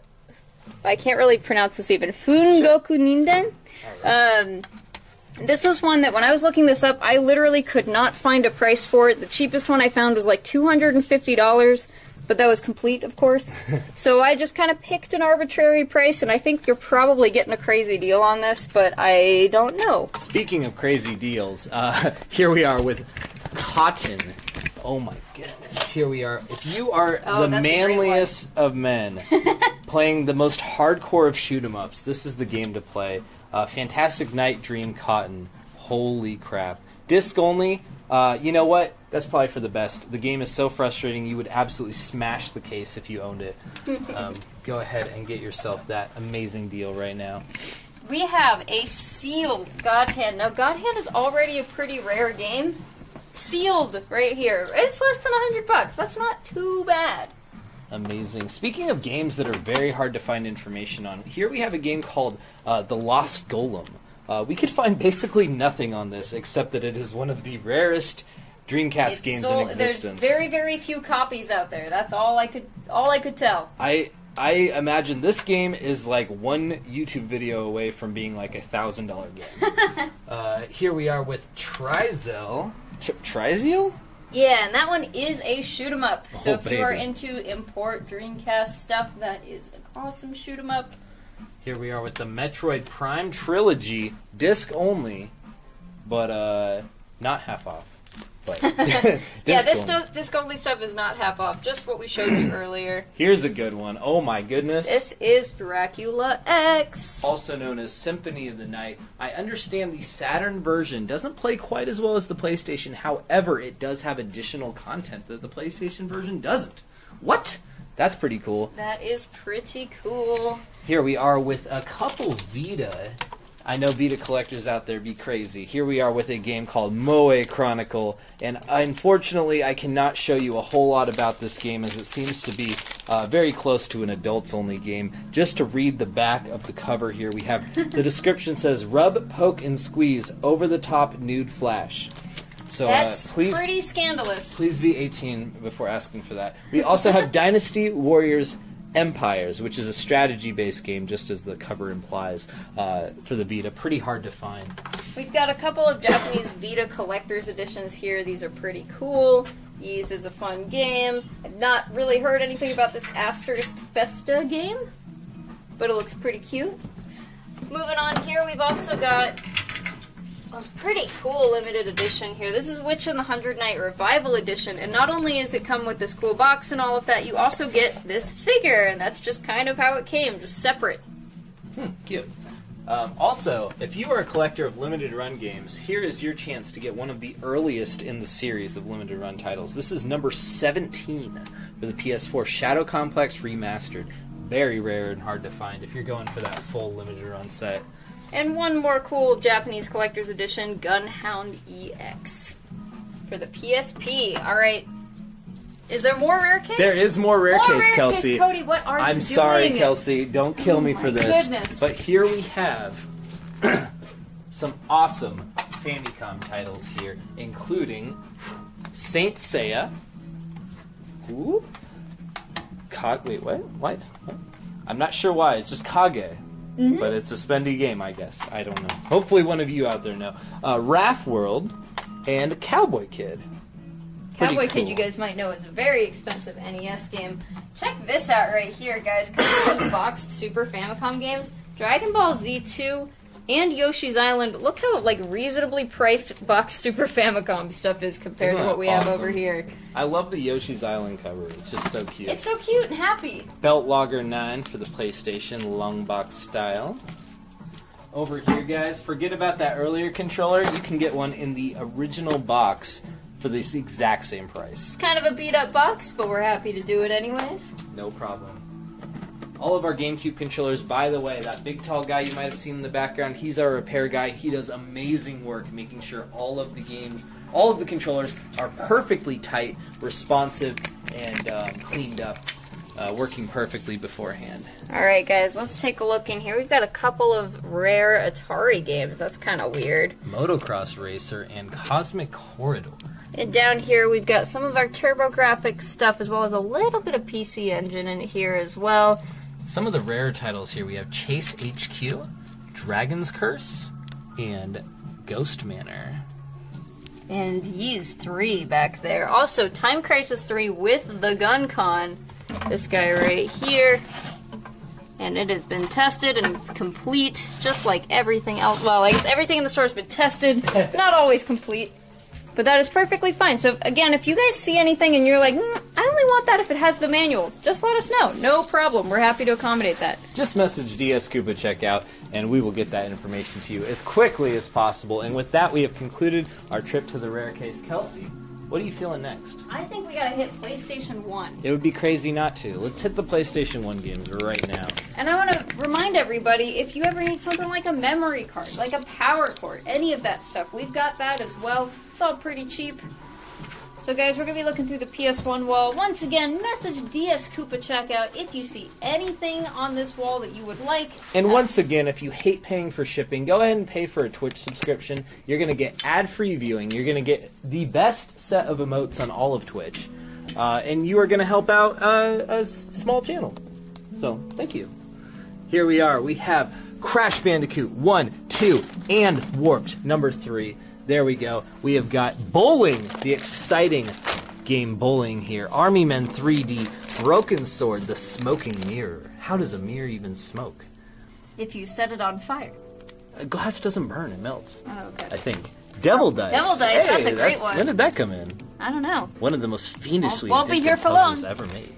I can't really pronounce this even. Fungoku Ninden. This was one that when I was looking this up, I literally could not find a price for it. The cheapest one I found was like $250, but that was complete, of course. So I just kind of picked an arbitrary price, and I think you're probably getting a crazy deal on this, but I don't know. Speaking of crazy deals, here we are with Cotton. Oh my goodness. Here we are. If you are the manliest of men playing the most hardcore of shoot-em-ups, this is the game to play. Fantastic Night Dream Cotton. Holy crap. Disc only. You know what? That's probably for the best. The game is so frustrating you would absolutely smash the case if you owned it. Go ahead and get yourself that amazing deal right now. We have a sealed God Hand. Now, God Hand is already a pretty rare game. Sealed right here. It's less than $100. That's not too bad. Amazing. Speaking of games that are very hard to find information on, here we have a game called The Lost Golem. We could find basically nothing on this except that it is one of the rarest Dreamcast games in existence. There's very, very few copies out there. That's all I could tell. I imagine this game is like one YouTube video away from being like $1,000 game. Here we are with Trizel. Trizel? Yeah, and that one is a shoot 'em up. So if you are baby. into import Dreamcast stuff, that is an awesome shoot 'em up. Here we are with the Metroid Prime Trilogy, disc only, but not half off. But Yeah, disc only. this disc only stuff is not half off. Just what we showed you earlier. Here's a good one. Oh my goodness. This is Dracula X. Also known as Symphony of the Night. I understand the Saturn version doesn't play quite as well as the PlayStation. However, it does have additional content that the PlayStation version doesn't. What? That's pretty cool. That is pretty cool. Here we are with a couple Vita. I know Vita collectors out there be crazy. Here we are with a game called Moe Chronicle, and unfortunately I cannot show you a whole lot about this game as it seems to be very close to an adults-only game. Just to read the back of the cover here, we have the description says, rub, poke, and squeeze, over-the-top nude flash. So That's please, pretty scandalous. please be 18 before asking for that. We also have Dynasty Warriors Empires, which is a strategy-based game, just as the cover implies, for the Vita. Pretty hard to find. We've got a couple of Japanese Vita collector's editions here. These are pretty cool. Ys is a fun game. I've not really heard anything about this Asterisk Festa game, but it looks pretty cute. Moving on here, we've also got a pretty cool limited edition here. This is Witch in the 100 Night Revival Edition, and not only does it come with this cool box and all of that, you also get this figure, and that's just kind of how it came, just separate. Cute. Also, if you are a collector of limited run games, here is your chance to get one of the earliest in the series of limited run titles. This is number 17 for the PS4, Shadow Complex Remastered. Very rare and hard to find if you're going for that full limited run set. And one more cool Japanese collector's edition, Gunhound EX for the PSP. Alright. Is there more rare case? There is more rare case, Kelsey. Cody, what are you doing? I'm sorry, Kelsey. Don't kill me Oh for my this. goodness. But here we have some awesome Famicom titles here, including Saint Seiya. Ooh. Wait, what? I'm not sure why. It's just Kage. But it's a spendy game, I guess. I don't know. Hopefully one of you out there know. Raft World and Cowboy Kid. Pretty Cowboy cool. Kid, you guys might know, is a very expensive NES game. Check this out right here, guys. Because of those boxed Super Famicom games, Dragon Ball Z2 and Yoshi's Island. Look how reasonably priced boxed Super Famicom stuff is compared Isn't to that what we have awesome? over here. I love the Yoshi's Island cover. It's just so cute. It's so cute and happy. Belt Logger 9 for the PlayStation, long box style. Over here, guys, forget about that earlier controller. You can get one in the original box for this exact same price. It's kind of a beat up box, but we're happy to do it anyways. No problem. All of our GameCube controllers, by the way, that big tall guy you might have seen in the background, he's our repair guy. He does amazing work making sure all of the controllers are perfectly tight, responsive, and cleaned up, working perfectly beforehand. Alright guys, let's take a look in here. We've got a couple of rare Atari games. That's kind of weird. Motocross Racer and Cosmic Corridor. And down here we've got some of our TurboGrafx stuff as well as a little bit of PC Engine in here as well. Some of the rare titles here, we have Chase HQ, Dragon's Curse, and Ghost Manor. And Ys 3 back there. Also, Time Crisis 3 with the Gun Con. This guy right here. And it has been tested and it's complete, just like everything else. Well, I guess everything in the store has been tested. Not always complete. But that is perfectly fine. So again, if you guys see anything and you're like, I only want that if it has the manual, just let us know. No problem. We're happy to accommodate that. Just message DS Koopa Checkout, and we will get that information to you as quickly as possible. And with that, we have concluded our trip to the rare case. Kelsey, what are you feeling next? I think we gotta hit PlayStation 1. It would be crazy not to. Let's hit the PlayStation 1 games right now. And I want to remind everybody, if you ever need something like a memory card, like a power cord, any of that stuff, we've got that as well. It's all pretty cheap. So guys, we're going to be looking through the PS1 wall. Once again, message DS Koopa Checkout if you see anything on this wall that you would like. And once again, if you hate paying for shipping, go ahead and pay for a Twitch subscription. You're going to get ad-free viewing. You're going to get the best set of emotes on all of Twitch. And you are going to help out a small channel. So, thank you. Here we are. We have Crash Bandicoot 1, 2, and Warped number 3. There we go. We have got Bowling, the exciting game Bowling here. Army Men 3D, Broken Sword, the Smoking Mirror. How does a mirror even smoke? If you set it on fire. Glass doesn't burn, it melts. Oh, okay. I think. Devil Dice. Devil Dice, that's a great one. When did that come in? I don't know. One of the most fiendishly Won't be addictive here for puzzles long. ever made.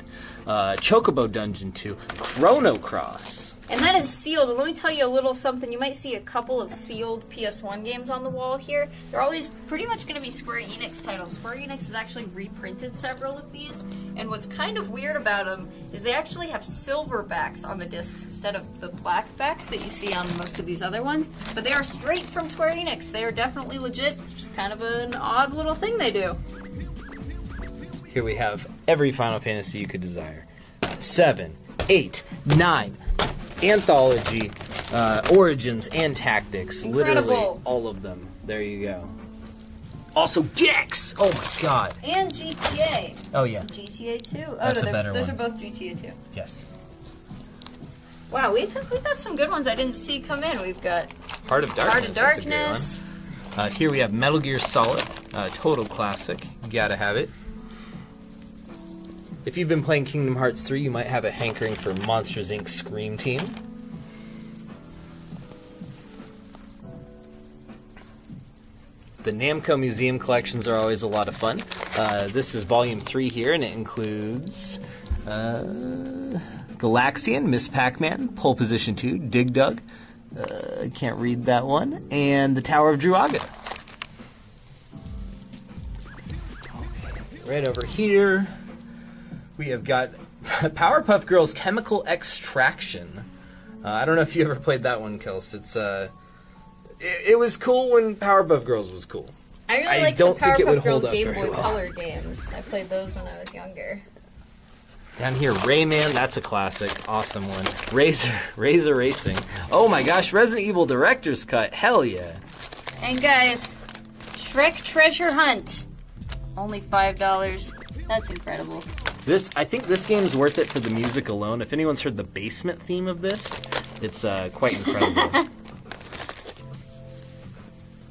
Chocobo Dungeon 2, Chrono Cross. And that is sealed. And let me tell you a little something. You might see a couple of sealed PS1 games on the wall here. They're always pretty much going to be Square Enix titles. Square Enix has actually reprinted several of these. And what's kind of weird about them is they actually have silver backs on the discs instead of the black backs that you see on most of these other ones. But they are straight from Square Enix. They are definitely legit. It's just kind of an odd little thing they do. Here we have every Final Fantasy you could desire. 7, 8, 9, Anthology, Origins, and Tactics. Incredible. Literally all of them. There you go. Also, Gex! Oh my god. And GTA. Oh yeah. GTA 2. Oh, That's no, a better those one. are both GTA 2. Yes. Wow, we've got some good ones I didn't see come in. We've got Heart of Darkness. Heart of that's a great Darkness. one. Here we have Metal Gear Solid, total classic. You gotta have it. If you've been playing Kingdom Hearts 3, you might have a hankering for Monsters Inc. Scream Team. The Namco Museum collections are always a lot of fun. This is Volume 3 here, and it includes Galaxian, Miss Pac-Man, Pole Position 2, Dig Dug, I can't read that one, and the Tower of Druaga. Right over here, we have got Powerpuff Girls Chemical Extraction. I don't know if you ever played that one, Kels. It was cool when Powerpuff Girls was cool. I really I like don't the think it would Powerpuff Girls hold up Game very Boy well. Color games. I played those when I was younger. Down here, Rayman, that's a classic, awesome one. Razor Racing. Oh my gosh, Resident Evil Director's Cut, hell yeah. And guys, Shrek Treasure Hunt. Only $5. That's incredible. I think this game's worth it for the music alone. If anyone's heard the basement theme of this, it's quite incredible.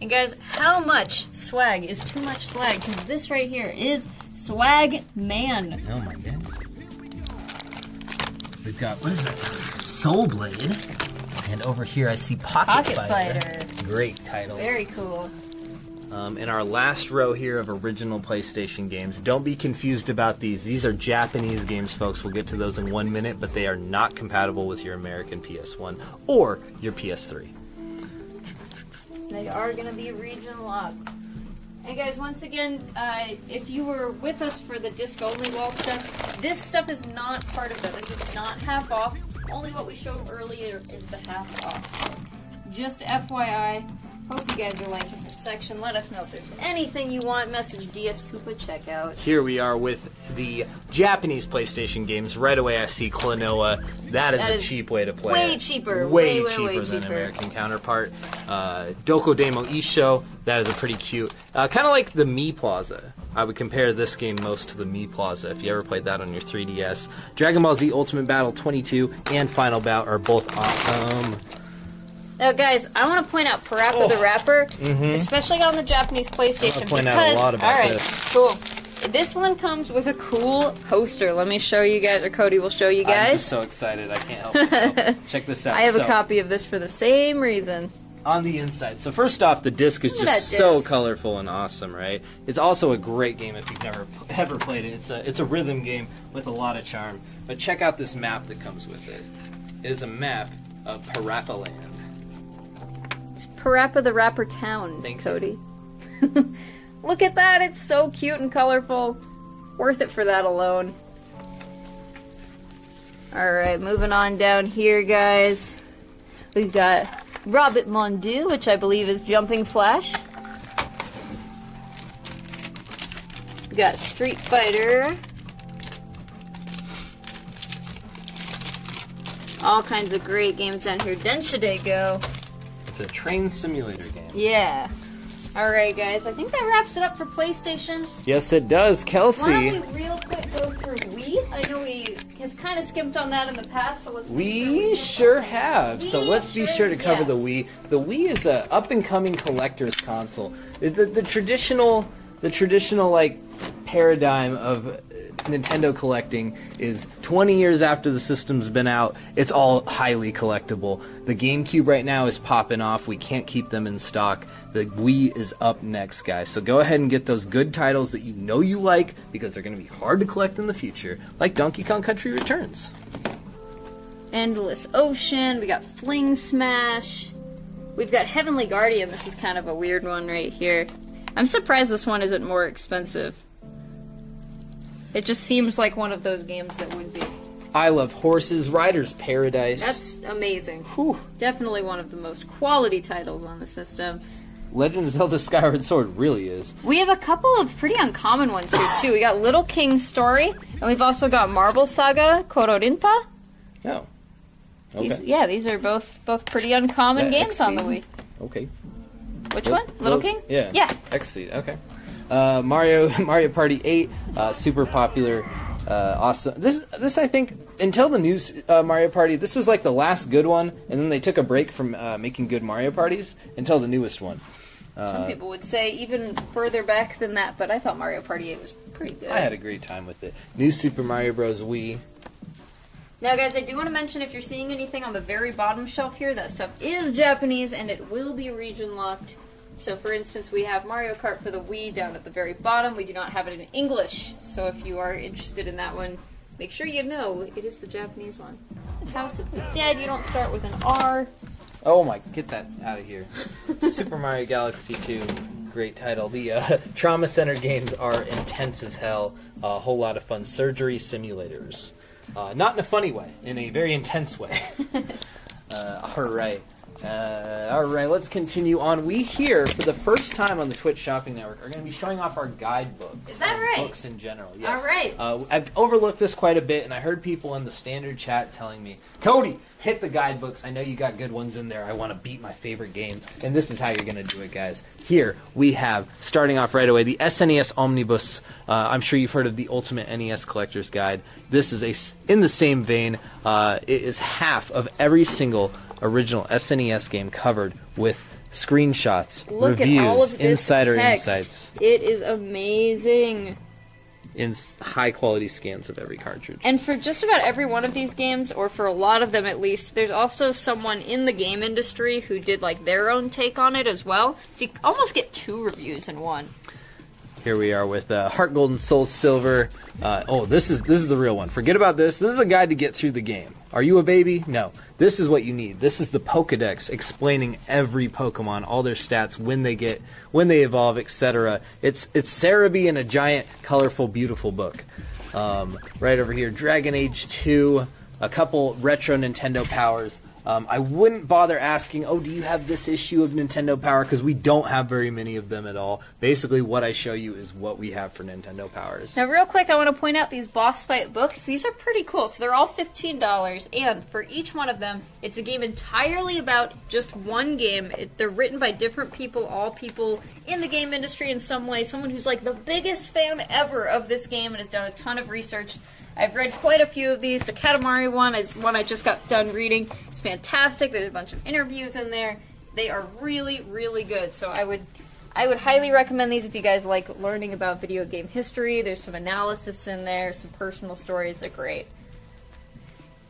And guys, how much swag is too much swag? Because this right here is Swag Man. Oh my god. We've got, what is that? Soul Blade. And over here I see Pocket Fighter. Great titles. Very cool. In our last row here of original PlayStation games, don't be confused about these. These are Japanese games, folks. We'll get to those in 1 minute, but they are not compatible with your American PS1 or your PS3. They are going to be region locked. And guys, once again, if you were with us for the disc-only wall stuff, this stuff is not part of that. This is not half off. Only what we showed earlier is the half off. So just FYI, hope you guys are liking this section. Let us know if there's anything you want. Message DS Koopa checkout. Here we are with the Japanese PlayStation games. Right away I see Klonoa. That is a cheap way to play way it. cheaper. Way Way cheaper than cheaper. American counterpart. Doko Demo Isho. That is a pretty cute. Kind of like the Mii Plaza. I would compare this game most to the Mii Plaza if you ever played that on your 3DS. Dragon Ball Z Ultimate Battle 22 and Final Bout are both awesome. Now, guys, I want to point out Parappa the Rapper, especially on the Japanese PlayStation. I wanna point out a lot about alright, this. cool. This one comes with a cool poster. Let me show you guys, or Cody will show you I'm guys. just so excited. I can't help myself. Check this out. I have So, a copy of this for the same reason. on the inside. So first off, the disc is Look at just that so disc. colorful and awesome, right? It's also a great game if you've never ever played it. It's a rhythm game with a lot of charm. But check out this map that comes with it. It is a map of Parappa Land. It's Parappa the Rapper Town, Thank you. Cody. Look at that, it's so cute and colorful. Worth it for that alone. Alright, moving on down here, guys. We've got Robert Mondu, which I believe is Jumping Flash. We got Street Fighter. All kinds of great games down here. Densha Go. It's a train simulator game. Yeah. Alright, guys, I think that wraps it up for PlayStation. Yes, it does, Why Kelsey. don't we real quick go through Wii? I know we have kind of skimped on that in the past, so let's We sure have. So We let's be sure- sure to cover yeah. the Wii. The Wii is a up and coming collector's console. The traditional like paradigm of Nintendo collecting is 20 years after the system's been out, it's all highly collectible. The GameCube right now is popping off. We can't keep them in stock. The Wii is up next, guys. So go ahead and get those good titles that you know you like because they're going to be hard to collect in the future, like Donkey Kong Country Returns. Endless Ocean, we got Fling Smash, we've got Heavenly Guardian. This is kind of a weird one right here. I'm surprised this one isn't more expensive. It just seems like one of those games that would be. I Love Horses, Rider's Paradise. That's amazing. Whew. Definitely one of the most quality titles on the system. Legend of Zelda Skyward Sword really is. We have a couple of pretty uncommon ones here too. We got Little King's Story, and we've also got Marble Saga Kororinpa. Oh. Okay. These are both pretty uncommon Yeah, games on the Wii. Okay. Which one? Little King? Yeah. Yeah. Exceed. Okay. Mario Party 8, super popular, awesome. This I think until the new Mario Party, this was like the last good one, and then they took a break from making good Mario Parties until the newest one. Some people would say even further back than that, but I thought Mario Party 8 was pretty good. I had a great time with it. New Super Mario Bros. Wii. Now, guys, I do want to mention if you're seeing anything on the very bottom shelf here, that stuff is Japanese, and it will be region locked. So, for instance, we have Mario Kart for the Wii down at the very bottom. We do not have it in English. So if you are interested in that one, make sure you know it is the Japanese one. House of the Dead, you don't start with an R. Oh my, get that out of here. Super Mario Galaxy 2, great title. The Trauma Center games are intense as hell. A whole lot of fun. Surgery simulators. Not in a funny way, in a very intense way. Alright. Alright, let's continue on. We here, for the first time on the Twitch Shopping Network, are going to be showing off our guidebooks. Is that right? Books in general, yes. Alright. I've overlooked this quite a bit, and I heard people in the standard chat telling me, Cody, hit the guidebooks. I know you got good ones in there. I want to beat my favorite game. And this is how you're going to do it, guys. Here we have, starting off right away, the SNES Omnibus. I'm sure you've heard of the Ultimate NES Collector's Guide. This is in the same vein. It is half of every single original SNES game covered with screenshots, Look reviews, at all of this insider text. insights, It is amazing. in high quality scans of every cartridge. And for just about every one of these games, or for a lot of them at least, there's also someone in the game industry who did like their own take on it as well. So you almost get 2 reviews in one. Here we are with Heart Gold and Soul Silver. This is the real one. Forget about this. This is a guide to get through the game. Are you a baby? No. This is what you need. This is the Pokedex explaining every Pokemon, all their stats, when they evolve, etc. It's Cerebi in a giant, colorful, beautiful book. Right over here, Dragon Age 2, a couple retro Nintendo powers. I wouldn't bother asking, do you have this issue of Nintendo Power? Because we don't have very many of them at all. Basically, what I show you is what we have for Nintendo Powers. Now, real quick, I want to point out these boss fight books. These are pretty cool. So they're all $15, and for each one of them, it's a game entirely about just one game. They're written by different people, all people in the game industry in some way. Someone who's like the biggest fan ever of this game and has done a ton of research. I've read quite a few of these. The Katamari one is one I just got done reading. It's fantastic. There's a bunch of interviews in there. They are really, really good. So I would highly recommend these if you guys like learning about video game history. There's some analysis in there, some personal stories. They're great.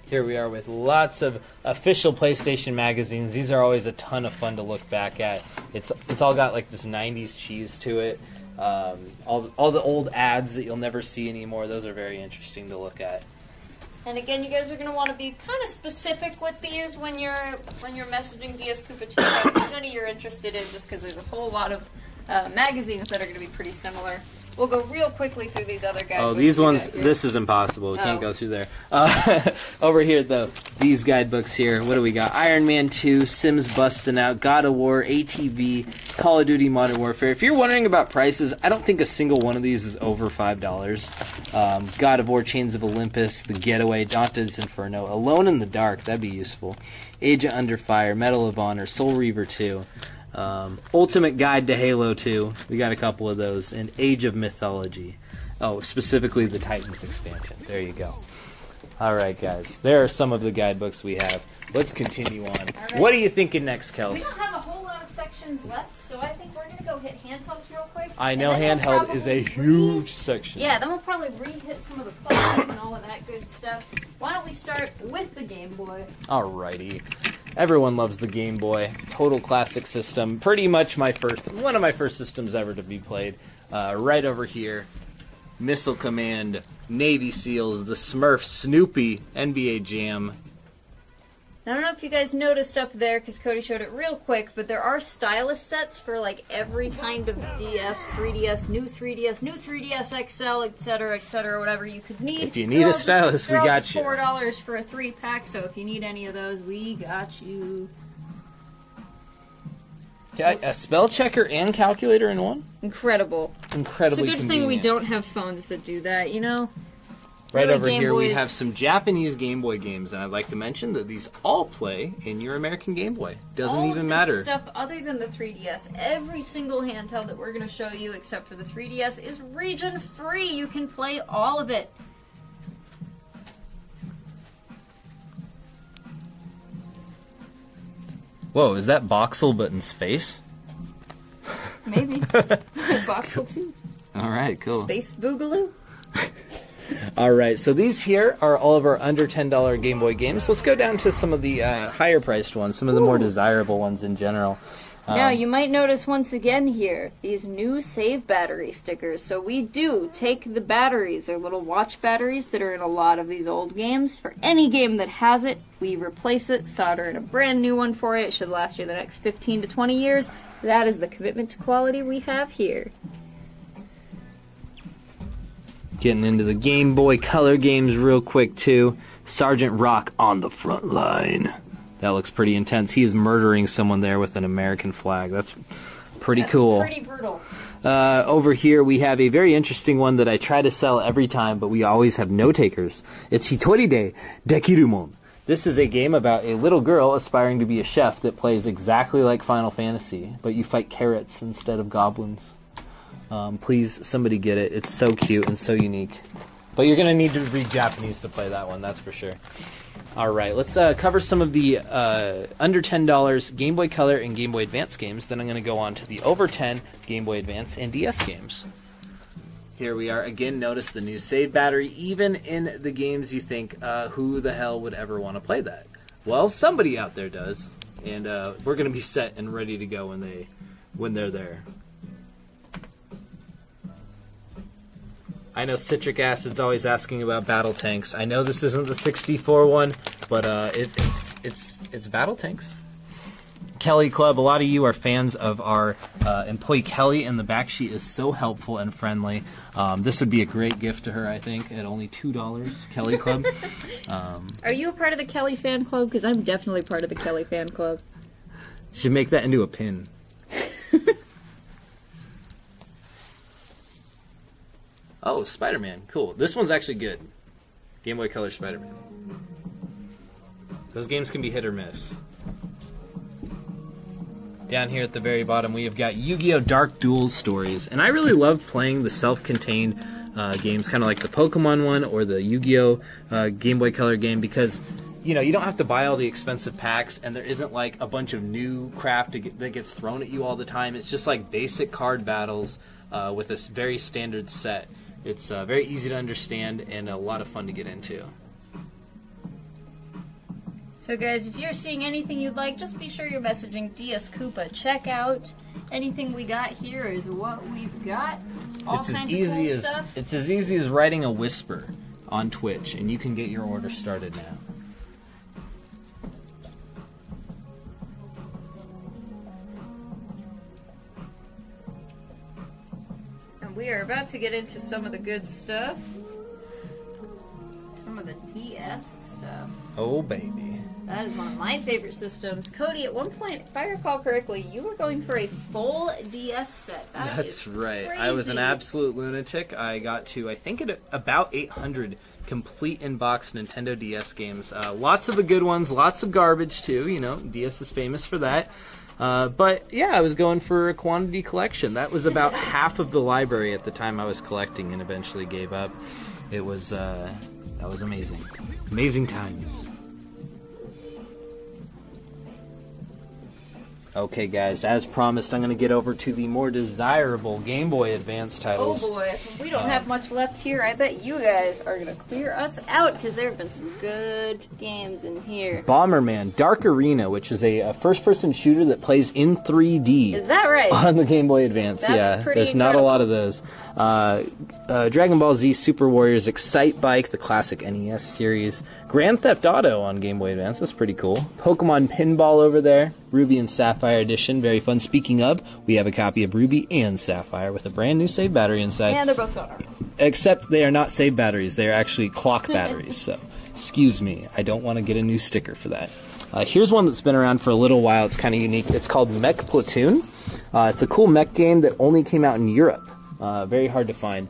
Here we are with lots of official PlayStation magazines. These are always a ton of fun to look back at. It's all got like this 90s cheese to it. All the old ads that you'll never see anymore, those are very interesting to look at. And again, you guys are going to want to be kind of specific with these when you're messaging DS Cupertino if there's any you're interested in, just because there's a whole lot of magazines that are going to be pretty similar. We'll go real quickly through these other guidebooks. Oh, these ones, this is impossible. We can't go through there. Over here, though, these guidebooks here. What do we got? Iron Man 2, Sims Bustin' Out, God of War, ATV, Call of Duty Modern Warfare. If you're wondering about prices, I don't think a single one of these is over $5. God of War, Chains of Olympus, The Getaway, Dante's Inferno, Alone in the Dark, that'd be useful. Age of Under Fire, Medal of Honor, Soul Reaver 2. Ultimate Guide to Halo 2. We got a couple of those. And Age of Mythology. Oh, specifically the Titans expansion. There you go. Alright, guys. There are some of the guidebooks we have. Let's continue on. Right. What are you thinking next, Kels? We don't have a whole lot of sections left, so I think we're going to go hit handhelds real quick. I know and then handheld we'll is a huge section. Yeah, then we'll probably re-hit some of the plugs and all of that good stuff. Why don't we start with the Game Boy? Alrighty. Everyone loves the Game Boy. Total classic system. Pretty much one of my first systems ever to be played. Right over here. Missile Command, Navy SEALs, the Smurfs, Snoopy, NBA Jam. I don't know if you guys noticed up there, because Cody showed it real quick, but there are stylus sets for like every kind of DS, 3DS, new 3DS XL, etc., whatever you could need. If you need a stylus, we got you. $4 for a 3-pack, so if you need any of those, we got you. Yeah, a spell checker and calculator in one? Incredible. Incredibly It's a good thing we convenient. don't have phones that do that, you know? Right Really, over Game here we Boys. have some Japanese Game Boy games, and I'd like to mention that these all play in your American Game Boy. Doesn't All even of this matter. Stuff other than the 3DS, every single handheld that we're going to show you, except for the 3DS, is region free. You can play all of it. Whoa, is that Boxel but in space? Maybe. Voxel 2. All right, cool. Space Boogaloo. All right, so these here are all of our under $10 Game Boy games. Let's go down to some of the higher priced ones, some of the more desirable ones in general. Now, you might notice once again here, these new save battery stickers. So we do take the batteries, they're little watch batteries that are in a lot of these old games. For any game that has it, we replace it, solder in a brand new one for it. It should last you the next 15 to 20 years. That is the commitment to quality we have here. Getting into the Game Boy Color games real quick, too. Sergeant Rock on the front line. That looks pretty intense. He is murdering someone there with an American flag. That's pretty cool. Pretty brutal. Over here, we have a very interesting one that I try to sell every time, but we always have no takers. It's Hitori de Dekirumon. This is a game about a little girl aspiring to be a chef that plays exactly like Final Fantasy, but you fight carrots instead of goblins. Please, somebody get it. It's so cute and so unique. But you're going to need to read Japanese to play that one, that's for sure. All right, let's cover some of the under $10 Game Boy Color and Game Boy Advance games. Then I'm going to go on to the over 10 Game Boy Advance and DS games. Here we are. Again, notice the new save battery. Even in the games you think, who the hell would ever want to play that? Well, somebody out there does. And we're going to be set and ready to go when they're there. I know Citric Acid's always asking about battle tanks. I know this isn't the 64 one, but it's battle tanks. Kelly Club, a lot of you are fans of our employee Kelly in the back. She is so helpful and friendly. This would be a great gift to her, I think, at only $2. Kelly Club. Are you a part of the Kelly fan club? Because I'm definitely part of the Kelly fan club. You should make that into a pin. Oh, Spider-Man. Cool. This one's actually good. Game Boy Color Spider-Man. Those games can be hit or miss. Down here at the very bottom, we have got Yu-Gi-Oh! Dark Duel Stories. And I really love playing the self-contained games, kind of like the Pokemon one or the Yu-Gi-Oh! Game Boy Color game, because you don't have to buy all the expensive packs, and there isn't like a bunch of new crap that gets thrown at you all the time. It's just like basic card battles with this very standard set. It's very easy to understand and a lot of fun to get into. So guys, if you're seeing anything you'd like, just be sure you're messaging DS Koopa. Check out anything we got here is what we've got. All kinds of cool stuff. It's as easy as writing a whisper on Twitch, and you can get your order started now. We are about to get into some of the good stuff. Some of the DS stuff. Oh, baby. That is one of my favorite systems. Cody, at one point, if I recall correctly, you were going for a full DS set. That's right. Crazy. I was an absolute lunatic. I got to, I think, at about 800 complete in-box Nintendo DS games. Lots of the good ones, lots of garbage, too. DS is famous for that. But yeah, I was going for a quantity collection. That was about half of the library at the time I was collecting, and eventually gave up. It was that was amazing, amazing times. Okay, guys, as promised, I'm going to get over to the more desirable Game Boy Advance titles. Oh boy, we don't have much left here. I bet you guys are going to clear us out because there have been some good games in here. Bomberman Dark Arena, which is a first-person shooter that plays in 3D. Is that right? On the Game Boy Advance, That's yeah. pretty There's not a incredible. lot of those. Dragon Ball Z Super Warriors Excite Bike, the classic NES series. Grand Theft Auto on Game Boy Advance, that's pretty cool. Pokemon Pinball over there. Ruby and Sapphire Edition, very fun. Speaking of, we have a copy of Ruby and Sapphire with a brand new save battery inside. And they're both gone. Except they are not save batteries, they are actually clock batteries, so excuse me, I don't want to get a new sticker for that. Here's one that's been around for a little while, it's kind of unique. It's called Mech Platoon. It's a cool mech game that only came out in Europe. Very hard to find.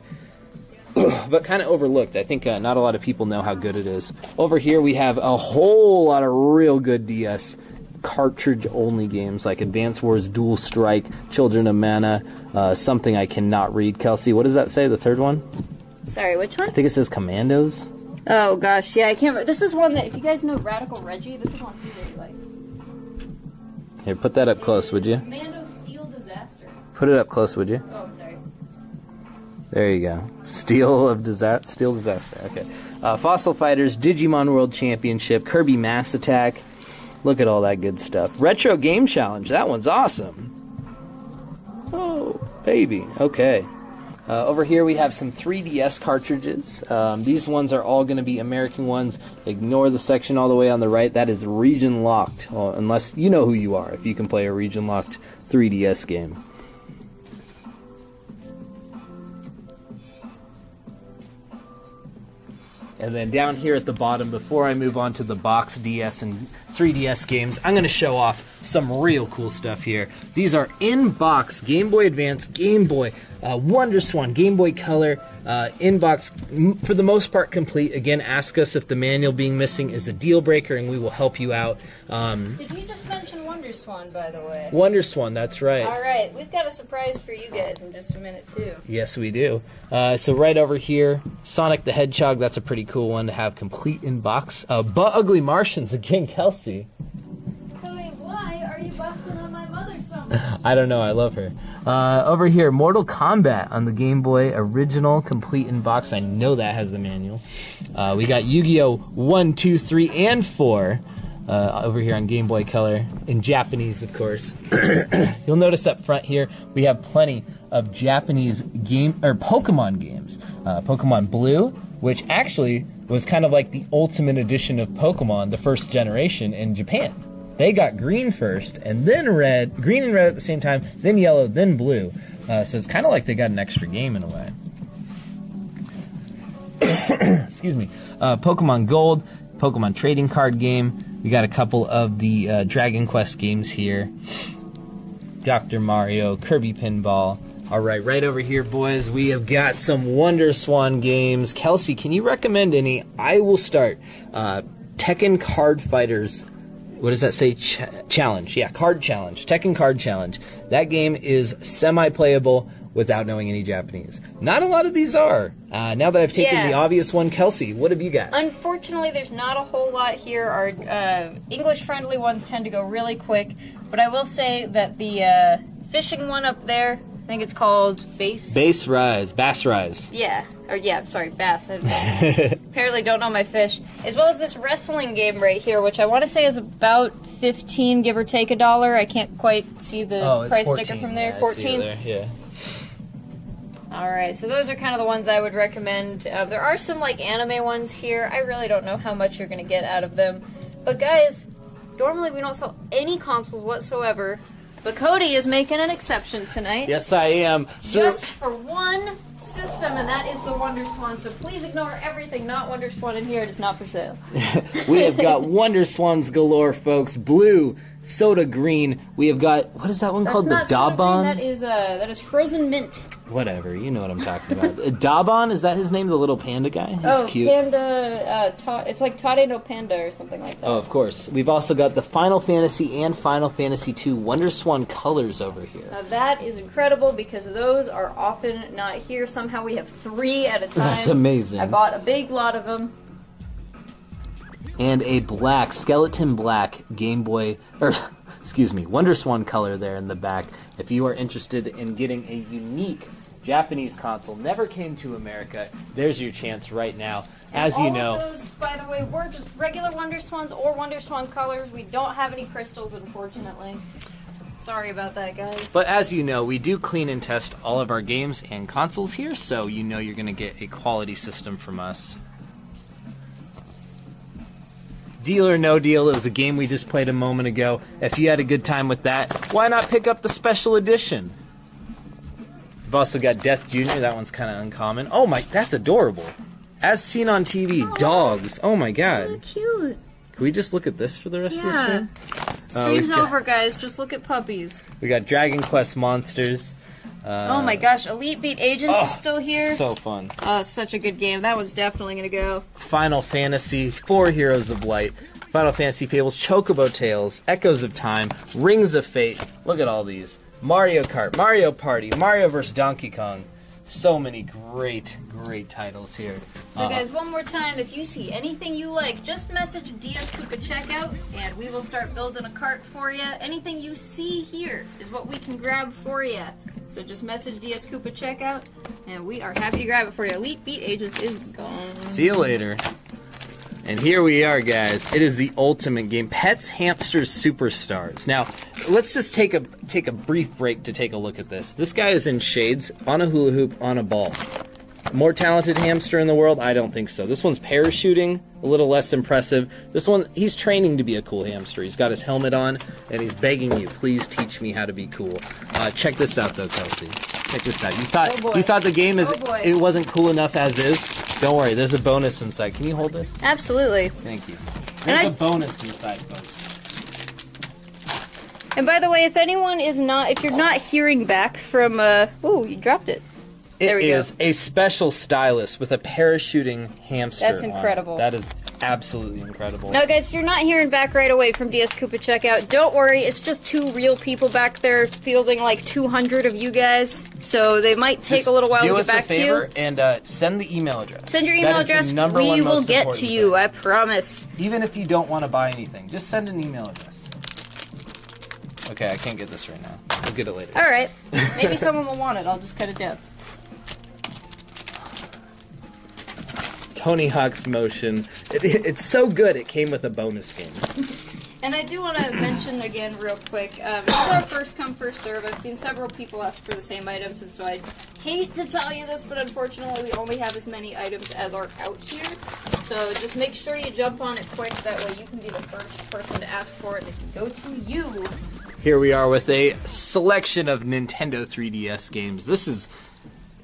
but kind of overlooked. I think not a lot of people know how good it is. Over here we have a whole lot of real good DS cartridge-only games like Advance Wars, Dual Strike, Children of Mana, something I cannot read. Kelsey, what does that say, the third one? Sorry, which one? I think it says Commandos. Oh gosh, yeah, I can't remember. This is one that, if you guys know Radical Reggie, this is one he really likes. Here, put that up close, would you? Commando Steel Disaster. Put it up close, would you? Oh, sorry. There you go. Steel Disaster. Okay. Fossil Fighters, Digimon World Championship, Kirby Mass Attack. Look at all that good stuff. Retro Game Challenge. That one's awesome. Oh, baby. Okay. Over here we have some 3DS cartridges. These ones are all going to be American ones. Ignore the section all the way on the right. That is region locked, unless you know who you are, if you can play a region locked 3DS game. And then down here at the bottom, before I move on to the box DS and 3DS games, I'm going to show off some real cool stuff here. These are in-box Game Boy Advance, Game Boy, WonderSwan, Game Boy Color, in-box, for the most part complete. Again, ask us if the manual being missing is a deal breaker, and we will help you out. Did you just mention WonderSwan, by the way? WonderSwan, that's right. All right, we've got a surprise for you guys in just a minute, too. Yes, we do. So right over here, Sonic the Hedgehog, that's a pretty cool one to have complete in-box. But Ugly Martians, again, Kelsey. Cody, why are you busting on my mother so much? I don't know, I love her. Over here, Mortal Kombat on the Game Boy, original, complete in box. I know that has the manual. We got Yu-Gi-Oh! 1, 2, 3, and 4 over here on Game Boy Color, in Japanese, of course. You'll notice up front here, we have plenty of Japanese Pokemon games. Pokemon Blue, which actually was kind of like the ultimate edition of Pokemon, the first generation in Japan. They got green first, and then red, green and red at the same time, then yellow, then blue. So it's kind of like they got an extra game in a way. Excuse me. Pokemon Gold, Pokemon trading card game. We got a couple of the Dragon Quest games here. Dr. Mario, Kirby Pinball. All right, right over here, boys, we have got some WonderSwan games. Kelsey, can you recommend any? I will start. Tekken Card Fighters. What does that say? Challenge. Yeah, Card Challenge. Tekken Card Challenge. That game is semi-playable without knowing any Japanese. Not a lot of these are. Now that I've taken the obvious one, Kelsey, what have you got? Unfortunately, there's not a whole lot here. Our English-friendly ones tend to go really quick, but I will say that the fishing one up there, I think it's called Bass Rise. Yeah. Sorry, Bass. Apparently don't know my fish. As well as this wrestling game right here, which I want to say is about $15, give or take $1. I can't quite see the price 14. sticker from there. Yeah, 14? there. Yeah. Alright, so those are kind of the ones I would recommend. There are some like anime ones here. I really don't know how much you're going to get out of them. But guys, normally we don't sell any consoles whatsoever. But Cody is making an exception tonight. Yes, I am. Just for one system, and that is the WonderSwan. So please ignore everything not WonderSwan in here. It is not for sale. We have got WonderSwans galore, folks. Blue, soda green. We have got, what is that one called? The Daban? That is Frozen Mint. Whatever, you know what I'm talking about. Daban, is that his name, the little panda guy? He's cute. Panda, it's like Tade no Panda or something like that. Oh, of course. We've also got the Final Fantasy and Final Fantasy II WonderSwan colors over here. Now that is incredible because those are often not here. Somehow we have 3 at a time. That's amazing. I bought a big lot of them. And a black, skeleton black Game Boy, WonderSwan color there in the back. If you are interested in getting a unique Japanese console, never came to America, there's your chance right now. As you know, all of those, by the way, were just regular WonderSwans or WonderSwan colors. We don't have any crystals, unfortunately. Sorry about that, guys. But as you know, we do clean and test all of our games and consoles here, so you know you're going to get a quality system from us. Deal or No Deal, it was a game we just played a moment ago. If you had a good time with that, why not pick up the special edition? We've also got Death Jr., that one's kind of uncommon. Oh my, that's adorable. As seen on TV, dogs. Oh my god. So cute. Can we just look at this for the rest of the stream? Stream's over, guys. Just look at puppies. We got Dragon Quest Monsters. Oh my gosh, Elite Beat Agents is still here. So fun. Oh, such a good game. That one's definitely going to go. Final Fantasy, 4 Heroes of Light, Final Fantasy Fables, Chocobo Tales, Echoes of Time, Rings of Fate. Look at all these. Mario Kart, Mario Party, Mario vs. Donkey Kong. So many great titles here. So guys, one more time, if you see anything you like, just message DS Koopa Checkout, and we will start building a cart for you. Anything you see here is what we can grab for you. So just message DS Koopa Checkout, and we are happy to grab it for you. Elite Beat Agents is gone. See you later. And here we are, guys. It is the ultimate game, Pets, Hamsters, Superstars. Now, let's just take a brief break to take a look at this. This guy is in shades, on a hula hoop, on a ball. More talented hamster in the world? I don't think so. This one's parachuting, a little less impressive. This one, he's training to be a cool hamster. He's got his helmet on, and he's begging you, please teach me how to be cool. Check this out, though, Kelsey. Check this out. You thought the game it wasn't cool enough as is? Don't worry, there's a bonus inside. Can you hold this? Absolutely. Thank you. There's a bonus inside, folks. And by the way, if you're not hearing back from, oh, you dropped it. There we It is a special stylus with a parachuting hamster. That's incredible. On it. That is absolutely incredible. Now, guys, if you're not hearing back right away from DS Koopa Checkout, don't worry. It's just 2 real people back there fielding like 200 of you guys. So they might take a little while to get back to you. Do us a favor and send the email address. Send your email address. We will get to you, I promise. Even if you don't want to buy anything, just send an email address. Okay, I can't get this right now. We'll get it later. All right. Maybe someone will want it. I'll just cut it down. Tony Hawk's Motion. It's so good, it came with a bonus game. And I do want to mention again real quick, it's our first come, first serve. I've seen several people ask for the same items, and so I hate to tell you this, but unfortunately we only have as many items as are out here. So just make sure you jump on it quick, that way you can be the first person to ask for it, and it can go to you. Here we are with a selection of Nintendo 3DS games. This is...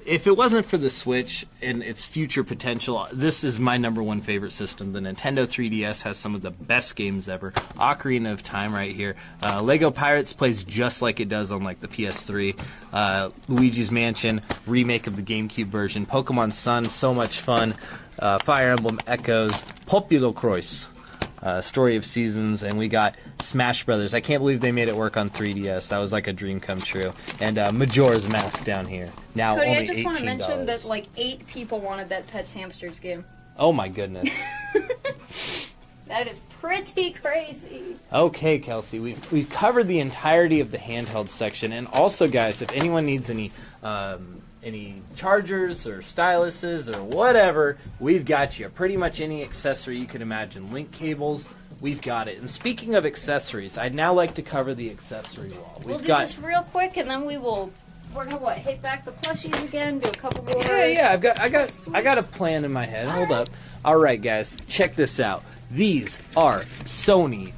If it wasn't for the Switch and its future potential, this is my #1 favorite system. The Nintendo 3DS has some of the best games ever. Ocarina of Time right here. Lego Pirates plays just like it does on like the PS3. Luigi's Mansion, remake of the GameCube version. Pokemon Sun, so much fun. Fire Emblem Echoes. Popular Croix. Story of Seasons, and we got Smash Brothers. I can't believe they made it work on 3DS. That was like a dream come true. And Majora's Mask down here. Now Cody, only I just want to $18. mention that like 8 people wanted that Pets Hamsters game. Oh my goodness. That is pretty crazy. Okay, Kelsey, we've covered the entirety of the handheld section, and also, guys, if anyone needs any chargers or styluses or whatever, we've got you. Pretty much any accessory you could imagine. Link cables, we've got it. And speaking of accessories, I'd now like to cover the accessory wall. We'll do this real quick, and then we're gonna hit back the plushies again, do a couple more. Yeah. I got a plan in my head. Hold up. All right, guys, check this out. These are Sony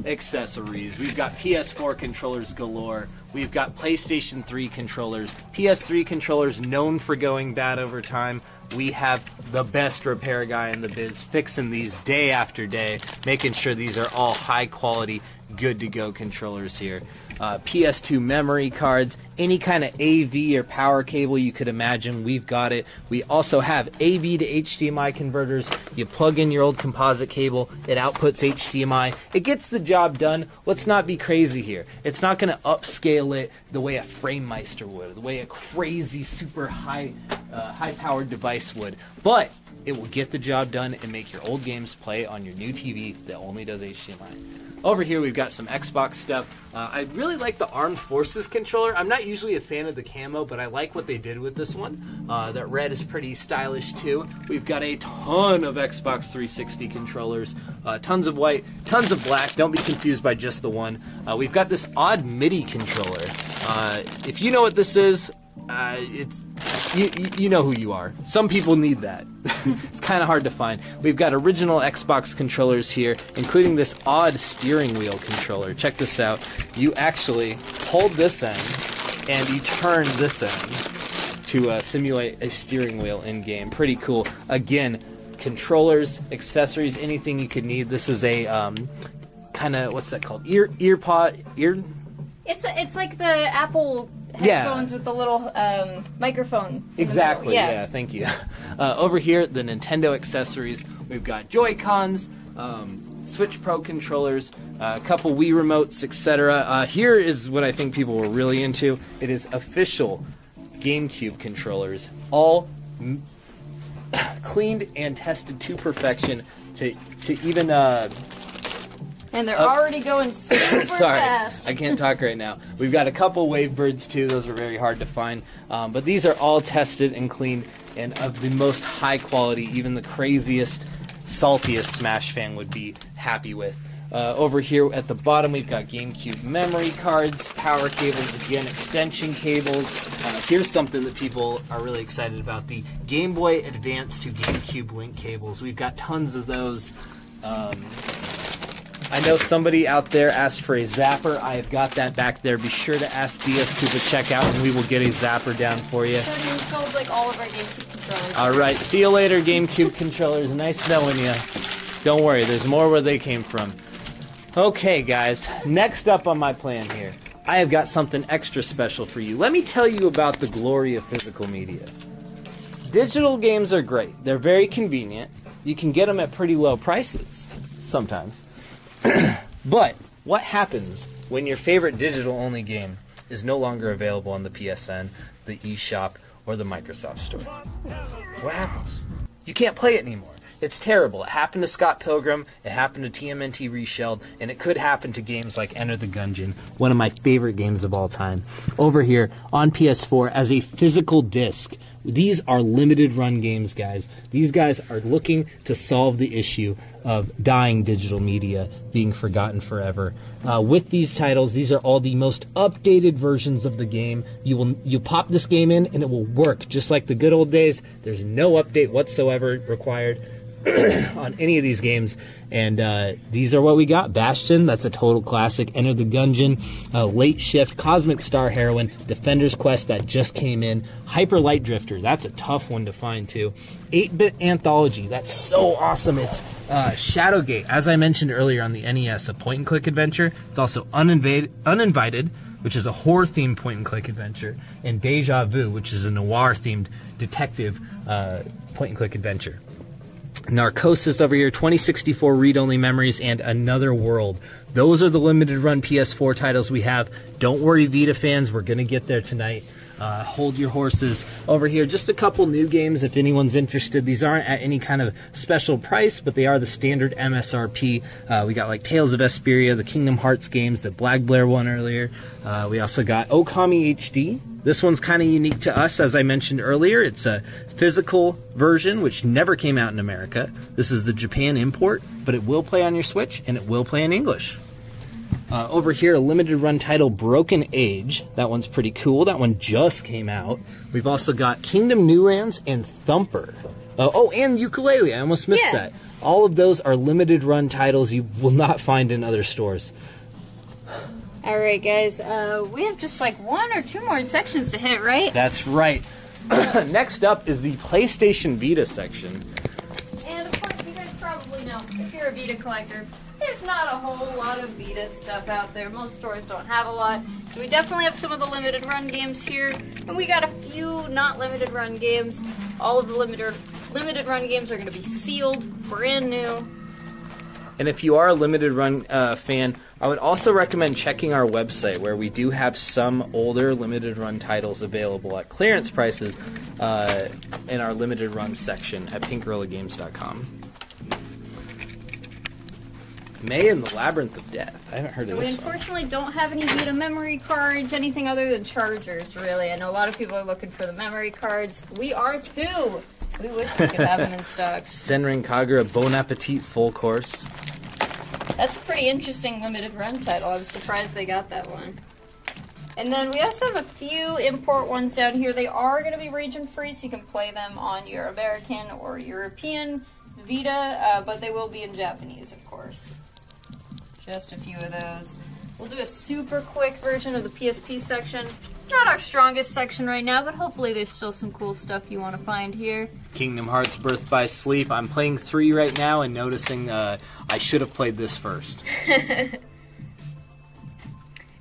accessories. We've got PS4 controllers galore. We've got PlayStation 3 controllers. PS3 controllers known for going bad over time. We have the best repair guy in the biz fixing these day after day, making sure these are all high quality, good to go controllers here. PS2 memory cards, any kind of AV or power cable you could imagine, we've got it. We also have AV to HDMI converters. You plug in your old composite cable, it outputs HDMI. It gets the job done. Let's not be crazy here. It's not going to upscale it the way a FrameMeister would, the way a crazy, super high-powered device would. But it will get the job done and make your old games play on your new TV that only does HDMI. Over here we've got some Xbox stuff. I really like the Armed Forces controller. I'm not usually a fan of the camo, but I like what they did with this one. That red is pretty stylish too. We've got a ton of Xbox 360 controllers. Tons of white, tons of black. Don't be confused by just the one. We've got this odd MIDI controller. If you know what this is, you know who you are. Some people need that. It's kind of hard to find. We've got original Xbox controllers here, including this odd steering wheel controller. Check this out. You actually hold this end, and you turn this end to simulate a steering wheel in-game. Pretty cool. Again, controllers, accessories, anything you could need. This is a kind of, what's that called? Earpod? It's like the Apple headphones with the little microphone. in the Exactly, middle. yeah, thank you. Over here, the Nintendo accessories. We've got Joy-Cons, Switch Pro controllers, a couple Wii remotes, etc. Here is what I think people were really into. It is official GameCube controllers, all cleaned and tested to perfection to even... And they're already going super Sorry, fast. I can't talk right now. We've got a couple Wavebirds too. Those are very hard to find. But these are all tested and cleaned and of the most high quality. Even the craziest, saltiest Smash fan would be happy with. Over here at the bottom, we've got GameCube memory cards, power cables, again, extension cables. Here's something that people are really excited about, the Game Boy Advance to GameCube link cables. We've got tons of those. I know somebody out there asked for a zapper. I have got that back there. Be sure to ask DS to check out, and we will get a zapper down for you. So we sold like all of our GameCube controllers. All right, see you later, GameCube controllers. Nice knowing you. Don't worry, there's more where they came from. Okay, guys, next up on my plan here, I have got something extra special for you. Let me tell you about the glory of physical media. Digital games are great. They're very convenient. You can get them at pretty low prices, sometimes. But what happens when your favorite digital-only game is no longer available on the PSN, the eShop, or the Microsoft Store? What happens? You can't play it anymore. It's terrible. It happened to Scott Pilgrim, it happened to TMNT Reshelled, and it could happen to games like Enter the Gungeon, one of my favorite games of all time. Over here on PS4 as a physical disc. These are limited run games, guys. These guys are looking to solve the issue of dying digital media being forgotten forever. With these titles, these are all the most updated versions of the game. You pop this game in and it will work just like the good old days. There's no update whatsoever required on any of these games, and these are what we got. Bastion, that's a total classic. Enter the Gungeon, Late Shift, Cosmic Star Heroine, Defender's Quest that just came in, Hyper Light Drifter, that's a tough one to find too. 8-Bit Anthology, that's so awesome. It's Shadowgate, as I mentioned earlier on the NES, a point-and-click adventure. It's also Uninvited, which is a horror-themed point-and-click adventure, and Deja Vu, which is a noir-themed detective point-and-click adventure. Narcosis over here, 2064 read-only memories, and Another World. Those are the limited run PS4 titles we have. Don't worry, Vita fans, we're going to get there tonight. Hold your horses. Over here, just a couple new games if anyone's interested. These aren't at any kind of special price, but they are the standard MSRP. We got like Tales of Vesperia, the Kingdom Hearts games, the Black Blair one earlier. We also got Okami HD. This one's kind of unique to us, as I mentioned earlier. It's a physical version, which never came out in America. This is the Japan import, but it will play on your Switch, and it will play in English. Over here, a limited run title, Broken Age. That one's pretty cool. That one just came out. We've also got Kingdom Newlands and Thumper. And Yooka-Laylee. I almost missed that. All of those are limited run titles you will not find in other stores. Alright, guys, we have just like one or two more sections to hit, right? That's right. Next up is the PlayStation Vita section. And of course, you guys probably know, if you're a Vita collector, there's not a whole lot of Vita stuff out there. Most stores don't have a lot. So we definitely have some of the limited run games here. And we got a few not limited run games. All of the limited run games are going to be sealed, brand new. And if you are a limited run fan, I would also recommend checking our website, where we do have some older limited run titles available at clearance prices in our limited run section at pinkgorillagames.com. May and the Labyrinth of Death. I haven't heard of We this one. unfortunately don't have any Vita memory cards, anything other than chargers, really. I know a lot of people are looking for the memory cards. We are too! We wish we could have them in stock. Senran Kagura Bon Appetit Full Course. That's a pretty interesting limited run title. I was surprised they got that one. And then we also have a few import ones down here. They are going to be region free, so you can play them on your American or European Vita, but they will be in Japanese, of course. Just a few of those. We'll do a super quick version of the PSP section. Not our strongest section right now, but hopefully there's still some cool stuff you want to find here. Kingdom Hearts Birth by Sleep. I'm playing 3 right now and noticing I should have played this first.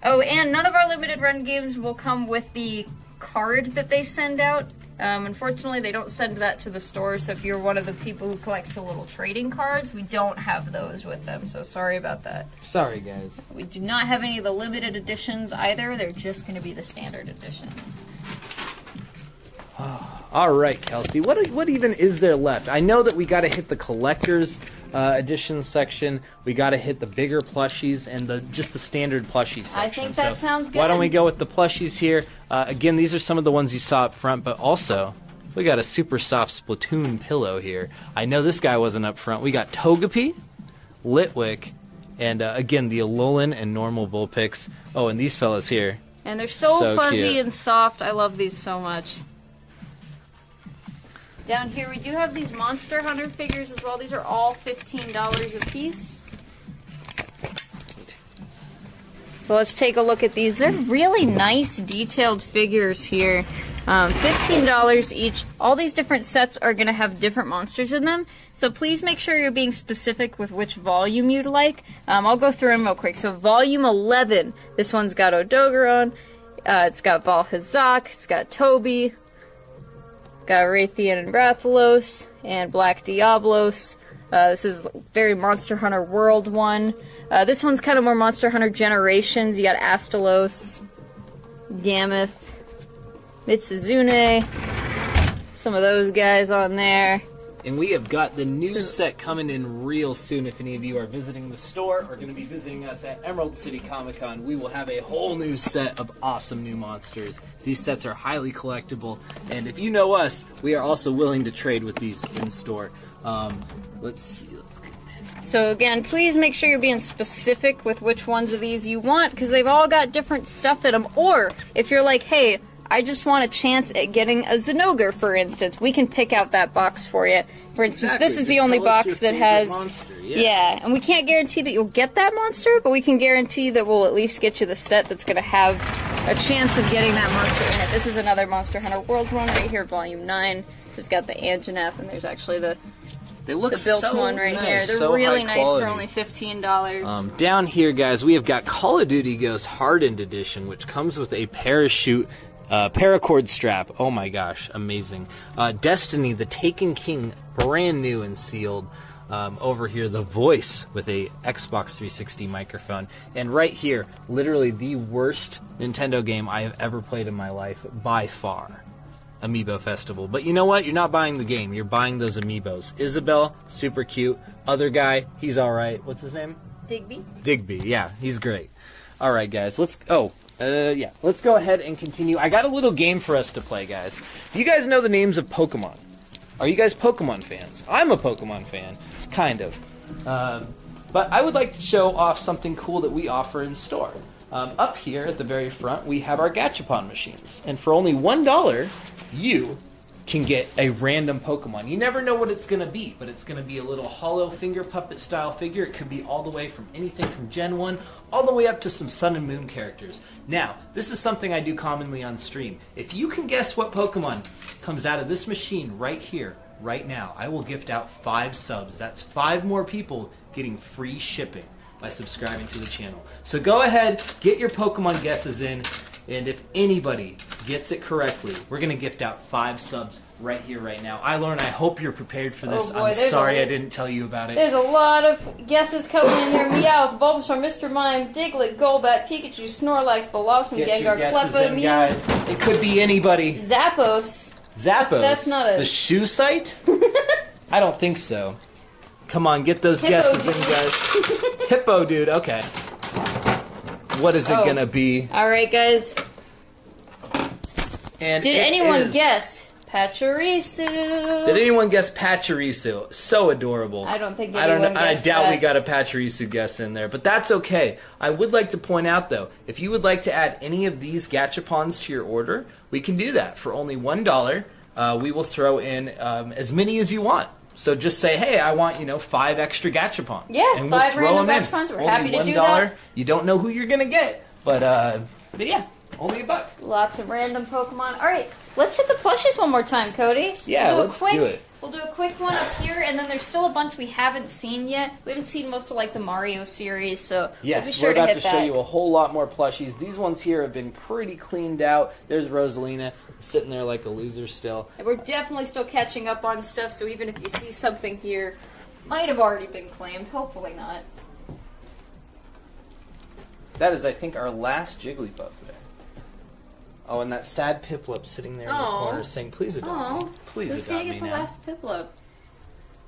Oh, and none of our limited run games will come with the card that they send out. Unfortunately, they don't send that to the store, so if you're one of the people who collects the little trading cards, we don't have those with them, so sorry about that. Sorry, guys. We do not have any of the limited editions either. They're just going to be the standard edition. All right, Kelsey. What even is there left? I know that we got to hit the collector's edition section. We got to hit the bigger plushies and just the standard plushie section. I think that sounds good. Why don't we go with the plushies here? Again, these are some of the ones you saw up front, but also we got a super soft Splatoon pillow here. I know this guy wasn't up front. We got Togepi, Litwick, and again the Alolan and normal Vulpix. Oh, and these fellas here. And they're so fuzzy cute and soft. I love these so much. Down here we do have these Monster Hunter figures as well. These are all $15 a piece. So let's take a look at these. They're really nice detailed figures here. $15 each. All these different sets are going to have different monsters in them. So please make sure you're being specific with which volume you'd like. I'll go through them real quick. So volume 11, this one's got Odogaron. It's got Valhazak. It's got Toby. Got Raytheon and Rathalos, and Black Diablos. This is very Monster Hunter World one. This one's kind of more Monster Hunter Generations. You got Astalos, Gammoth, Mitsuzune, some of those guys on there. And we have got the new set coming in real soon. If any of you are visiting the store or going to be visiting us at Emerald City Comic Con, we will have a whole new set of awesome new monsters. These sets are highly collectible, and if you know us, we are also willing to trade with these in store. Let's see. So again, please make sure you're being specific with which ones of these you want, because they've all got different stuff in them. Or if you're like, hey, I just want a chance at getting a Zinogre, for instance, we can pick out that box for you. For instance, Exactly. this is Just the only tell us box your that favorite has... monster, yeah, and we can't guarantee that you'll get that monster, but we can guarantee that we'll at least get you the set that's going to have a chance of getting that monster in it. This is another Monster Hunter World one right here, Volume 9. This has got the Anjanath, and there's actually the They look built so one right nice, here. They're so really high nice quality. for only $15. Down here, guys, we have got Call of Duty Ghosts Hardened Edition, which comes with a parachute paracord strap. Oh my gosh, amazing. Destiny, the Taken King, brand new and sealed. Over here, The Voice with a Xbox 360 microphone. And right here, literally the worst Nintendo game I have ever played in my life, by far. Amiibo Festival. But you know what? You're not buying the game. You're buying those amiibos. Isabel, super cute. Other guy, he's alright. What's his name? Digby, yeah, he's great. Alright, guys, let's go ahead and continue. I got a little game for us to play, guys. Do you guys know the names of Pokemon? Are you guys Pokemon fans? I'm a Pokemon fan, kind of. But I would like to show off something cool that we offer in store. Up here at the very front, we have our Gachapon machines. And for only $1, you can get a random Pokemon. You never know what it's going to be, but it's going to be a little hollow finger puppet style figure. It could be all the way from anything from Gen 1 all the way up to some Sun and Moon characters. Now, this is something I do commonly on stream. If you can guess what Pokemon comes out of this machine right here, right now, I will gift out 5 subs. That's 5 more people getting free shipping by subscribing to the channel. So go ahead, get your Pokemon guesses in, and if anybody gets it correctly, we're going to gift out 5 subs right here, right now. I hope you're prepared for this. Oh boy, I'm sorry I didn't tell you about it. There's a lot of guesses coming in here. Meowth, Bulbasaur, Mr. Mime, Diglett, Golbat, Pikachu, Snorlax, Blossom, Get your Gengar, guesses Cleffa, in, Mew, guys. It could be anybody. Zappos. Zappos? That's not a... The shoe site? I don't think so. Come on, get those Hippo guesses dude. in, guys. Hippo dude, okay. What is it Oh. gonna be? Alright, guys. And Did it anyone is- guess Pachirisu? Did anyone guess Pachirisu? So adorable. I don't think I don't anyone know. I guessed doubt that. we got a Pachirisu guess in there, but that's okay. I would like to point out, though, if you would like to add any of these Gachapons to your order, we can do that for only $1. We will throw in as many as you want. So just say, hey, I want 5 extra Gachapons. Yeah, and 5 we'll throw random them in. Gachapons. We're Only happy to do $1. that. You don't know who you're gonna get, but yeah. Only $1. Lots of random Pokemon. All right, let's hit the plushies one more time, Cody. Yeah, We'll let's do it. We'll do a quick one up here, and then there's still a bunch we haven't seen yet. We haven't seen most of like the Mario series, so Yes, we'll be sure we're about to to hit show that. you a whole lot more plushies. These ones here have been pretty cleaned out. There's Rosalina sitting there like a loser still. And we're definitely still catching up on stuff, so even if you see something here, might have already been claimed. Hopefully not. That is, I think, our last Jigglypuff there. Oh, and that sad Piplup sitting there in the Aw. corner saying, please adopt me. Oh, Please who's adopt gonna me get the now. last Piplup?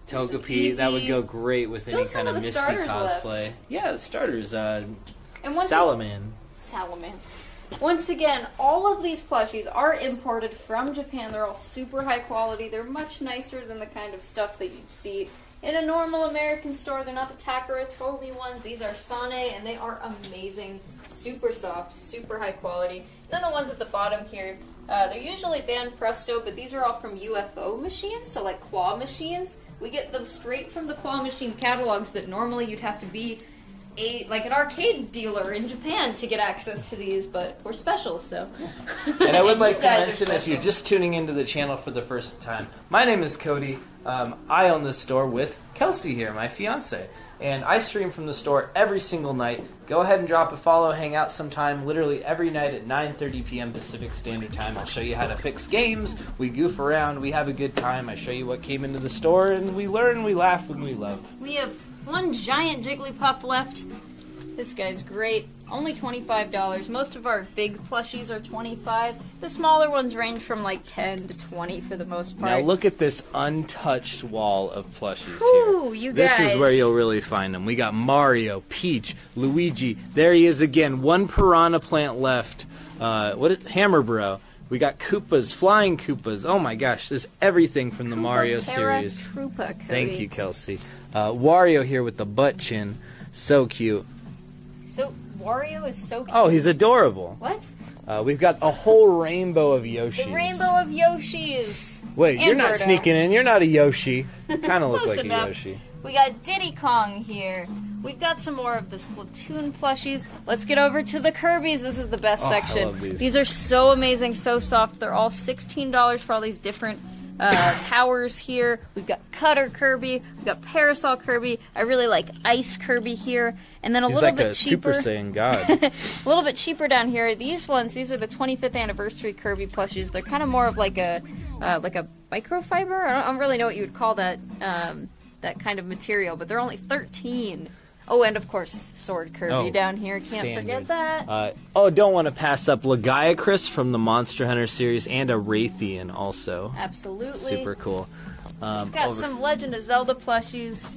Togepi, that would go great with Still any some kind of of the Misty starters cosplay. left. Yeah, the starters. And once Salaman. Salaman. Once again, all of these plushies are imported from Japan. They're all super high quality. They're much nicer than the kind of stuff that you'd see in a normal American store. They're not the Takara Tomy ones. These are Sane, and they are amazing. Super soft, super high quality. Then the ones at the bottom here, they're usually Ban Presto, but these are all from UFO machines, so like claw machines. We get them straight from the claw machine catalogs that normally you'd have to be like an arcade dealer in Japan to get access to these, but we're special, so. And I would like You to guys are mention, if you're special. just tuning into the channel for the first time, my name is Cody. I own this store with Kelsey here, my fiance. And I stream from the store every single night. Go ahead and drop a follow, hang out sometime, literally every night at 9:30 p.m. Pacific Standard Time. I'll show you how to fix games, we goof around, we have a good time, I show you what came into the store, and we learn, we laugh, and we love. We have one giant Jigglypuff left. This guy's great. Only $25. Most of our big plushies are $25. The smaller ones range from like $10 to $20 for the most part. Now look at this untouched wall of plushies Ooh, here. you This guys. is where you'll really find them. We got Mario, Peach, Luigi. There he is again. One Piranha Plant left. What is Hammerbro? We got Koopas, Flying Koopas. Oh my gosh, there's everything from the Mario series. Troopa, Cody. Thank you, Kelsey. Wario here with the butt chin. So cute. So, Wario is so cute. Oh, he's adorable. What? We've got a whole rainbow of Yoshis. The rainbow of Yoshis. Wait, And you're not Birdo. sneaking in. You're not a Yoshi. Kind of look Close like enough. a Yoshi. We got Diddy Kong here. We've got some more of the Splatoon plushies. Let's get over to the Kirby's. This is the best Oh, I section. love these. are so amazing, so soft. They're all $16 for all these different powers here. We've got Cutter Kirby. We've got Parasol Kirby. I really like Ice Kirby here. And then a He's little like bit a cheaper. Super Saiyan god. A little bit cheaper down here. These are the 25th anniversary Kirby plushies. They're kind of more of like a microfiber. I don't really know what you would call that that kind of material, but they're only $13. Oh, and of course, Sword Kirby Oh, down here. Can't standard. forget that. Don't want to pass up Lagiacrus from the Monster Hunter series and a Raytheon also. Absolutely. Super cool. Got some Legend of Zelda plushies.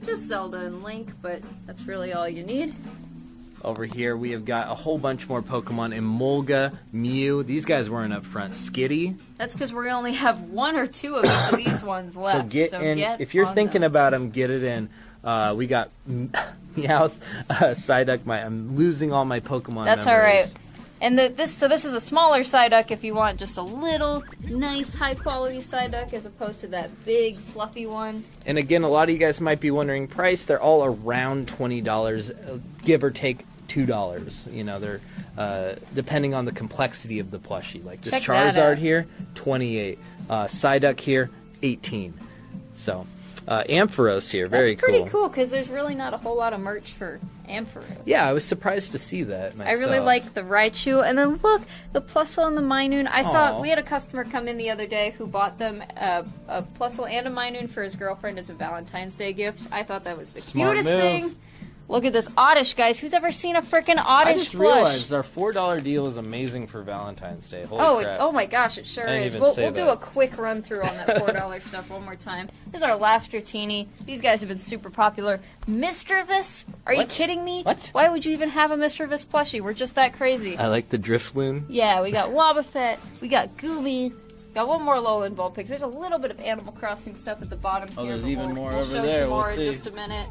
Just Zelda and Link, but that's really all you need. Over here we have got a whole bunch more Pokemon. Emolga, Mew. These guys weren't up front. Skitty. That's because we only have one or two of each of these ones left. So get in. If you're on thinking them. about them, get it in. We got Meowth, Psyduck. I'm losing all my Pokemon. That's memories. all right. And this is a smaller Psyduck if you want just a little nice high quality Psyduck as opposed to that big fluffy one. And again, a lot of you guys might be wondering price. They're all around $20, give or take $2. You know, they're depending on the complexity of the plushie. Like this Check that Charizard out. here, 28. Psyduck here, 18. So, Ampharos here, very That's pretty cool because there's really not a whole lot of merch for Ampharos. Yeah, I was surprised to see that I myself. really like the Raichu, and then look, the Plusle and the Minun. I saw Aw. we had a customer come in the other day who bought them a Plusle and a Minun for his girlfriend as a Valentine's Day gift. I thought that was the Smart cutest move. thing. Look at this Oddish, guys. Who's ever seen a freaking I Oddish just plush? realized our $4 deal is amazing for Valentine's Day. Holy crap. Oh my gosh, it sure I didn't is. even We'll say do that. a quick run through on that $4 stuff one more time. This is our last Dratini. These guys have been super popular. Misdreavus? Are you What? kidding me? What? Why would you even have a Misdreavus plushie? We're just that crazy. I like the Drifloon. Yeah, we got Wobbuffet, we got Goomy, got one more Alolan Vulpix. There's a little bit of Animal Crossing stuff at the bottom Oh, here. there's but even we'll, more we'll over show there. some We'll more see. in just a minute.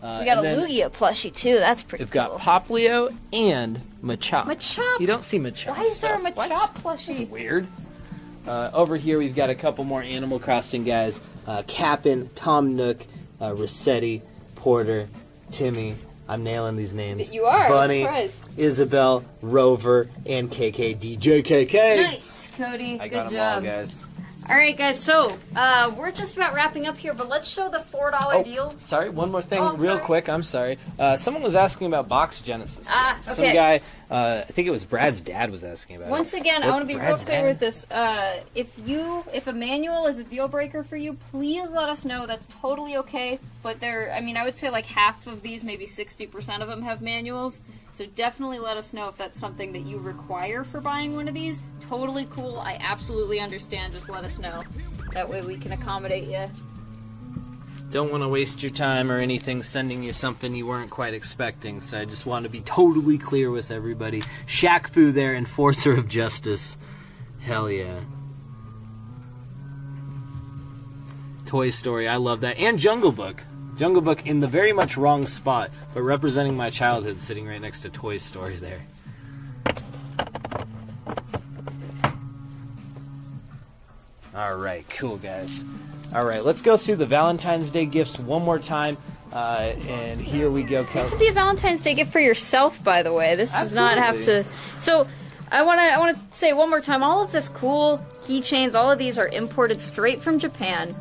We got and a then Lugia plushie too. That's pretty We've cool. got Poplio and Machop. Machop. You don't see Machop. Why is there a stuff. Machop What? plushie? That's weird. Over here we've got a couple more Animal Crossing guys. Cap'n, Tom Nook, Rossetti, Porter, Timmy, I'm nailing these names. You are. Bunny, Surprised. Isabel, Rover, and KKDJKK. Nice, Cody. I Good got them job. all, guys. All right, guys. So we're just about wrapping up here, but let's show the $4 deal. Sorry, one more thing, Oh, real sorry. quick. I'm sorry. Someone was asking about Box Genesis. Ah, Some okay. guy, I think it was Brad's dad, was asking about Once it. again, I What, want to be real Brad's clear dad? with this. If a manual is a deal breaker for you, please let us know. That's totally okay. But I would say like half of these, maybe 60% of them have manuals. So definitely let us know if that's something that you require for buying one of these. Totally cool. I absolutely understand. Just let us know. That way we can accommodate you. Don't want to waste your time or anything sending you something you weren't quite expecting, so I just want to be totally clear with everybody. Shaq Fu there, Enforcer of Justice. Hell yeah. Toy Story, I love that. And Jungle Book. Jungle Book in the very much wrong spot, but representing my childhood, sitting right next to Toy Story there. Alright, cool guys. Alright, let's go through the Valentine's Day gifts one more time. And here we go, It could Kelsey. be a Valentine's Day gift for yourself, by the way. This does not have to. So, I want to say one more time. All of this cool keychains, all of these are imported straight from Japan.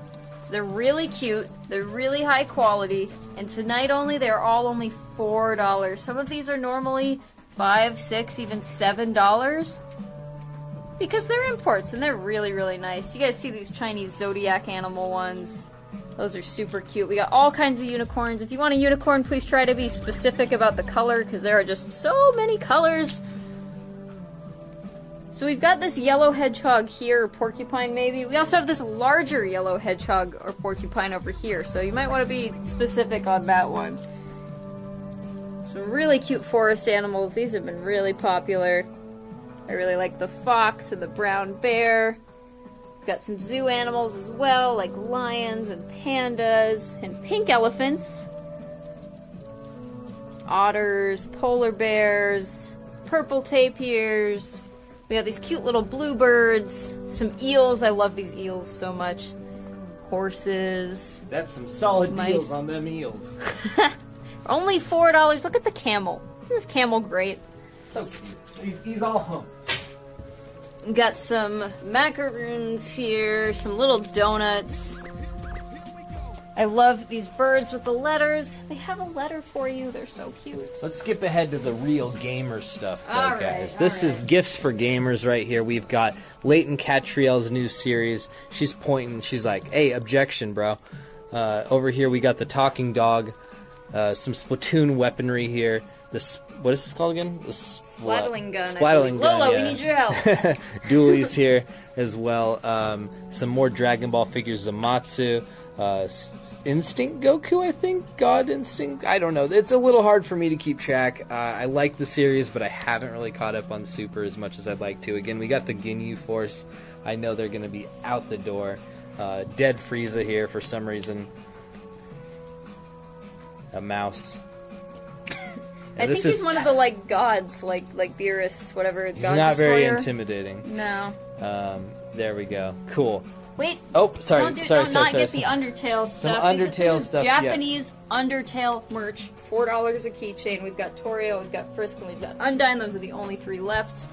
So they're really cute. They're really high quality. And tonight only, they're all only $4. Some of these are normally $5, $6, even $7. Because they're imports and they're really, really nice. You guys see these Chinese zodiac animal ones. Those are super cute. We got all kinds of unicorns. If you want a unicorn, please try to be specific about the color because there are just so many colors. So we've got this yellow hedgehog here, or porcupine maybe. We also have this larger yellow hedgehog or porcupine over here. So you might want to be specific on that one. Some really cute forest animals. These have been really popular. I really like the fox and the brown bear. We've got some zoo animals as well, like lions and pandas and pink elephants. Otters, polar bears, purple tapirs. We have these cute little bluebirds, some eels. I love these eels so much. Horses. That's some solid Mice. deals on them eels. Only $4. Look at the camel. Isn't this camel great? So cute. He's all humped. We got some macaroons here, some little donuts. I love these birds with the letters. They have a letter for you. They're so cute. Let's skip ahead to the real gamer stuff, though, All right, guys. all This is right. gifts for gamers right here. We've got Leighton Catriel's new series. She's pointing. She's like, "Hey, objection, bro." Over here, we got the talking dog. Some Splatoon weaponry here. What is this called again? The Splattling gun. I Splattling believe. gun. Lolo, yeah. we need your help. Dualies here as well. Some more Dragon Ball figures. Zamatsu. Instinct Goku, I think? God Instinct? I don't know. It's a little hard for me to keep track. I like the series, but I haven't really caught up on Super as much as I'd like to. Again, we got the Ginyu Force. I know they're going to be out the door. Dead Frieza here for some reason. A mouse. I think he's one of the gods, like Beerus, whatever. He's God not very Destroyer. intimidating. No. There we go. Cool. Wait. Oh, sorry. Don't sorry. get the Undertale stuff. Undertale this is stuff, yes. Japanese Undertale merch. $4 a keychain. We've got Torio, we've got Frisk, and we've got Undyne. Those are the only 3 left.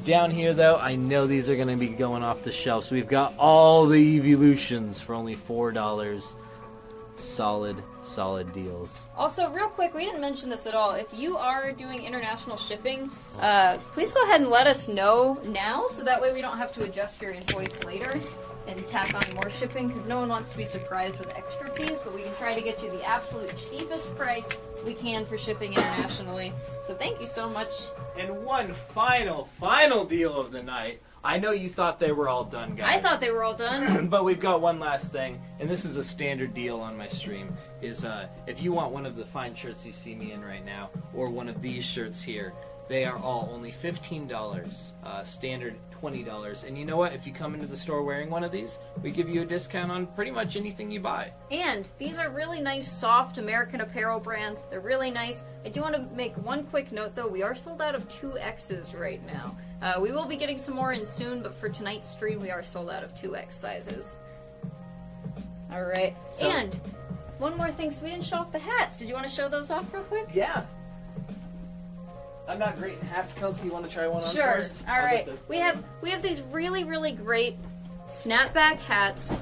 Down here, though, I know these are going to be going off the shelf. So we've got all the Evolutions for only $4. Solid deals. Also, real quick, we didn't mention this at all. If you are doing international shipping, please go ahead and let us know now, so that way we don't have to adjust your invoice later and tack on more shipping, because no one wants to be surprised with extra fees, but we can try to get you the absolute cheapest price we can for shipping internationally. So thank you so much. And one final deal of the night. I know you thought they were all done, guys. I thought they were all done. But we've got one last thing, and this is a standard deal on my stream, is if you want one of the fine shirts you see me in right now, or one of these shirts here, they are all only $15, standard $20. And you know what? If you come into the store wearing one of these, we give you a discount on pretty much anything you buy. And these are really nice, soft American Apparel brands. They're really nice. I do want to make one quick note, though. We are sold out of 2Xs right now. We will be getting some more in soon, but for tonight's stream, we are sold out of 2X sizes. All right. So- And one more thing, so we didn't show off the hats. Did you want to show those off real quick? Yeah. I'm not great in hats, Kelsey. You want to try one on Sure. first? All right. We have these really, really great snapback hats.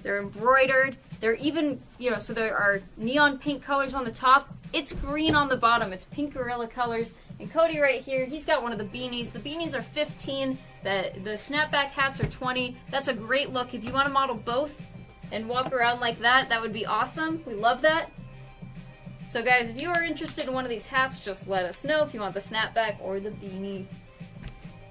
They're embroidered. They're even, so there are neon pink colors on the top. It's green on the bottom. It's pink gorilla colors. And Cody right here, he's got one of the beanies. The beanies are 15. The snapback hats are 20. That's a great look. If you want to model both and walk around like that, that would be awesome. We love that. So guys, if you are interested in one of these hats, just let us know if you want the snapback or the beanie.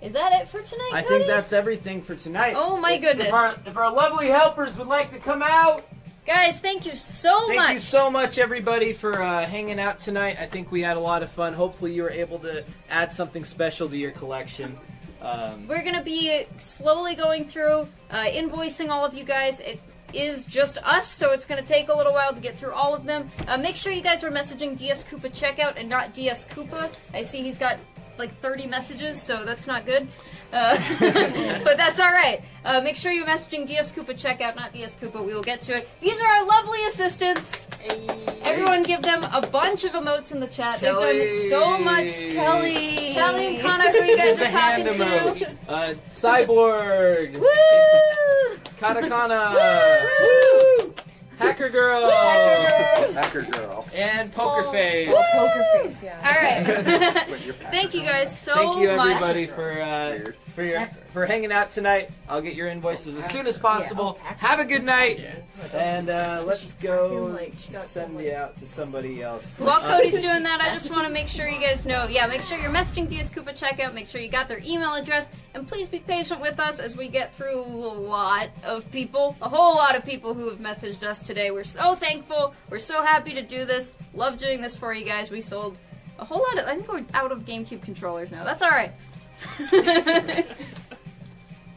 Is that it for tonight, I Cody? think that's everything for tonight. Oh my goodness. If our lovely helpers would like to come out. Guys, thank you so much. Thank you so much, everybody, for hanging out tonight. I think we had a lot of fun. Hopefully you were able to add something special to your collection. We're going to be slowly going through, invoicing all of you guys. It is just us, so it's going to take a little while to get through all of them. Make sure you guys are messaging DS Koopa Checkout and not DS Koopa. I see he's got like 30 messages, so that's not good. But that's alright. Make sure you're messaging DS Koopa Checkout, not DS Koopa. We will get to it. These are our lovely assistants. Everyone give them a bunch of emotes in the chat. Kelly. They've done so much. Kelly and Connor, who you guys The are hand talking to. emote. Cyborg. Woo! Katakana. Woo! Hacker Girl. Hacker Girl. And Poker Face. Poker face, yeah. Alright. Thank you guys so much. Thank you, everybody, for hanging out tonight. I'll get your invoices as soon as possible. Have a good night. And let's go send you out to somebody else. While Cody's doing that, I just want to make sure you guys know, make sure you're messaging DS Koopa Checkout, make sure you got their email address, and please be patient with us as we get through a lot of people, a whole lot of people who have messaged us today. We're so thankful, we're so happy to do this, love doing this for you guys. We sold a whole lot of, I think we're out of GameCube controllers now, that's alright.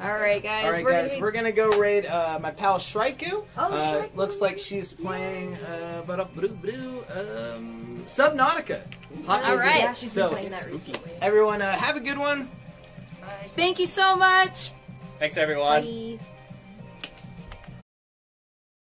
Alright guys, We're gonna go raid my pal Shraiku. Shraiku. Looks like she's playing Subnautica. Alright. Yeah, she's been So, playing that recently. Everyone, have a good one. Thank you so much! Thanks, everyone. Bye.